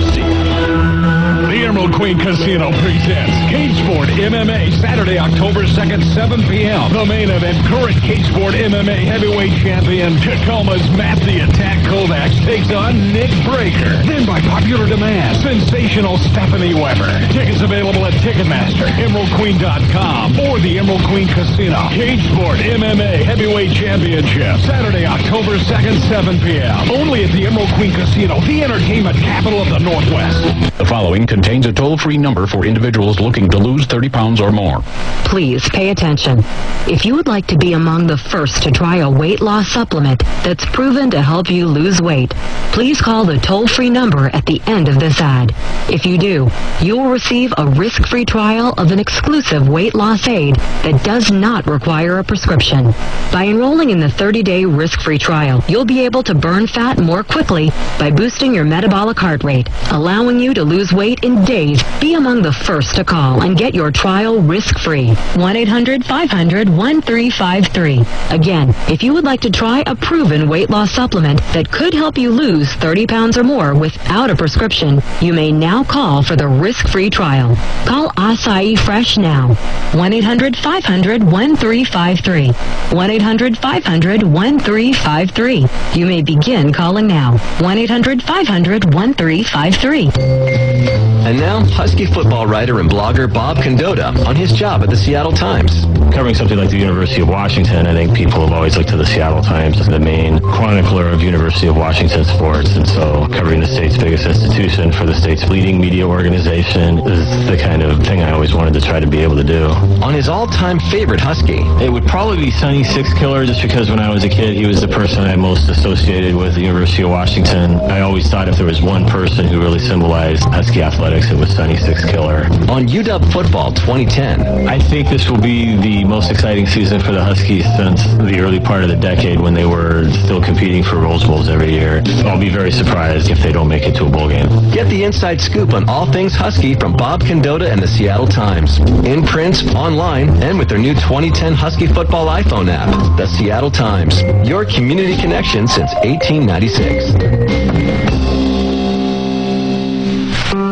The Emerald Queen Casino presents Cagesport MMA Saturday, October 2nd, 7 p.m. The main event, current Cagesport MMA heavyweight champion Tacoma's Matt the Attack Kovacs takes on Nick Breaker. Then by popular demand, sensational Stephanie Weber. Tickets available at Ticketmaster, EmeraldQueen.com, or the Emerald Queen Casino. Cagesport MMA heavyweight championship, Saturday, October 2nd, 7 p.m. Only at the Emerald Queen Casino, the entertainment capital of the Northwest. The following contains contains a toll-free number for individuals looking to lose 30 pounds or more. Please pay attention. If you would like to be among the first to try a weight loss supplement that's proven to help you lose weight, please call the toll-free number at the end of this ad. If you do, you will receive a risk-free trial of an exclusive weight loss aid that does not require a prescription. By enrolling in the 30-day risk-free trial, you'll be able to burn fat more quickly by boosting your metabolic heart rate, allowing you to lose weight in days. Be among the first to call and get your trial risk-free. 1-800-500-1353. Again, if you would like to try a proven weight loss supplement that could help you lose 30 pounds or more without a prescription, you may now call for the risk-free trial. Call Acai Fresh now. 1-800-500-1353. 1-800-500-1353. You may begin calling now. 1-800-500-1353. And now, Husky football writer and blogger Bob Condotta on his job at the Seattle Times. Covering something like the University of Washington, I think people have always looked to the Seattle Times as the main chronicler of University of Washington sports, and so covering the state's biggest institution for the state's leading media organization is the kind of thing I always wanted to try to be able to do. On his all-time favorite Husky, it would probably be Sonny Six Killer, just because when I was a kid, he was the person I most associated with the University of Washington. I always thought if there was one person who really symbolized Husky athletics, it was Sonny Six Killer. On UW Football 2010, I think this will be the most exciting season for the Huskies since the early part of the decade when they were still competing for Rose Bowls every year. I'll be very surprised if they don't make it to a bowl game. Get the inside scoop on all things Husky from Bob Condotta and the Seattle Times. In print, online, and with their new 2010 Husky football iPhone app. The Seattle Times, your community connection since 1896.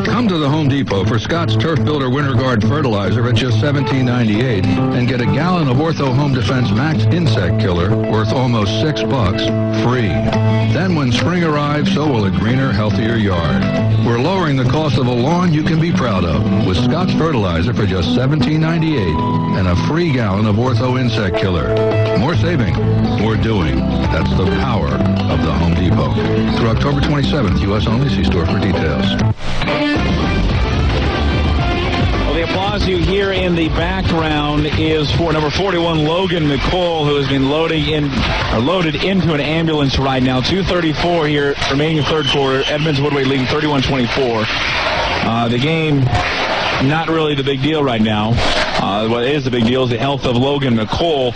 Come to the Home Depot for Scott's Turf Builder Winter Guard fertilizer at just $17.98 and get a gallon of Ortho Home Defense Max Insect Killer worth almost $6 free. Then when spring arrives, so will a greener, healthier yard. We're lowering the cost of a lawn you can be proud of with Scott's fertilizer for just $17.98 and a free gallon of Ortho Insect Killer. More saving, more doing. That's the power of the Home Depot. Through October 27th, U.S. only. See store for details. Well, the applause you hear in the background is for number 41, Logan McCall, who has been loaded into an ambulance right now. 2:34 here, remaining third quarter. Edmonds Woodway leading 31-24. The game, not really the big deal right now. What is the big deal is the health of Logan McCall.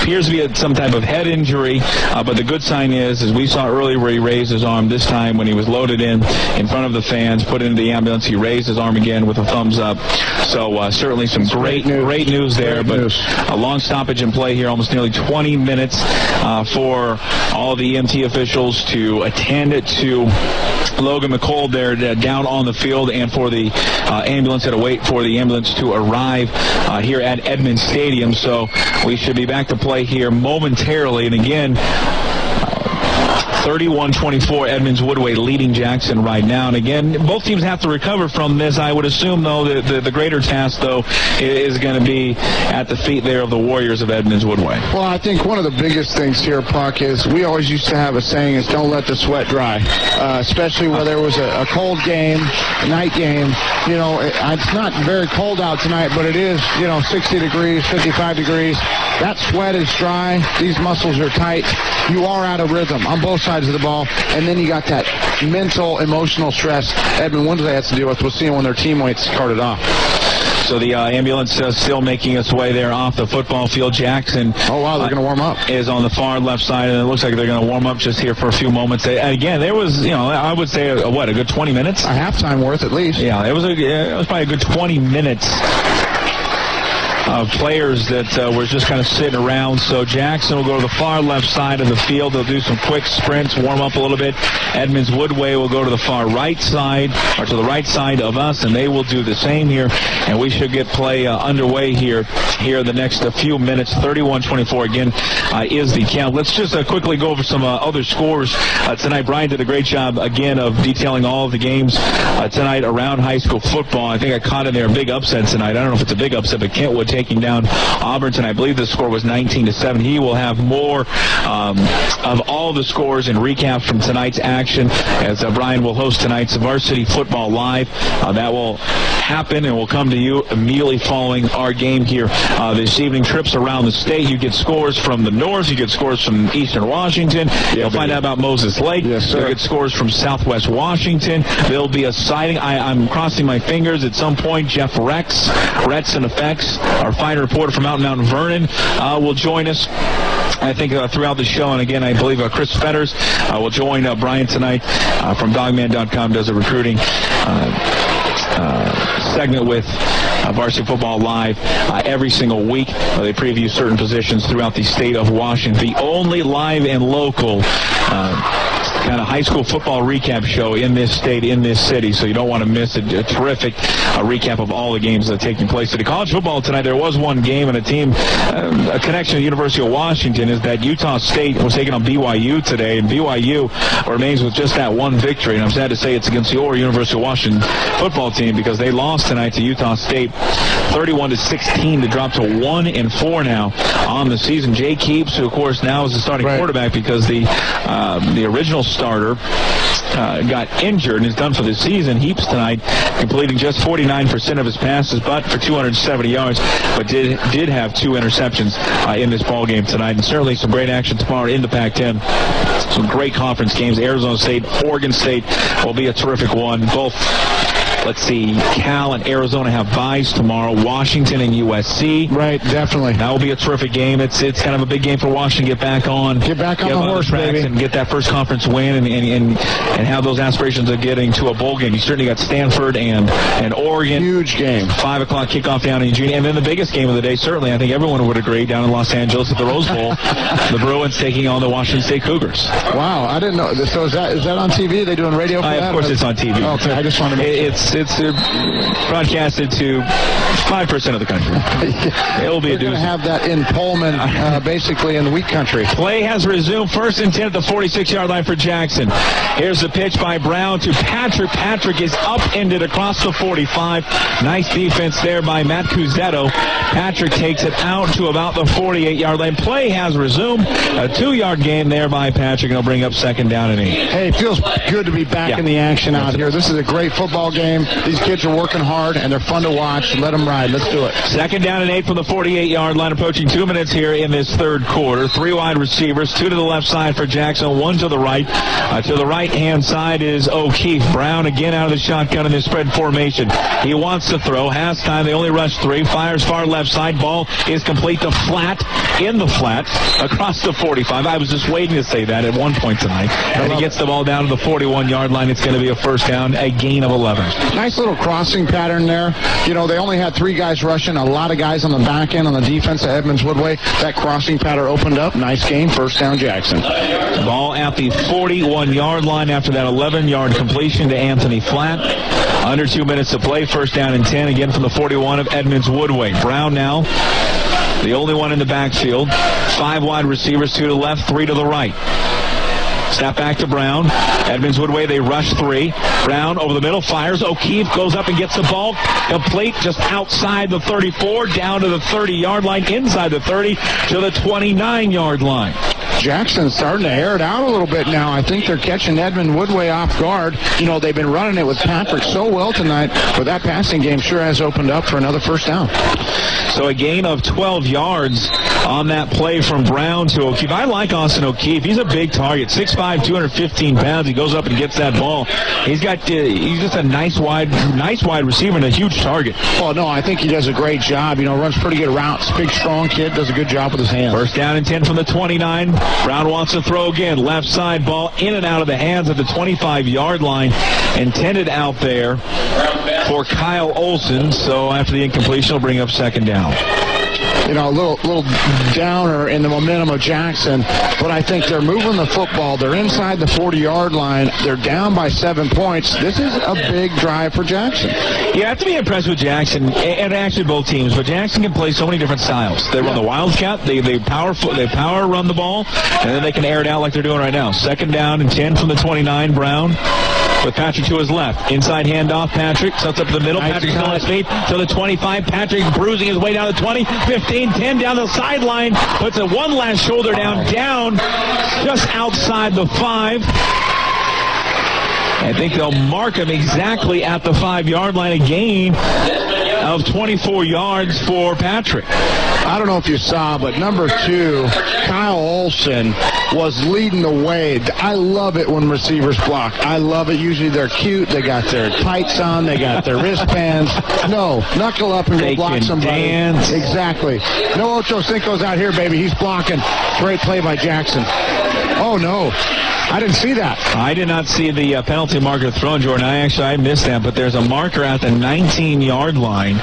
Appears to be some type of head injury, but the good sign is, as we saw earlier where he raised his arm, this time when he was loaded in front of the fans, put into the ambulance, he raised his arm again with a thumbs up. So certainly some great news there, but a long stoppage in play here, almost nearly 20 minutes for all the EMT officials to attend to Logan McCall there down on the field, and for the ambulance to wait for the ambulance to arrive here at Edmonds Stadium. So we should be back to play here momentarily. And again, 31-24, Edmonds Woodway leading Jackson right now. And again, both teams have to recover from this. I would assume, though, that the greater task, though, is going to be at the feet there of the Warriors of Edmonds Woodway. Well, I think one of the biggest things here, Puck, is we always used to have a saying is don't let the sweat dry, especially where there was a cold game, a night game. You know, it's not very cold out tonight, but it is, 60 degrees, 55 degrees. That sweat is dry. These muscles are tight. You are out of rhythm on both sides of the ball, and then you got that mental, emotional stress Edmund Woodway has to deal with seeing when their teammates carted off. So the ambulance still making its way there off the football field. Jackson. Oh, wow, they're going to warm up. Is on the far left side, and it looks like they're going to warm up just here for a few moments. Again, there was, I would say, a good 20 minutes? A halftime worth at least. Yeah, it was probably a good 20 minutes of players that were just kind of sitting around. So Jackson will go to the far left side of the field. They'll do some quick sprints, warm up a little bit. Edmonds Woodway will go to the far right side, or to the right side of us, and they will do the same here. And we should get play underway here in the next few minutes. 31-24 again is the count. Let's just quickly go over some other scores tonight. Brian did a great job again of detailing all of the games tonight around high school football. I think I caught in there a big upset tonight. I don't know if it's a big upset, but Kentwood taking down Auburn tonight. I believe the score was 19-7. He will have more of all the scores and recaps from tonight's action as Brian will host tonight's Varsity Football Live. That will happen and will come to you immediately following our game here this evening. Trips around the state. You get scores from the north. You get scores from eastern Washington. You'll find out about Moses Lake. Yes, sir. You'll get scores from southwest Washington. There'll be a sighting. I'm crossing my fingers. At some point, Jeff Retz and Effects, our fine reporter from Mount Vernon, will join us. I think throughout the show, and again, I believe Chris Fetters will join Brian tonight from Dogman.com, does a recruiting segment with Varsity Football Live every single week. They preview certain positions throughout the state of Washington. The only live and local kind of high school football recap show in this state, in this city, so you don't want to miss a terrific recap of all the games that are taking place. At the college football tonight, there was one game and a team, a connection to the University of Washington is that Utah State was taking on BYU today, and BYU remains with just that one victory, and I'm sad to say it's against your University of Washington football team because they lost tonight to Utah State 31-16 to drop to 1-4 now on the season. Jay Keeps, who of course now is the starting quarterback because the original starter got injured and is done for the season. Heaps tonight completing just 49% of his passes, but for 270 yards, but did have 2 interceptions in this ball game tonight, and certainly some great action tomorrow in the Pac-10. Some great conference games. Arizona State, Oregon State will be a terrific one. Both, let's see, Cal and Arizona have byes tomorrow. Washington and USC. Right, definitely. That will be a terrific game. It's kind of a big game for Washington to get back on the horse, baby, and get that first conference win and have those aspirations of getting to a bowl game. You certainly got Stanford and Oregon. Huge game. 5 o'clock kickoff down in Eugene. And then the biggest game of the day, certainly, I think everyone would agree, down in Los Angeles at the Rose Bowl, the Bruins taking on the Washington State Cougars. Wow, I didn't know. So is that on TV? Are they doing radio for that? Of course it's on TV. Okay, I just wanted to make sure. It's broadcasted to 5% of the country. It will be a doozy. They're going to have that in Pullman, basically in the wheat country. Play has resumed. 1st and 10 at the 46-yard line for Jackson. Here's the pitch by Brown to Patrick. Patrick is upended across the 45. Nice defense there by Matt Cuzzetto. Patrick takes it out to about the 48-yard line. Play has resumed. A 2-yard gain there by Patrick, and he'll bring up 2nd down and 8. Hey, it feels good to be back in the action out here. This is a great football game. These kids are working hard, and they're fun to watch. Let them ride. Let's do it. 2nd down and 8 from the 48-yard line, approaching 2 minutes here in this third quarter. 3 wide receivers, 2 to the left side for Jackson, 1 to the right. To the right-hand side is O'Keefe. Brown again out of the shotgun in this spread formation. He wants to throw. Has time. They only rush 3. Fires far left side. Ball is complete to flat. In the flat. Across the 45. I was just waiting to say that at one point tonight. And he gets the ball down to the 41-yard line. It's going to be a first down. A gain of 11. Nice little crossing pattern there. You know, they only had 3 guys rushing. A lot of guys on the back end on the defense of Edmonds Woodway. That crossing pattern opened up. Nice gain. First down, Jackson. Ball at the 41-yard line after that 11-yard completion to Anthony Flatt. Under 2 minutes to play. First down and 10 again from the 41 of Edmonds Woodway. Brown now, the only one in the backfield. 5 wide receivers, 2 to the left, 3 to the right. Snap back to Brown. Edmonds Woodway, they rush 3. Brown over the middle, fires. O'Keefe goes up and gets the ball. Complete just outside the 34, down to the 30-yard line, inside the 30 to the 29-yard line. Jackson's starting to air it out a little bit now. I think they're catching Edmund Woodway off guard. You know, they've been running it with Patrick so well tonight, but that passing game sure has opened up for another first down. So a gain of 12 yards on that play from Brown to O'Keefe. I like Austin O'Keefe. He's a big target, 6'5", 215 pounds. He goes up and gets that ball. He's just a nice wide receiver and a huge target. Oh, no, I think he does a great job. You know, runs pretty good routes. Big, strong kid, does a good job with his hands. First down and 10 from the 29. Brown wants to throw again. Left side ball in and out of the hands at the 25-yard line. Intended out there for Kyle Olson. So after the incompletion, he'll bring up second down. You know, a little downer in the momentum of Jackson, but I think they're moving the football. They're inside the 40-yard line. They're down by 7 points. This is a big drive for Jackson. You have to be impressed with Jackson, and actually both teams, but Jackson can play so many different styles. They run the Wildcat, they power run the ball, and then they can air it out like they're doing right now. Second down and 10 from the 29, Brown. with Patrick to his left. Inside handoff, Patrick sets up the middle. Nice Patrick still on his feet to the 25. Patrick bruising his way down the 20, 15, 10 down the sideline. Puts a one last shoulder down just outside the 5. I think they'll mark him exactly at the 5-yard line, a gain of 24 yards for Patrick. I don't know if you saw, but number 2, Kyle Olson, was leading the way. I love it when receivers block. I love it. Usually they're cute. They got their tights on. They got their wristbands. No, knuckle up and go block somebody. Dance. Exactly. No Ocho Cinco's out here, baby. He's blocking. Great play by Jackson. Oh, no. I didn't see that. I did not see the penalty marker thrown, Jordan. I missed that, but there's a marker at the 19-yard line.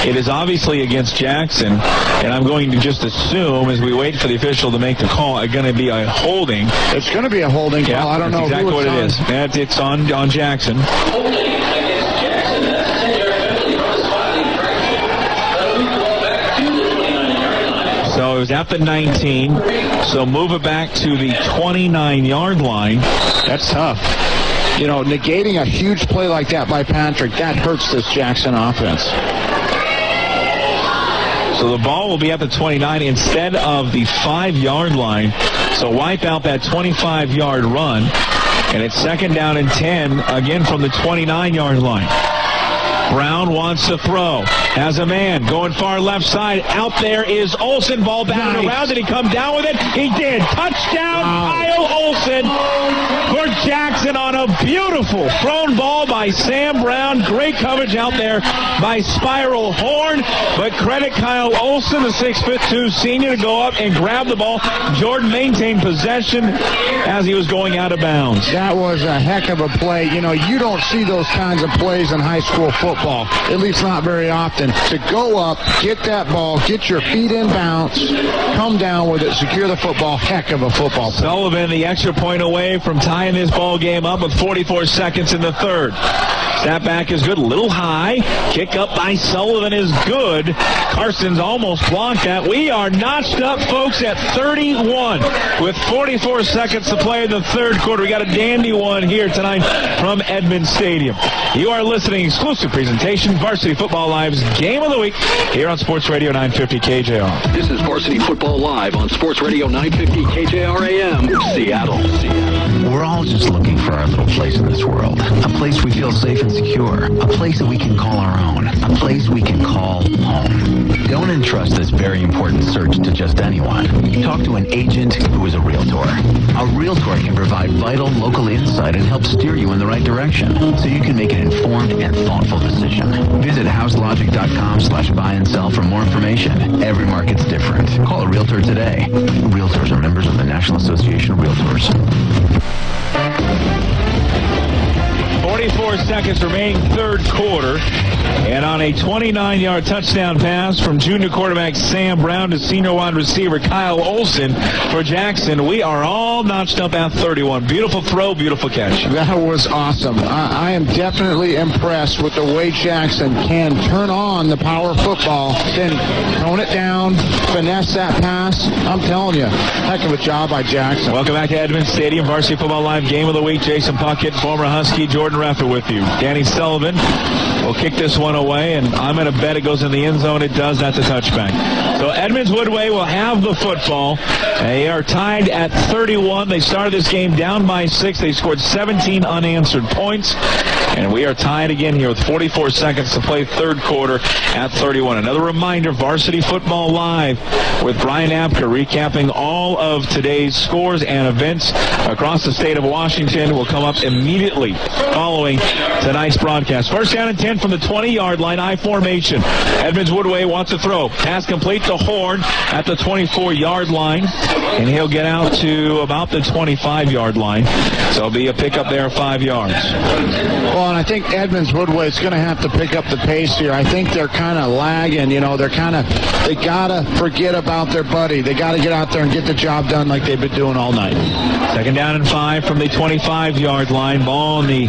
It is obviously against Jackson, and I'm going to just assume, as we wait for the official to make the call, it's going to be a holding. It's going to be a holding call. I don't know exactly what it is. It's on Jackson. So it was at the 19, so move it back to the 29-yard line. That's tough. You know, negating a huge play like that by Patrick, that hurts this Jackson offense. So the ball will be at the 29 instead of the 5-yard line. So wipe out that 25-yard run, and it's second down and 10, again from the 29-yard line. Brown wants to throw. Has a man going far left side. Out there is Olsen. Ball batted around. Did he come down with it? He did. Touchdown, Kyle Olsen for Jackson on a beautiful thrown ball by Sam Brown. Great coverage out there by Spiral Horn. But credit Kyle Olsen, the 6'2" senior, to go up and grab the ball. Jordan maintained possession as he was going out of bounds. That was a heck of a play. You know, you don't see those kinds of plays in high school football, at least not very often. To go up, get that ball, get your feet in bounds, come down with it, secure the football. Heck of a football play. Sullivan, the extra point away from tying this ball game up with 44 seconds in the third. Snapback is good, a little high. Kick up by Sullivan is good. Carson's almost blocked that. We are notched up, folks, at 31 with 44 seconds to play in the third quarter. We got a dandy one here tonight from Edmond Stadium. You are listening exclusive presentation, Varsity Football Live's Game of the Week here on Sports Radio 950 KJR. This is Varsity Football Live on Sports Radio 950 KJR AM, Seattle. We're all just looking for our little place in this world. A place we feel safe and secure. A place that we can call our own. A place we can call home. Don't entrust this very important search to just anyone. Talk to an agent who is a realtor. A realtor can provide vital local insight and help steer you in the right direction so you can make an informed and thoughtful decision. Visit houselogic.com/buy and sell for more information. Every market's different. Call a realtor today. Realtors are members of the National Association of Realtors. 44 seconds remaining, third quarter. And on a 29-yard touchdown pass from junior quarterback Sam Brown to senior wide receiver Kyle Olsen for Jackson, we are all notched up at 31. Beautiful throw, beautiful catch. That was awesome. I am definitely impressed with the way Jackson can turn on the power football, then tone it down, finesse that pass. I'm telling you, heck of a job by Jackson. Welcome back to Edmond Stadium, Varsity Football Live Game of the Week. Jason Puckett, former Husky, Jordan Reffer with you. Danny Sullivan will kick this one away, and I'm going to bet it goes in the end zone. It does. That's a touchback. So Edmonds Woodway will have the football. They are tied at 31. They started this game down by 6. They scored 17 unanswered points. And we are tied again here with 44 seconds to play third quarter at 31. Another reminder, Varsity Football Live with Brian Apker recapping all of today's scores and events across the state of Washington will come up immediately following tonight's broadcast. First down and 10 from the 20-yard line, I formation. Edmonds Woodway wants to throw. Pass complete to Horn at the 24-yard line, and he'll get out to about the 25-yard line. So it'll be a pickup there of 5 yards. Well, Well, and I think Edmonds Woodway is going to have to pick up the pace here. I think they're kind of lagging. They got to forget about their buddy. They got to get out there and get the job done like they've been doing all night. 2nd down and 5 from the 25-yard line. Ball on the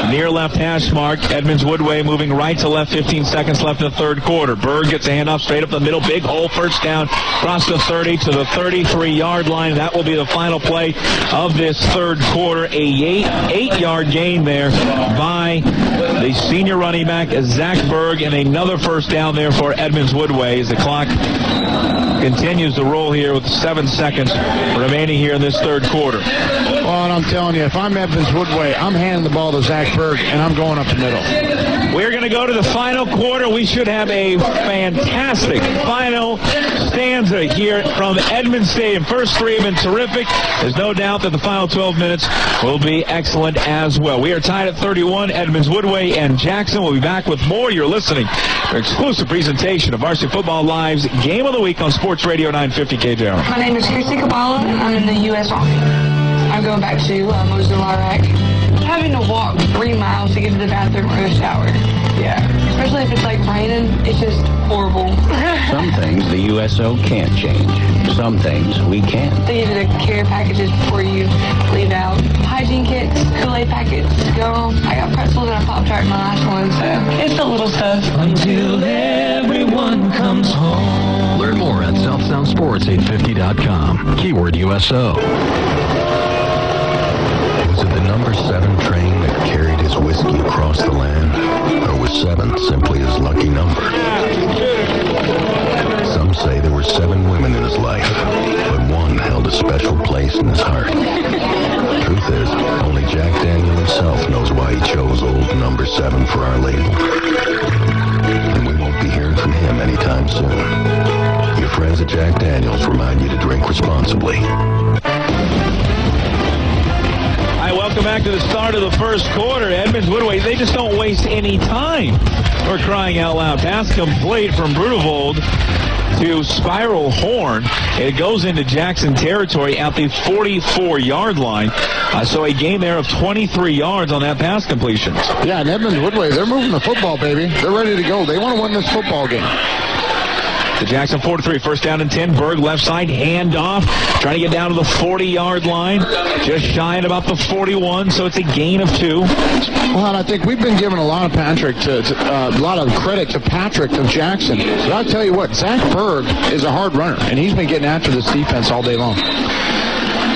near left hash mark. Edmonds Woodway moving right to left. 15 seconds left in the third quarter. Berg gets a handoff straight up the middle. Big hole. First down. Across the 30 to the 33-yard line. That will be the final play of this third quarter. A 8-yard gain there by the senior running back, Zach Berg, and another first down there for Edmonds Woodway as the clock continues to roll here with 7 seconds remaining here in this third quarter. Well, and I'm telling you, if I'm Edmonds Woodway, I'm handing the ball to Zach Berg, and I'm going up the middle. We're going to go to the final quarter. We should have a fantastic final stanza here from Edmonds Stadium. First 3 have been terrific. There's no doubt that the final 12 minutes will be excellent as well. We are tied at 31. Edmonds Woodway and Jackson will be back with more. You're listening to an exclusive presentation of Varsity Football Live's Game of the Week on Sports Radio 950 KJR. My name is Kirsty Kabbalah, and I'm in the U.S. Army. I'm going back to Mosul, Iraq. Having to walk 3 miles to get to the bathroom or the shower. Yeah. Especially if it's like raining, it's just horrible. Some things the USO can't change. Some things we can. They give you the care packages before you leave out. Hygiene kits, Kool-Aid packets, go. I got pretzels and a Pop-Tart in my last one, so it's the little stuff. Until everyone comes home. Learn more at SouthSoundSports850.com. Keyword USO. Was it the number 7 train that carried his whiskey across the land? Or was 7 simply his lucky number? Some say there were 7 women in his life, but one held a special place in his heart. Truth is, only Jack Daniel himself knows why he chose old number 7 for our label. And we won't be hearing from him anytime soon. Your friends at Jack Daniels remind you to drink responsibly. Welcome back to the start of the first quarter. Edmonds Woodway, they just don't waste any time. We're crying out loud. Pass complete from Brudevold to Spiral Horn. It goes into Jackson territory at the 44-yard line. So a gain there of 23 yards on that pass completion. Yeah, and Edmonds Woodway, they're moving the football, baby. They're ready to go. They want to win this football game. The Jackson 4-3, first down and 10. Berg left side, handoff, trying to get down to the 40-yard line, just shy at about the 41, so it's a gain of 2. Well, and I think we've been giving a lot of credit to Patrick of Jackson. But I'll tell you what, Zach Berg is a hard runner, and he's been getting after this defense all day long.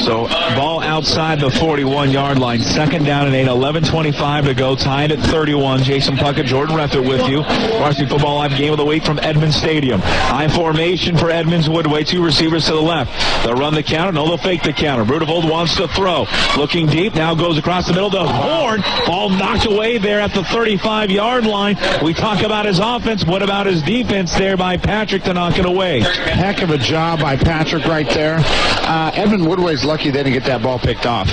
So ball outside the 41-yard line. 2nd down and 8. 11:25 to go. Tied at 31. Jason Puckett, Jordan Reffett with you. Varsity Football Live Game of the Week from Edmonds Stadium. High formation for Edmonds Woodway. 2 receivers to the left. They'll run the counter. No, they'll fake the counter. Brudevold wants to throw. Looking deep. Now goes across the middle to Horn. Ball knocked away there at the 35-yard line. We talk about his offense. What about his defense there by Patrick to knock it away? Heck of a job by Patrick right there. Edmonds Woodway's lucky they didn't get that ball picked off.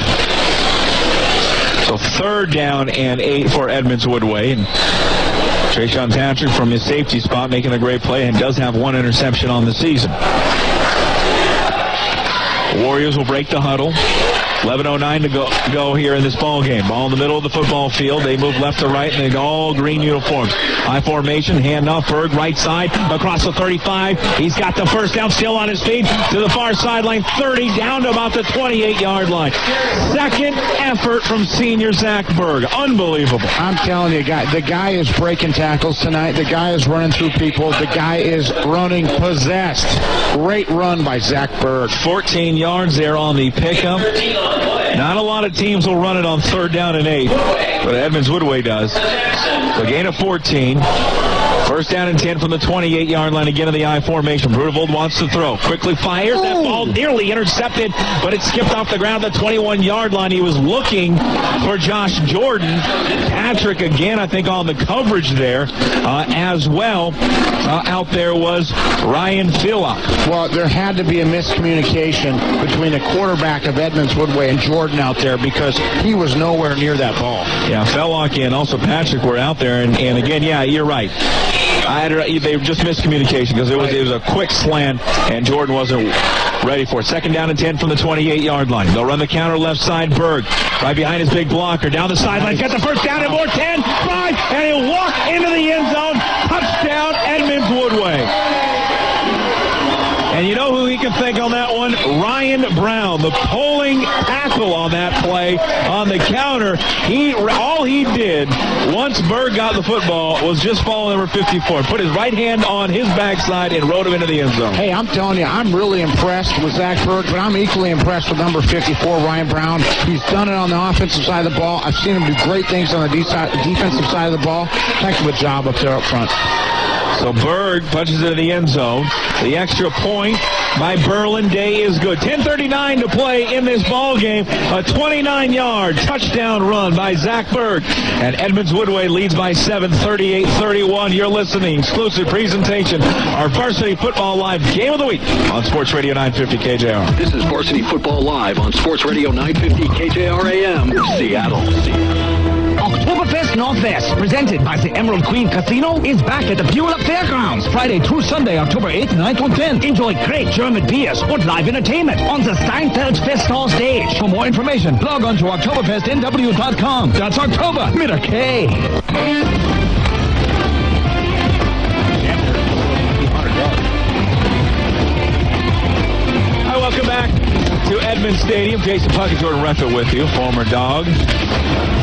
So 3rd down and 8 for Edmonds Woodway. And Trayshawn Patrick from his safety spot making a great play and does have 1 interception on the season. Warriors will break the huddle. 11:09 to go here in this ball game. Ball in the middle of the football field. They move left to right in all green uniforms. High formation, handoff, Berg right side across the 35. He's got the first down, still on his feet to the far sideline. 30 down to about the 28-yard line. Second effort from senior Zach Berg. Unbelievable. I'm telling you, the guy is breaking tackles tonight. The guy is running through people. The guy is running possessed. Great run by Zach Berg. 14 yards there on the pickup. Not a lot of teams will run it on 3rd down and 8, but Edmonds Woodway does. So gain of 14. First down and 10 from the 28-yard line, again in the I formation. Brudevold wants to throw. Quickly fires. That ball nearly intercepted, but it skipped off the ground at the 21-yard line. He was looking for Josh Jordan. Patrick, again, I think, on the coverage there as well. Out there was Ryan Phillock. Well, there had to be a miscommunication between the quarterback of Edmonds Woodway and Jordan out there because he was nowhere near that ball. Yeah, Phillock and also Patrick were out there, and again, yeah, you're right. They just miscommunication because it was a quick slant, and Jordan wasn't ready for it. 2nd down and 10 from the 28-yard line. They'll run the counter left side. Berg right behind his big blocker. Down the sideline. Get the first down and more. 10, 5, and he'll walk into the end zone. Touchdown, Edmonds Woodway. And you know who he can thank on that one? Ryan Brown, the pulling tackle on that play on the counter. All he did once Berg got the football was just follow number 54. Put his right hand on his backside and rode him into the end zone. Hey, I'm telling you, I'm really impressed with Zach Berg, but I'm equally impressed with number 54, Ryan Brown. He's done it on the offensive side of the ball. I've seen him do great things on the defensive side of the ball. Heck of a job up there up front. So Berg punches into the end zone. The extra point by Berlin Day is good. 10:39 to play in this ball game. A 29-yard touchdown run by Zach Berg. And Edmonds Woodway leads by 7, 38-31. You're listening. Exclusive presentation. Our Varsity Football Live Game of the Week on Sports Radio 950 KJR. This is Varsity Football Live on Sports Radio 950 KJR AM, Seattle. Oktoberfest Northwest, presented by the Emerald Queen Casino, is back at the Beulah Fairgrounds, Friday through Sunday, October 8th, 9th, and 10th. Enjoy great German beers and live entertainment on the Steinfeld Festhall stage. For more information, log on to OktoberfestNW.com. That's October, with a K. Hi, welcome back to Edmonds Stadium. Jason Puckett, Jordan Reffett with you, former Dog.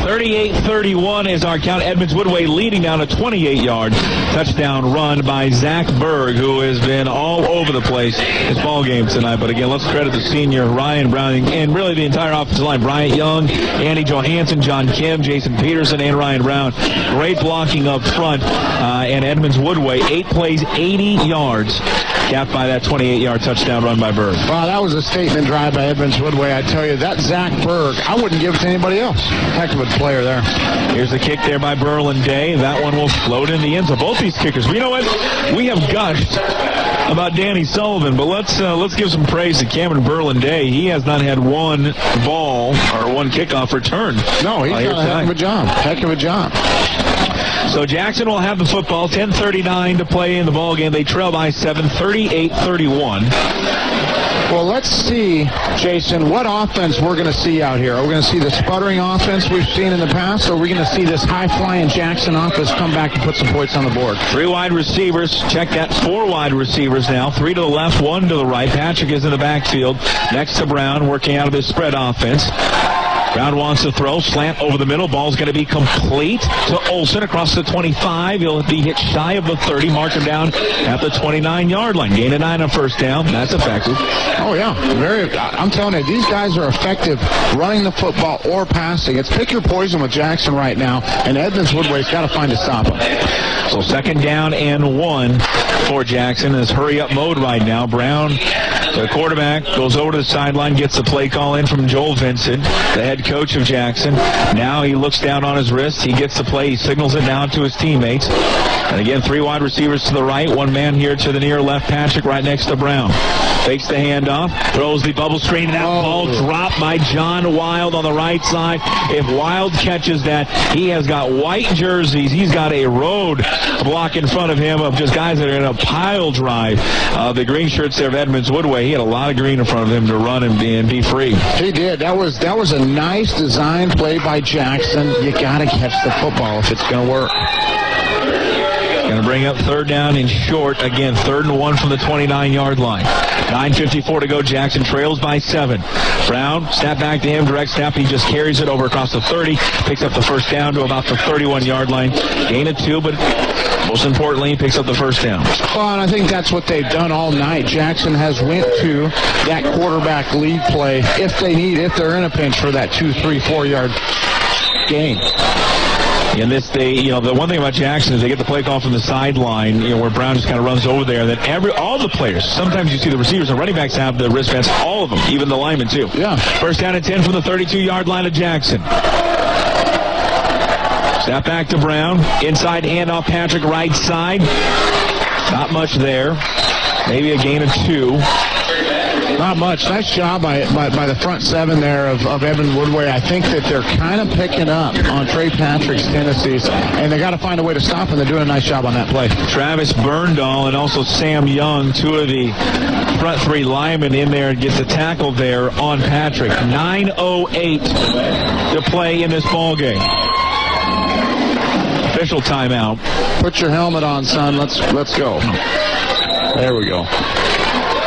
38-31 is our count. Edmonds Woodway leading down a 28-yard touchdown run by Zach Berg, who has been all over the place this ball game tonight. But again, let's credit the senior Ryan Brown and really the entire offensive line. Bryant Young, Andy Johansson, John Kim, Jason Peterson, and Ryan Brown. Great blocking up front. And Edmonds Woodway, 8 plays, 80 yards, capped by that 28-yard touchdown run by Berg. Wow, that was a statement drive by Edmonds Woodway. I tell you, that Zach Berg, I wouldn't give it to anybody else. Heck of a player there. Here's the kick there by Berlin Day. That one will float in the end zone. Both these kickers. You know what? We have gushed about Danny Sullivan, but let's give some praise to Cameron Berlin Day. He has not had one ball or one kickoff returned. No, he's done a heck of a job. Heck of a job. So Jackson will have the football. 10:39 to play in the ball game. They trail by 7, 38-31. Well, let's see, Jason, what offense we're going to see out here. Are we going to see the sputtering offense we've seen in the past, or are we going to see this high-flying Jackson offense come back and put some points on the board? 3 wide receivers. Check that. 4 wide receivers now. 3 to the left, 1 to the right. Patrick is in the backfield next to Brown, working out of his spread offense. Brown wants to throw, slant over the middle. Ball's going to be complete to Olsen across the 25. He'll be hit shy of the 30. Mark him down at the 29-yard line. Gain of 9 on first down. That's effective. Oh, yeah. I'm telling you, these guys are effective running the football or passing. It's pick your poison with Jackson right now, and Edmonds Woodway's got to find a stop him. So 2nd down and 1 for Jackson in this hurry-up mode right now. Brown, the quarterback, goes over to the sideline, gets the play call in from Joel Vincent, the head coach of Jackson. Now he looks down on his wrist. He gets the play. He signals it down to his teammates. And again, 3 wide receivers to the right, 1 man here to the near left. Patrick right next to Brown. Fakes the handoff, throws the bubble screen. That ball dropped by John Wild on the right side. If Wild catches that, he has got white jerseys. He's got a road block in front of him of just guys that are in a pile drive. The green shirts there of Edmonds Woodway. He had a lot of green in front of him to run and be free. He did. That was a nice design play by Jackson. You got to catch the football if it's going to work. Going to bring up 3rd down and short. Again, 3rd and 1 from the 29-yard line. 9:54 to go. Jackson trails by 7. Brown, snap back to him, direct snap. He just carries it over across the 30. Picks up the first down to about the 31-yard line. Gain of 2, but most importantly, he picks up the first down. Well, and I think that's what they've done all night. Jackson has went to that quarterback lead play if they're in a pinch for that 2, 3, 4-yard gain. In this day, the one thing about Jackson is they get the play call from the sideline, where Brown just kind of runs over there. And then all the players, sometimes you see the receivers and running backs have the wristbands, all of them, even the linemen too. Yeah. First down and 10 from the 32-yard line of Jackson. Snap back to Brown. Inside handoff, Patrick right side. Not much there. Maybe a gain of 2. Not much. Nice job by the front seven there of Evan Woodway. I think that they're kind of picking up on Trey Patrick's tendencies, and they got to find a way to stop him. They're doing a nice job on that play. Travis Berndahl and also Sam Young, two of the front three linemen in there, gets a tackle there on Patrick. 9:08 to play in this ball game. Official timeout. Put your helmet on, son. Let's go. There we go.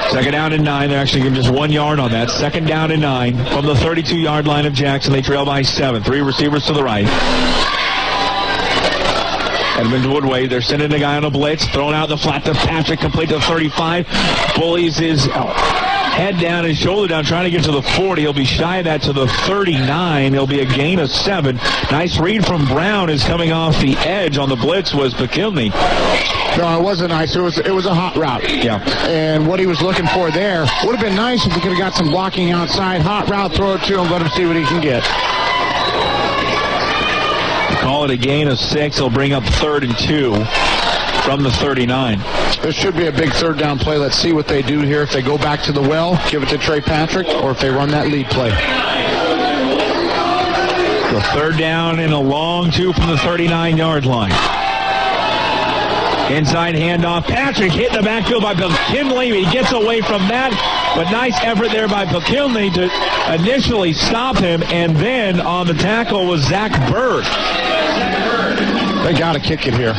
Second down and 9. They're actually giving just 1 yard on that. Second down and 9 from the 32-yard line of Jackson. They trail by 7. 3 receivers to the right. Edmonds Woodway, they're sending the guy on a blitz. Thrown out the flat to Patrick, complete to 35. Bullies his head down and shoulder down, trying to get to the 40. He'll be shy of that to the 39. It'll be a gain of 7. Nice read from Brown is coming off the edge on the blitz was McKinley. No, it wasn't nice. It was a hot route. Yeah. And what he was looking for there would have been nice if he could have got some blocking outside. Hot route, throw it to him, let him see what he can get. Call it a gain of 6. He'll bring up 3rd and 2 from the 39. This should be a big third down play. Let's see what they do here. If they go back to the well, give it to Trey Patrick, or if they run that lead play. So 3rd down and a long 2 from the 39-yard line. Inside handoff. Patrick hit in the backfield by McKinley. He gets away from that, but nice effort there by McKinley to initially stop him, and then on the tackle was Zach Bird. They got to kick it here.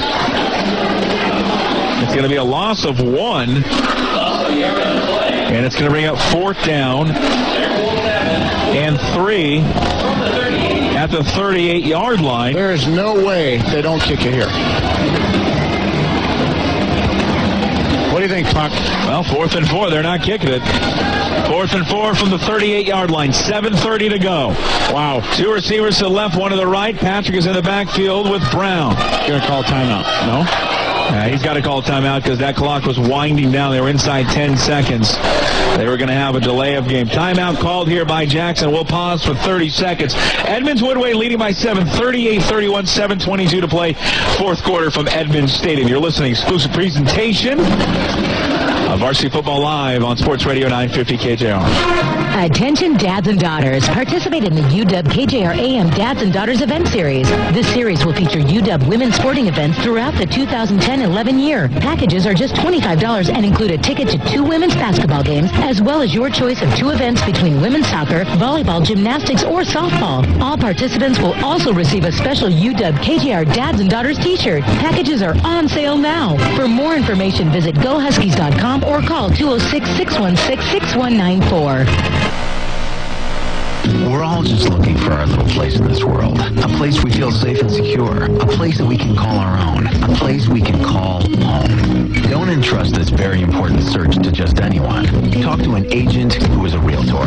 It's going to be a loss of 1, and it's going to bring up 4th down and 3 at the 38-yard line. There is no way they don't kick it here. What do you think, Puck? Well, 4th and 4. They're not kicking it. 4th and 4 from the 38-yard line. 7:30 to go. Wow. 2 receivers to the left, 1 to the right. Patrick is in the backfield with Brown. Going to call timeout. No? He's got to call timeout because that clock was winding down. They were inside 10 seconds. They were going to have a delay of game. Timeout called here by Jackson. We'll pause for 30 seconds. Edmonds Woodway leading by 7, 38-31, 7:22 to play. 4th quarter from Edmonds Stadium. You're listening. Exclusive presentation of Varsity Football Live on Sports Radio 950 KJR. Attention dads and daughters. Participate in the UW KJR AM Dads and Daughters event series. This series will feature UW women's sporting events throughout the 2010-11 year. Packages are just $25 and include a ticket to 2 women's basketball games, as well as your choice of 2 events between women's soccer, volleyball, gymnastics, or softball. All participants will also receive a special UW KJR Dads and Daughters t-shirt. Packages are on sale now. For more information, visit GoHuskies.com or call 206-616-6194. We're all just looking for our little place in this world. A place we feel safe and secure. A place that we can call our own. A place we can call home. Don't entrust this very important search to just anyone. Talk to an agent who is a realtor.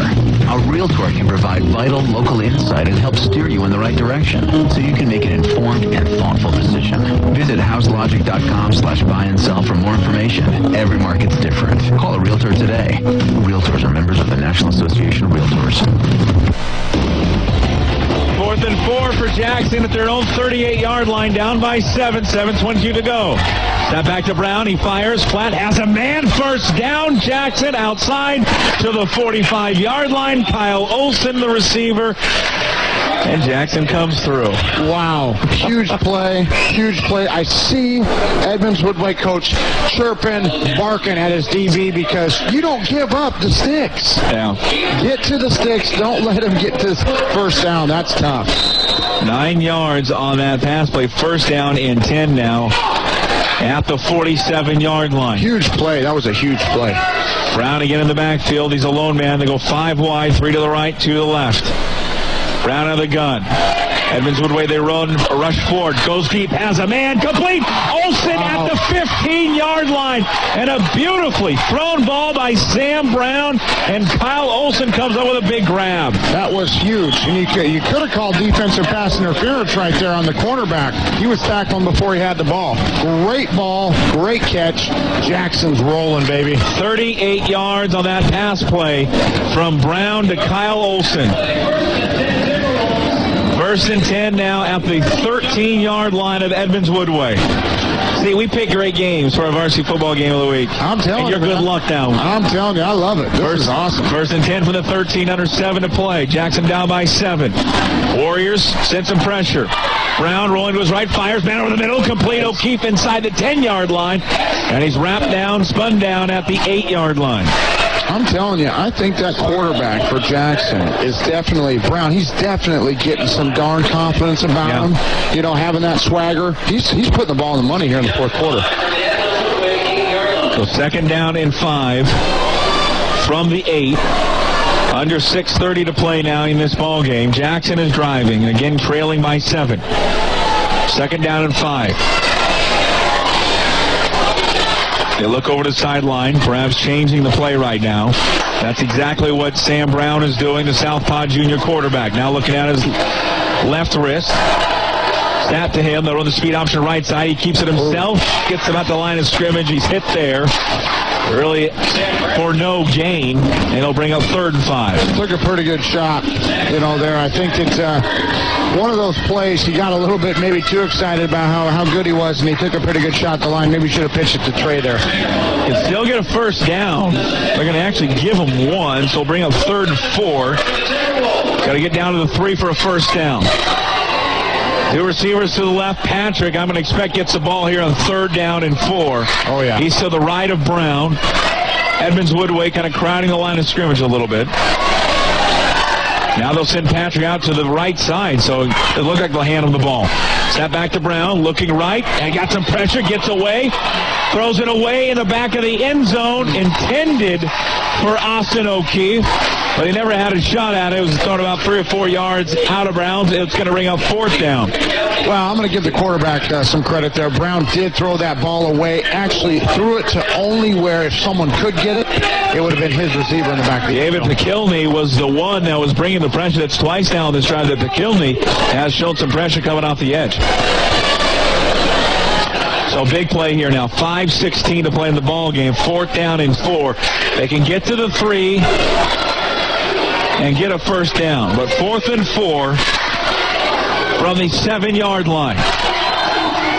A realtor can provide vital local insight and help steer you in the right direction so you can make an informed and thoughtful decision. Visit houselogic.com/buy and sell for more information. Every market's different. Call a realtor today. Realtors are members of the National Association of Realtors. 4th and 4 for Jackson at their own 38-yard line, down by 7, 7:22 to go. Snap back to Brown. He fires. Flat has a man. First down. Jackson outside to the 45-yard line. Kyle Olson, the receiver. And Jackson comes through. Wow. Huge play. Huge play. I see Edmonds Woodway coach chirping, barking at his DB because you don't give up the sticks. Yeah. Get to the sticks. Don't let him get to first down. That's tough. 9 yards on that pass play. First down and 10 now at the 47-yard line. Huge play. That was a huge play. Brown again in the backfield. He's a lone man. They go 5 wide, 3 to the right, 2 to the left. Brown out of the gun. Edmonds Woodway, they run, a rush forward, goes deep, has a man, complete. Olsen at the 15-yard line. And a beautifully thrown ball by Sam Brown, and Kyle Olson comes up with a big grab. That was huge. And you could have called defensive pass interference right there on the cornerback. He was tackling before he had the ball. Great ball, great catch. Jackson's rolling, baby. 38 yards on that pass play from Brown to Kyle Olson. 1st and 10 now at the 13-yard line of Edmonds Woodway. See, we pick great games for our varsity football game of the week. I'm telling you. And you're good luck now. I'm telling you, I love it. This is awesome. First and 10 from the 13, under 7 to play. Jackson down by 7. Warriors send some pressure. Brown rolling to his right, fires, man over the middle, complete. O'Keefe inside the 10-yard line, and he's wrapped down, spun down at the 8-yard line. I'm telling you, I think that quarterback for Jackson is definitely Brown. He's definitely getting some darn confidence about him. You know, having that swagger. He's putting the ball in the money here in the fourth quarter. So second down and 5 from the 8. Under 6:30 to play now in this ball game. Jackson is driving, and again trailing by 7. Second down and 5. They look over the sideline, perhaps changing the play right now. That's exactly what Sam Brown is doing, the Southpaw junior quarterback. Now looking at his left wrist. Snap to him. They'll run the speed option right side. He keeps it himself. Gets him at the line of scrimmage. He's hit there. Really for no gain. And he'll bring up 3rd and 5. Took a pretty good shot, there. I think it's one of those plays he got a little bit maybe too excited about how good he was, and he took a pretty good shot at the line. Maybe should have pitched it to Trey there. Can still get a first down. They're going to actually give him 1, so bring up 3rd and 4. Got to get down to the 3 for a first down. 2 receivers to the left. Patrick, I'm going to expect, gets the ball here on 3rd down and 4. Oh, yeah. He's to the right of Brown. Edmonds Woodway kind of crowding the line of scrimmage a little bit. Now they'll send Patrick out to the right side, so it looks like they'll hand him the ball. Snap back to Brown, looking right, and got some pressure, gets away, throws it away in the back of the end zone, intended for Austin O'Keefe, but he never had a shot at it. It was thrown about 3 or 4 yards out of bounds. It's going to bring up 4th down. Well, I'm going to give the quarterback some credit there. Brown did throw that ball away, actually threw it to only where if someone could get it, it would have been his receiver in the back of the David McKilney was the one that was bringing the pressure. That's twice now on this drive that McKilney has shown some pressure coming off the edge. So big play here now. 5:16 to play in the ball game. 4th down and 4. They can get to the 3 and get a first down. But 4th and 4 from the 7-yard line.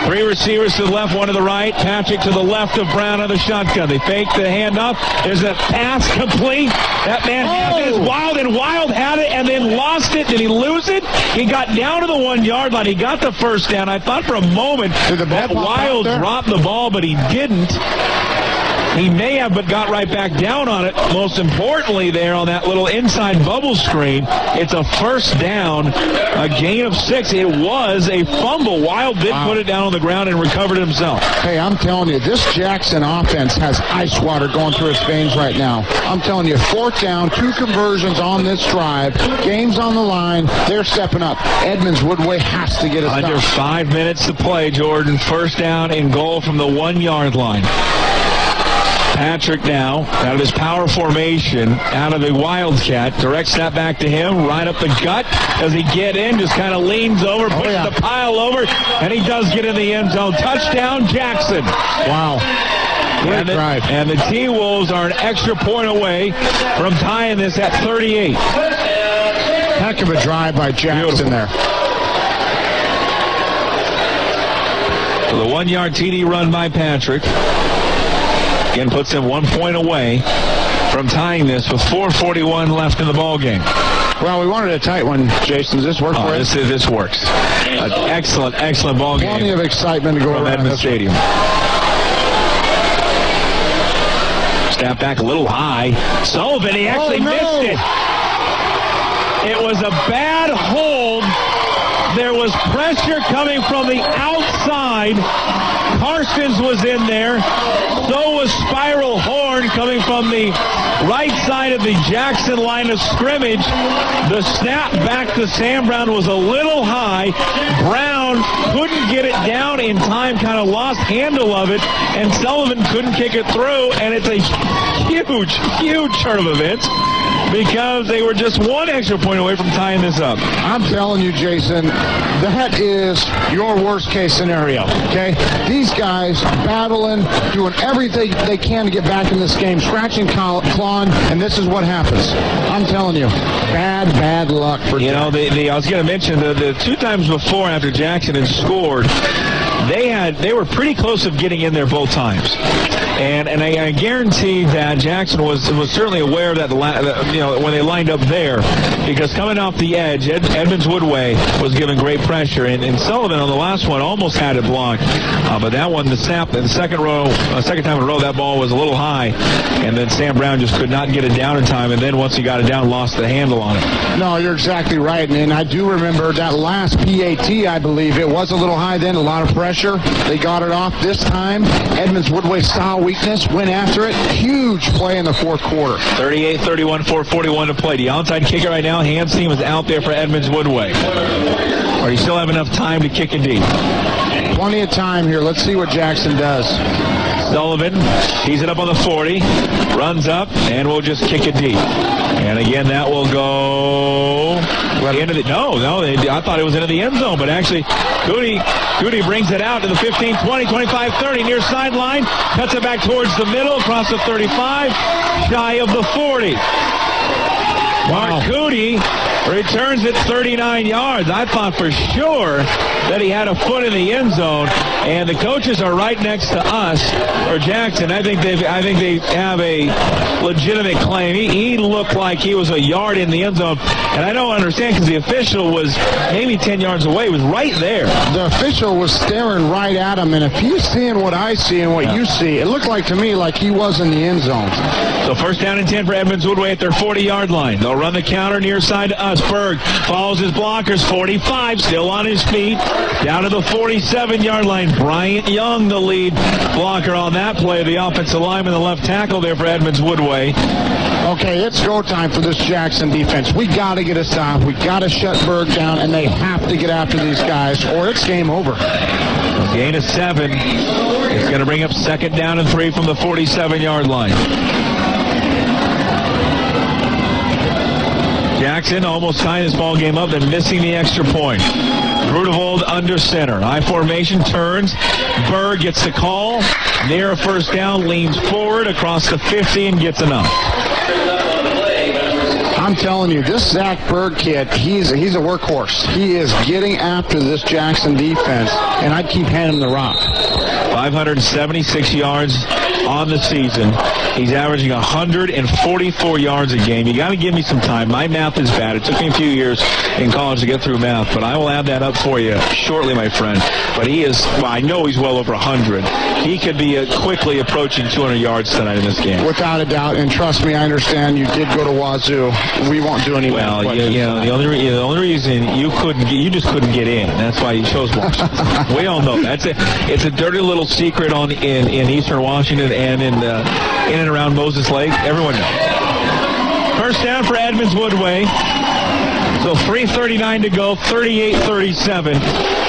3 receivers to the left, 1 to the right. Patrick to the left of Brown on the shotgun. They fake the handoff. There's a pass complete. That man had it. Wild had it and then lost it. Did he lose it? He got down to the 1-yard line. He got the first down. I thought for a moment that Wild dropped the ball, but he didn't. He may have, but got right back down on it. Most importantly there on that little inside bubble screen, it's a first down, a gain of 6. It was a fumble. Wild did put it down on the ground and recovered it himself. Hey, I'm telling you, this Jackson offense has ice water going through its veins right now. I'm telling you, 4th down, 2 conversions on this drive, game's on the line, they're stepping up. Edmonds Woodway has to get a stop. Under 5 minutes to play, Jordan. First down and goal from the 1-yard line. Patrick now, out of his power formation, out of the Wildcat, directs that back to him, right up the gut. Does he get in? Just kind of leans over, pushes the pile over, and he does get in the end zone. Touchdown, Jackson. Wow. And the T-Wolves are an extra point away from tying this at 38. Heck of a drive by Jackson there. So the 1-yard TD run by Patrick. Again, puts him 1 point away from tying this with 4:41 left in the ball game. Well, we wanted a tight one, Jason. Does this work for us? This works. An excellent ball game. Plenty of excitement to go around Edmonds Stadium. Snap back a little high. Sullivan, he actually missed it. It was a bad hold. There was pressure coming from the outside. Karstens was in there. So was Spiral Horn coming from the right side of the Jackson line of scrimmage. The snap back to Sam Brown was a little high. Brown couldn't get it down in time, kind of lost handle of it, and Sullivan couldn't kick it through, and it's a huge turn of events because they were just 1 extra point away from tying this up. I'm telling you, Jason, that is your worst case scenario, okay? These guys battling, doing everything they can to get back in this game, scratching, clawing, and this is what happens. I'm telling you, bad luck for Jackson. I was going to mention the 2 times before after Jackson had scored, they were pretty close of getting in there both times. And I guarantee that Jackson was certainly aware of that, when they lined up there, because coming off the edge, Edmonds Woodway was giving great pressure, and Sullivan on the last one almost had it blocked. But that one, the snap, the second time in a row, that ball was a little high, and then Sam Brown just could not get it down in time, and then once he got it down, lost the handle on it. No, you're exactly right, and I do remember that last PAT, I believe, it was a little high then, a lot of pressure. They got it off this time. Edmonds Woodway saw weakness, went after it. Huge play in the fourth quarter. 38-31, 4:41 to play. The onside kicker right now, Hansen, was out there for Edmonds Woodway. Or you still have enough time to kick it deep? Plenty of time here. Let's see what Jackson does. Sullivan, tees it up on the 40, runs up, and we'll just kick it deep. And again, that will go into the... I thought it was into the end zone, but actually, Goody brings it out to the 15, 20, 25, 30, near sideline, cuts it back towards the middle, across the 35, shy of the 40. Mark Goody returns it 39 yards. I thought for sure that he had a foot in the end zone, and the coaches are right next to us, or Jackson. I think they have a legitimate claim. He looked like he was a yard in the end zone, and I don't understand because the official was maybe 10 yards away. He was right there. The official was staring right at him, and if he's seeing what I see and what you see, it looked like to me like he was in the end zone. So first down and 10 for Edmonds Woodway at their 40-yard line. They'll run the counter near side to us. Berg follows his blockers, 45, still on his feet, down to the 47-yard line. Bryant Young, the lead blocker on that play, the offensive lineman, the left tackle there for Edmonds Woodway. Okay, it's go time for this Jackson defense. We got to get a stop. We got to shut Berg down, and they have to get after these guys, or it's game over. Gain of 7. It's going to bring up second down and 3 from the 47-yard line. Jackson almost tying this ball game up and missing the extra point. Grudevold under center. High formation, turns. Berg gets the call. Near a first down, leans forward across the 50 and gets enough. I'm telling you, this Zach Berg kid, he's a workhorse. He is getting after this Jackson defense, and I'd keep handing him the rock. 576 yards on the season. He's averaging 144 yards a game. You got to give me some time. My math is bad. It took me a few years in college to get through math, but I will add that up for you shortly, my friend. But he is, I know he's well over 100. He could be quickly approaching 200 yards tonight in this game. Without a doubt, and trust me, I understand you did go to Wazoo. We won't do any well, the only reason you just couldn't get in. That's why you chose Washington. We all know that. It's a dirty little secret in Eastern Washington and in and around Moses Lake. Everyone knows. First down for Edmonds Woodway. So 3:39 to go, 38-37.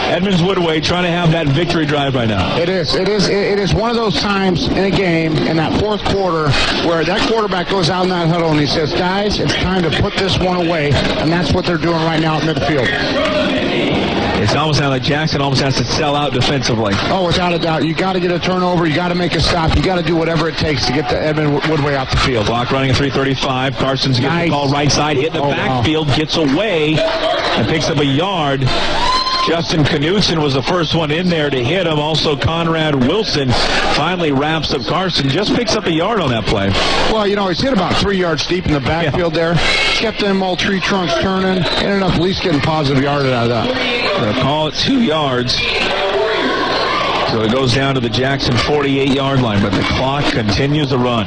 Edmonds Woodway trying to have that victory drive right now. It is one of those times in a game in that fourth quarter where that quarterback goes out in that huddle and he says, guys, it's time to put this one away, and that's what they're doing right now at midfield. It's almost like Jackson almost has to sell out defensively. Oh, without a doubt. You got to get a turnover. You got to make a stop. You got to do whatever it takes to get the Edmonds Woodway out the field. Clock running at 3:35. Carson's getting the call right side, hitting the backfield, gets away, and picks up a yard. Justin Knudsen was the first one in there to hit him. Also, Conrad Wilson finally wraps up Carson. Just picks up a yard on that play. Well, he's hit about 3 yards deep in the backfield there. Kept them all tree trunks turning. Ended up at least getting positive yardage out of that. They'll call it 2 yards. So it goes down to the Jackson 48-yard line, but the clock continues to run.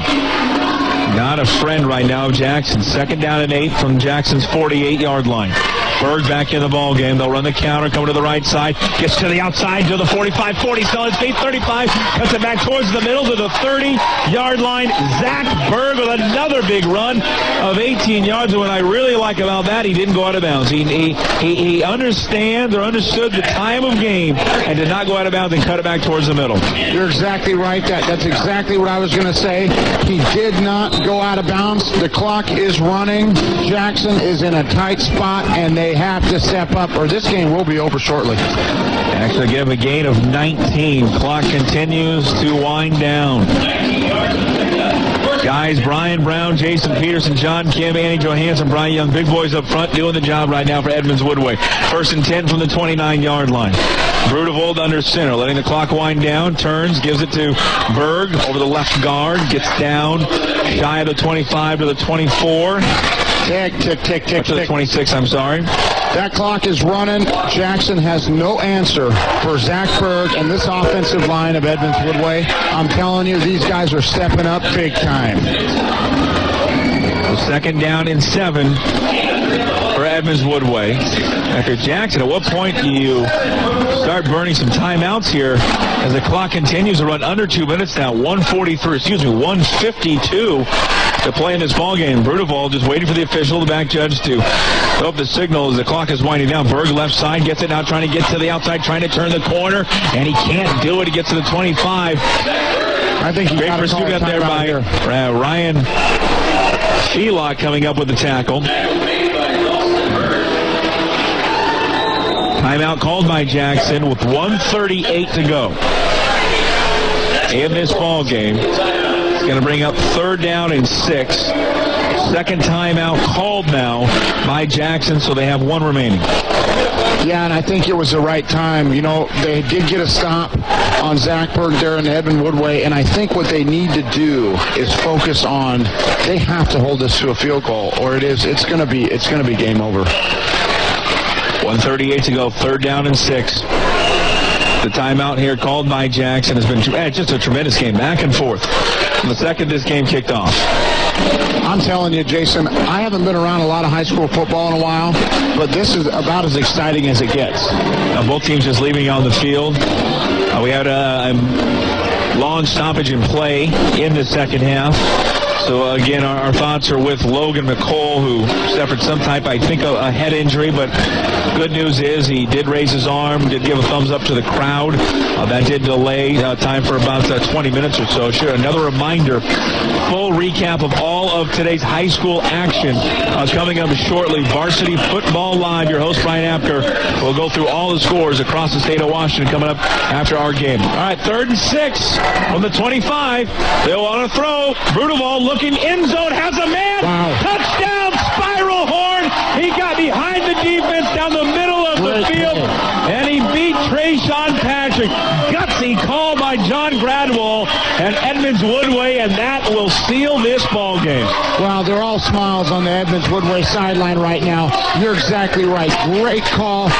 Not a friend right now of Jackson. Second down and 8 from Jackson's 48-yard line. Berg back in the ball game. They'll run the counter, coming to the right side. Gets to the outside to the 45, 40, still on his feet, 35. Cuts it back towards the middle to the 30-yard line. Zach Berg with another big run of 18 yards. And what I really like about that, he didn't go out of bounds. He understands or understood the time of game and did not go out of bounds and cut it back towards the middle. You're exactly right. That's exactly what I was going to say. He did not go out of bounds. The clock is running. Jackson is in a tight spot, and they have to step up, or this game will be over shortly. Actually give a gain of 19. Clock continues to wind down. Guys, Brian Brown, Jason Peterson, John Kim, Andy Johansson, Brian Young, big boys up front doing the job right now for Edmonds Woodway. 1st and 10 from the 29-yard line. Brudevold under center, letting the clock wind down, turns, gives it to Berg over the left guard, gets down, shy of the 25 to the 24. Tick, tick, tick, tick, to the 26, I'm sorry. That clock is running. Jackson has no answer for Zach Berg and this offensive line of Edmonds Woodway. I'm telling you, these guys are stepping up big time. 2nd down and 7 for Edmonds Woodway. After Jackson, at what point do you start burning some timeouts here as the clock continues to run under 2 minutes now? 152 to play in this ball game. Brudevold just waiting for the official, the back judge, to throw up the signal as the clock is winding down. Berg left side gets it now, trying to get to the outside, trying to turn the corner, and he can't do it. He gets to the 25. I think great pursuit out there by Ryan Shelock coming up with the tackle. Timeout called by Jackson with 1:38 to go in this ball game. It's going to bring up 3rd down and 6. 2nd timeout called now by Jackson, so they have 1 remaining. Yeah, and I think it was the right time. You know, they did get a stop on Zach Berg there in Edmund Woodway, and I think what they need to do is focus on, they have to hold this to a field goal, or it's going to be game over. 1:38 to go, 3rd down and 6. The timeout here called by Jackson has been just a tremendous game, back and forth. From the second this game kicked off. I'm telling you, Jason, I haven't been around a lot of high school football in a while, but this is about as exciting as it gets. Both teams just leaving on the field. We had a long stoppage in play in the second half. So, again, our thoughts are with Logan McCall, who suffered some type, I think, a head injury. But good news is he did raise his arm, did give a thumbs up to the crowd. That did delay time for about 20 minutes or so. Sure, another reminder, full recap of all of today's high school action coming up shortly. Varsity Football Live. Your host, Brian Apker, will go through all the scores across the state of Washington coming up after our game. All right, 3rd and 6 from the 25. They'll want to throw. Brudevold looking end zone, has a man. Wow. Touchdown, Spiral Horn. He got behind the defense down the middle of the field, and he beat Trayshawn Patrick. Gutsy call by John Gradwell and Edmonds Woodway, and that will seal this ball game. Wow, they're all smiles on the Edmonds Woodway sideline right now. You're exactly right. Great call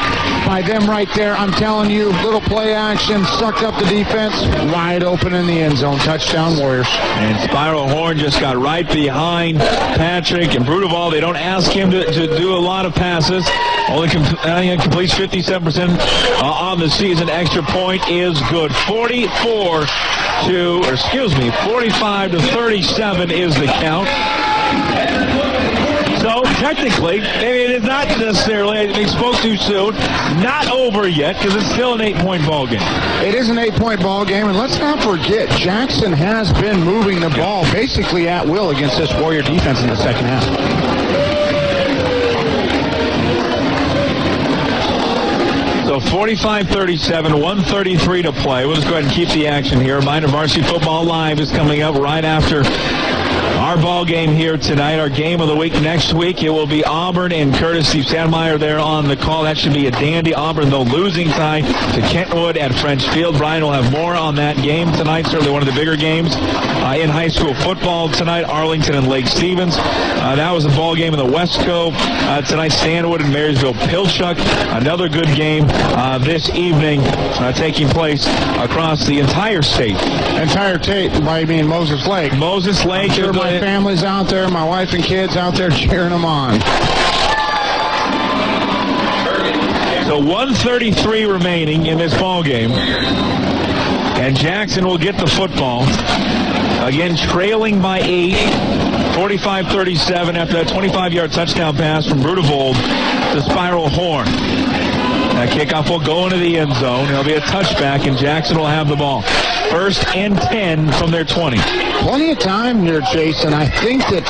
by them right there. I'm telling you, little play action, sucked up the defense, wide open in the end zone. Touchdown, Warriors. And Spiral Horn just got right behind Patrick and Brudevold. They don't ask him to do a lot of passes. Only completes 57% on the season. Extra point is good. 45 to 37 is the count. So, technically, maybe it is not necessarily, I spoke too soon, not over yet, because it's still an 8-point ball game. It is an 8-point ball game, and let's not forget, Jackson has been moving the ball basically at will against this Warrior defense in the second half. So 45-37, 1:33 to play. We'll just go ahead and keep the action here. Reminder, Varsity Football Live is coming up right after our ball game here tonight. Our game of the week next week, it will be Auburn and Curtis. Steve Sandmeyer there on the call. That should be a dandy. Auburn, though, losing tonight to Kentwood at French Field. Brian will have more on that game tonight. Certainly one of the bigger games in high school football tonight. Arlington and Lake Stevens. That was a ball game in the Westco. Tonight, Stanwood and Marysville Pilchuck. Another good game this evening taking place across the entire state. Entire state, I mean Moses Lake. Moses Lake. I'm sure my family's out there, my wife and kids out there cheering them on. So 1:33 remaining in this ball game. And Jackson will get the football. Again, trailing by 8. 45-37 after that 25-yard touchdown pass from Brudevold to Spiral Horn. That kickoff will go into the end zone. It'll be a touchback, and Jackson will have the ball. 1st and 10 from their 20. Plenty of time here, Jason. I think that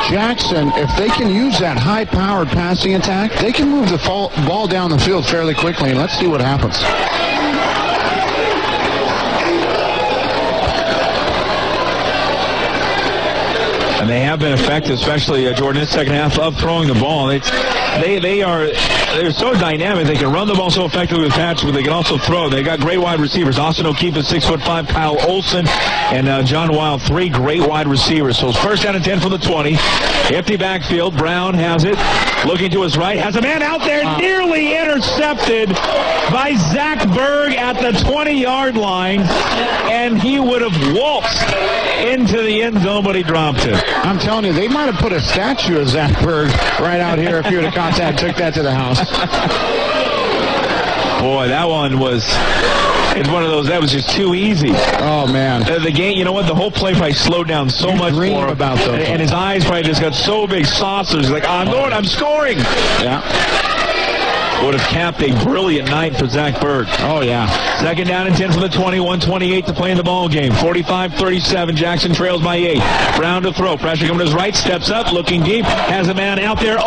Jackson, if they can use that high-powered passing attack, they can move the ball down the field fairly quickly, and let's see what happens. And they have been effective, especially Jordan in the second half of throwing the ball. They're so dynamic. They can run the ball so effectively with Patrick, but they can also throw. They got great wide receivers. Austin O'Keefe is 6'5", Kyle Olson, and John Wild, 3 great wide receivers. So it's first down and 10 from the 20. Empty backfield. Brown has it. Looking to his right. Has a man out there nearly intercepted by Zach Berg at the 20-yard line. And he would have waltzed into the end zone, but he dropped it. I'm telling you, they might have put a statue of Zach Berg right out here if you would have caught that and took that to the house. Boy, that one was... It's one of those, that was just too easy. Oh, man. The game, you know what? The whole play probably slowed down so much for him. About those. And his eyes probably just got so big, saucers. He's like, I'm going, I'm scoring. Yeah. Would have capped a brilliant night for Zach Berg. Oh, yeah. Second down and 10 from the 20, 1:28 to play in the ball game. 45-37, Jackson trails by 8. Brown to throw. Pressure coming to his right, steps up, looking deep, has a man out there.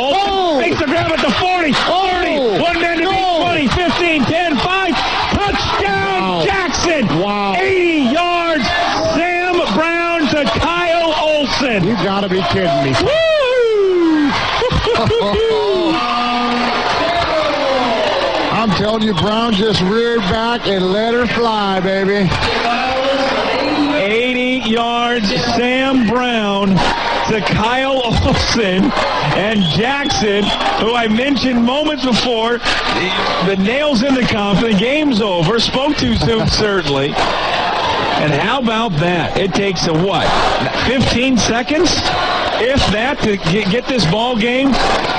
Makes the grab at the 40, 30, 1 man to beat, 20, 15, 10, 5. Touchdown, Jackson! Wow. 80 yards, Sam Brown to Kyle Olson. You gotta be kidding me. Woo! I'm telling you, Brown just reared back and let her fly, baby. 80 yards, Sam Brown to Kyle Olson, and Jackson, who I mentioned moments before, the nails in the coffin, the game's over, spoke too soon, certainly. And how about that? It takes 15 seconds? If that, to get this ball game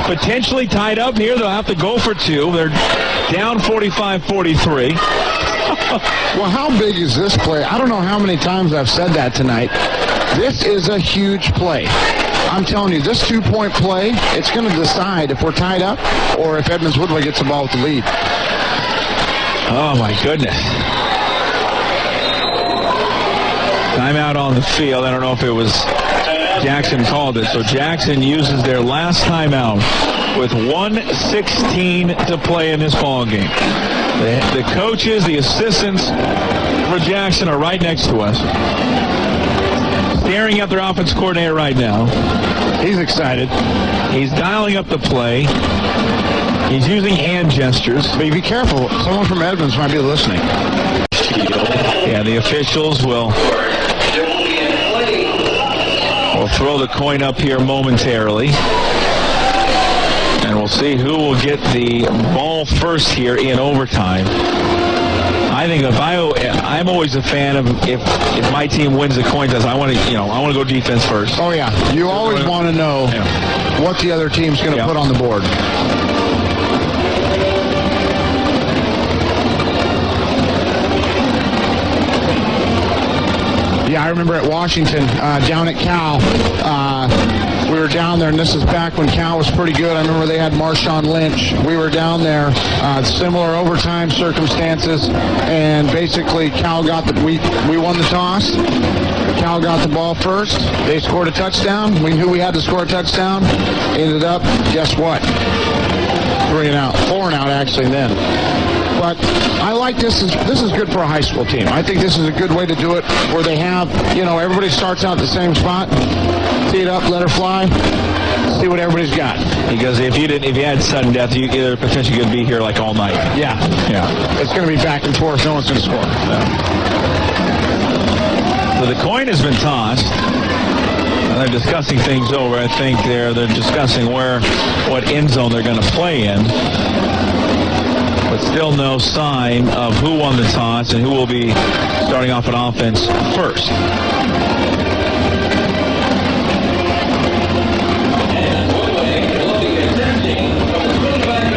potentially tied up here. They'll have to go for 2. They're down 45-43. Well, how big is this play? I don't know how many times I've said that tonight. This is a huge play. I'm telling you, this 2-point play, it's going to decide if we're tied up or if Edmonds Woodway gets the ball with the lead. Oh, my goodness. Timeout on the field. I don't know if it was Jackson called it. So Jackson uses their last timeout with 1:16 to play in this ball game. The coaches, the assistants for Jackson are right next to us, staring at their offense coordinator right now. He's excited. He's dialing up the play. He's using hand gestures. But be careful. Someone from Edmonds might be listening. Yeah, the officials will throw the coin up here momentarily. And we'll see who will get the ball first here in overtime. I think I'm always a fan of if my team wins the coin toss, I want to go defense first. Oh yeah, you always want to know what the other team's going to put on the board. Yeah, I remember at Washington, down at Cal, we were down there, and this is back when Cal was pretty good. I remember they had Marshawn Lynch. We were down there, similar overtime circumstances, and basically Cal we won the toss. Cal got the ball first. They scored a touchdown. We knew we had to score a touchdown. Ended up, guess what? 3 and out. 4 and out, actually, then. But I like this. This is good for a high school team. I think this is a good way to do it, where they have, everybody starts out at the same spot, tee it up, let her fly, see what everybody's got. Because if you had sudden death, you potentially could be here like all night. Yeah. It's going to be back and forth. No one's going to score. So the coin has been tossed. They're discussing things over. I think they're discussing what end zone they're going to play in. But still no sign of who won the toss and who will be starting off an offense first.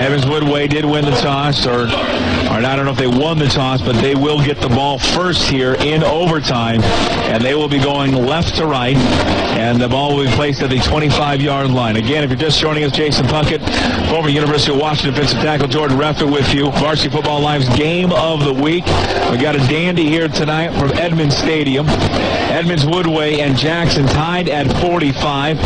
Evans Woodway did win the toss, or I don't know if they won the toss, but they will get the ball first here in overtime, and they will be going left to right, and the ball will be placed at the 25-yard line. Again, if you're just joining us, Jason Puckett, former University of Washington defensive tackle Jordan Reffitt with you. Varsity Football Live's Game of the Week. We got a dandy here tonight from Edmonds Stadium. Edmonds Woodway and Jackson tied at 45.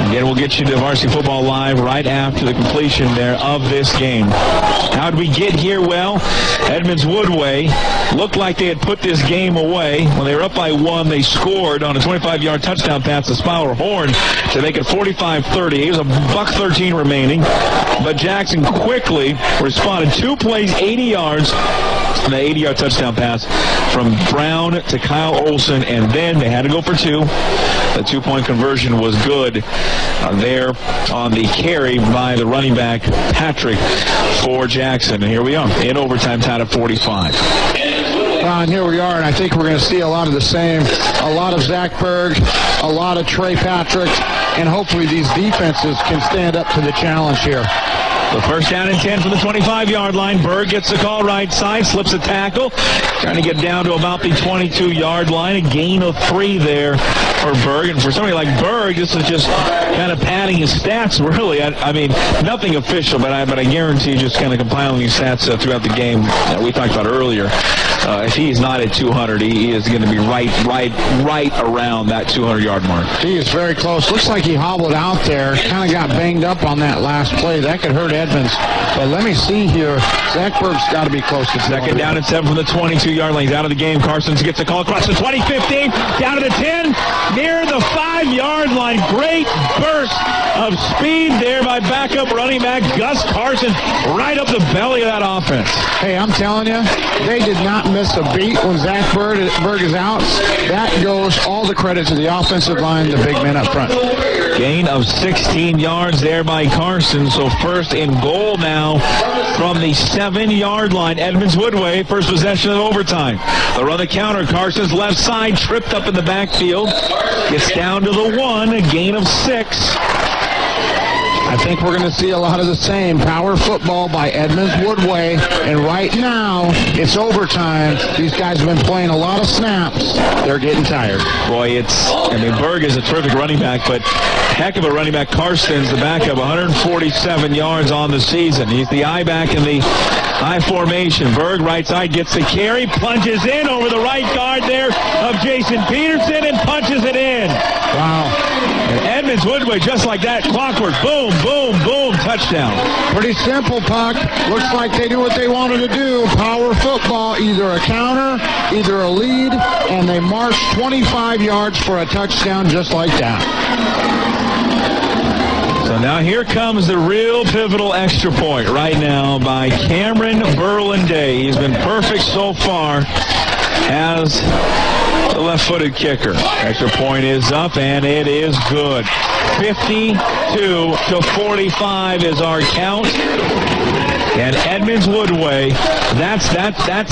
Again, we'll get you to Varsity Football Live right after the completion there of this game. How did we get here? Well, Edmonds Woodway looked like they had put this game away. When they were up by 1, they scored on a 25-yard touchdown pass to Spauer Horn to make it 45-30. It was a $1:13 remaining, but Jackson quickly responded. 2 plays, 80 yards. The 80-yard touchdown pass from Brown to Kyle Olson, and then they had to go for 2. The 2-point conversion was good there on the carry by the running back, Patrick, for Jackson. And here we are in overtime, tied at 45. And here we are, and I think we're going to see a lot of the same. A lot of Zach Berg, a lot of Trey Patrick, and hopefully these defenses can stand up to the challenge here. The first down and 10 from the 25-yard line. Berg gets the call right side, slips a tackle, trying to get down to about the 22-yard line. A gain of 3 there for Berg. And for somebody like Berg, this is just kind of padding his stats, really. I mean, nothing official, but I guarantee just kind of compiling these stats throughout the game that we talked about earlier. If he's not at 200, he is going to be right around that 200-yard mark. He is very close. Looks like he hobbled out there, kind of got banged up on that last play. That could hurt Edmonds. But let me see here. Zach Berg's got to be close to 200. 2nd down and 7 from the 22-yard line. He's out of the game. Carson gets a call across the 20, 15, down to the 10, near the 5-yard line. Great burst of speed there by backup running back Gus Carson, right up the belly of that offense. Hey, I'm telling you, they did not miss a beat when Zach Berg is out. That goes all the credit to the offensive line, the big men up front. Gain of 16 yards there by Carson. So first and goal now from the 7-yard line. Edmonds Woodway, first possession of overtime. They'll run the counter. Carson's left side, tripped up in the backfield. Gets down to the 1, a gain of 6. I think we're going to see a lot of the same. Power football by Edmonds Woodway. And right now, it's overtime. These guys have been playing a lot of snaps. They're getting tired. Boy, Berg is a terrific running back, but heck of a running back. Carson's the backup, 147 yards on the season. He's the I-back in the I formation. Berg, right side, gets the carry, plunges in over the right guard there of Jason Peterson and punches it in. Wow. And Edmonds Woodway, just like that, clockwork, boom, boom, boom, touchdown. Pretty simple, Puck. Looks like they do what they wanted to do. Power football, either a counter, either a lead, and they march 25 yards for a touchdown just like that. So now here comes the real pivotal extra point right now by Cameron Berlanday. He's been perfect so far as the left-footed kicker. Extra point is up, and it is good. 52-45 is our count. And Edmonds Woodway, that's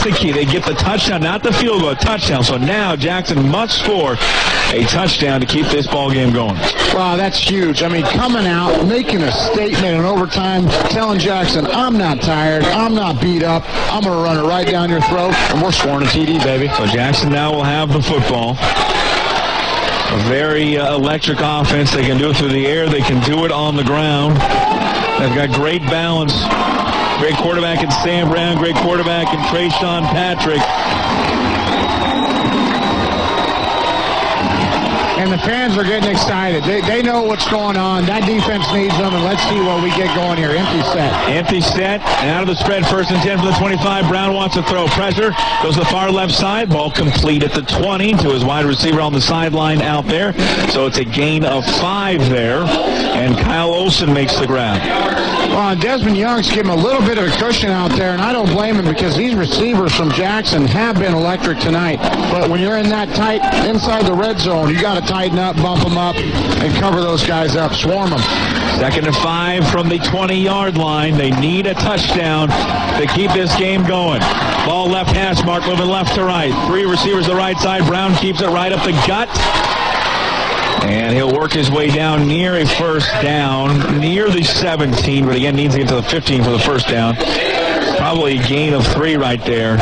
the key. They get the touchdown, not the field goal, touchdown. So now Jackson must score a touchdown to keep this ball game going. Wow, that's huge. I mean, coming out, making a statement in overtime, telling Jackson, I'm not tired, I'm not beat up, I'm going to run it right down your throat, and we're scoring a TD, baby. So Jackson now will have the football. A very electric offense. They can do it through the air. They can do it on the ground. They've got great balance. Great quarterback in Sam Brown. Great quarterback in Trayshawn Patrick. And the fans are getting excited. They know what's going on. That defense needs them, and let's see what we get going here. Empty set. Empty set. Out of the spread, first and 10 from the 25. Brown wants to throw. Pressure. Goes to the far left side. Ball complete at the 20 to his wide receiver on the sideline out there. So it's a gain of 5 there. And Kyle Olson makes the grab. Well, Desmond Young's giving a little bit of a cushion out there, and I don't blame him because these receivers from Jackson have been electric tonight. But when you're in that tight inside the red zone, you got to tighten up, bump them up, and cover those guys up, swarm them. 2nd and 5 from the 20-yard line. They need a touchdown to keep this game going. Ball left hash mark, moving left to right. 3 receivers to the right side. Brown keeps it right up the gut. And he'll work his way down near a first down, near the 17, but again needs to get to the 15 for the first down. Probably a gain of 3 right there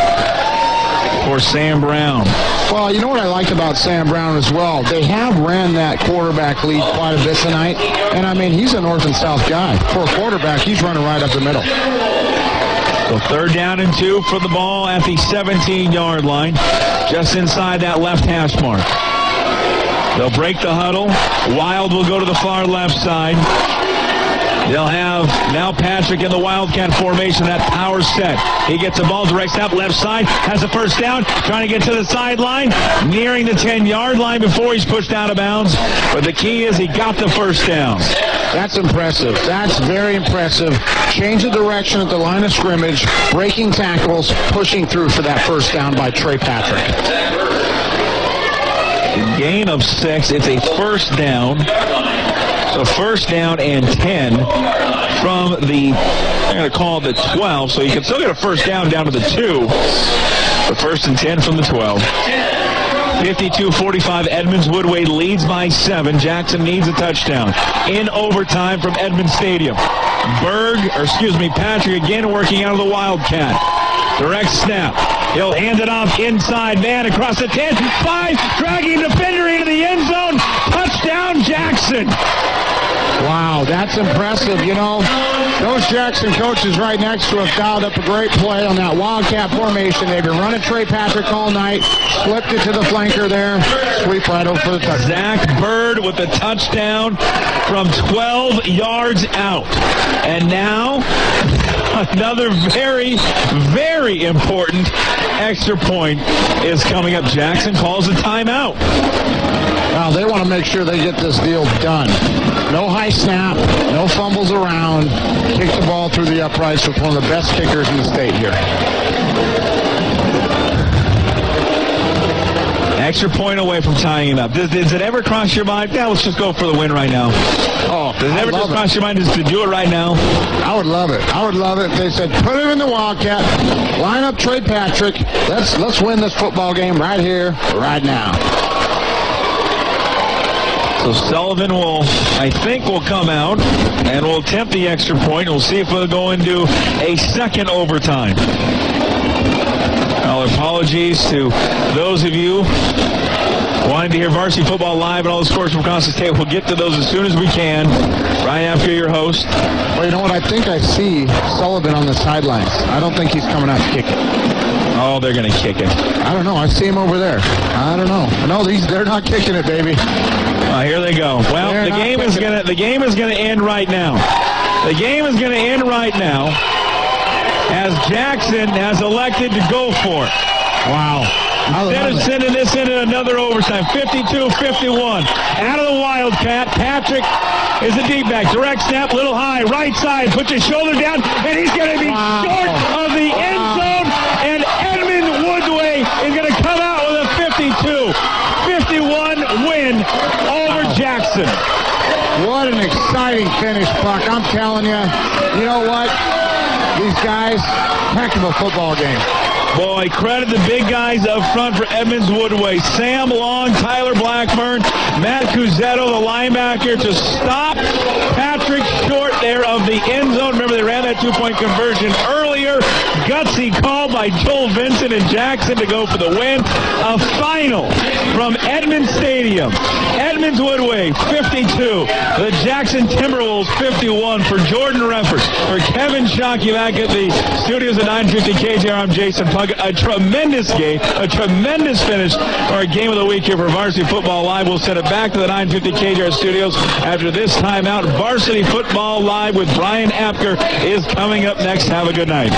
for Sam Brown. Well, you know what I liked about Sam Brown as well? They have ran that quarterback lead quite a bit tonight. And, I mean, he's a north and south guy. For a quarterback, he's running right up the middle. So 3rd down and 2 for the ball at the 17-yard line, just inside that left hash mark. They'll break the huddle. Wild will go to the far left side. They'll have now Patrick in the Wildcat formation, that power set. He gets the ball, directs out left side, has a first down, trying to get to the sideline, nearing the 10-yard line before he's pushed out of bounds. But the key is he got the first down. That's impressive. That's very impressive. Change of direction at the line of scrimmage, breaking tackles, pushing through for that first down by Trey Patrick. Gain of 6. It's a first down. So first down and 10 from the, I'm going to call it the 12. So you can still get a first down to the 2. But first and 10 from the 12. 52-45, Edmonds Woodway leads by 7. Jackson needs a touchdown. In overtime from Edmonds Stadium. Patrick again working out of the Wildcat. Direct snap. He'll hand it off inside, man, across the 10, 5, dragging defender into the end zone. Touchdown, Jackson. Wow, that's impressive. You know, those Jackson coaches right next to him dialed up a great play on that Wildcat formation. They've been running Trey Patrick all night, slipped it to the flanker there, sweep right over for the touchdown. Zach Bird with the touchdown from 12 yards out. And now another very, very important extra point is coming up. Jackson calls a timeout. Now they want to make sure they get this deal done. No high snap, no fumbles around. Kick the ball through the uprights with one of the best kickers in the state here. Extra point away from tying it up. Does it ever cross your mind? Yeah, let's just go for the win right now. Oh, does it ever just cross your mind just to do it right now? I would love it. I would love it if they said, put him in the Wildcat, line up Trey Patrick. Let's win this football game right here, right now. So Sullivan will come out and will attempt the extra point. We'll see if we'll go into a second overtime. Our apologies to those of you wanting to hear Varsity Football live and all the scores from across the state. We'll get to those as soon as we can, right after your host. Well, you know what? I think I see Sullivan on the sidelines. I don't think he's coming out to kick it. Oh, they're going to kick it. I don't know. I see him over there. I don't know. No, they're not kicking it, baby. Here they go. Well, the game is going to end right now. The game is going to end right now as Jackson has elected to go for it. Wow. Instead of sending this into another overtime, 52-51. Out of the Wildcat, Patrick is a deep back. Direct snap, little high, right side, puts his shoulder down, and he's going to be short of the end zone, and Edmund Woodway is going to come out with a 52-51 win over Jackson. What an exciting finish, Buck. I'm telling you, you know what? These guys, heck of a football game. Boy, credit the big guys up front for Edmonds Woodway. Sam Long, Tyler Blackburn, Matt Cusetto, the linebacker, to stop Patrick short there of the end zone. Remember, they ran that two-point conversion earlier. Gutsy call by Joel Vincent and Jackson to go for the win. A final from Edmonds Stadium. Edmonds Woodway, 52. The Jackson Timberwolves, 51. For Jordan Reffers, for Kevin Shockey back at the studios at 950 KJR, I'm Jason Puckett. A tremendous game, a tremendous finish, or a game of the week here for Varsity Football Live. We'll send it back to the 950 KJR studios after this timeout. Varsity Football Live with Brian Apker is coming up next. Have a good night.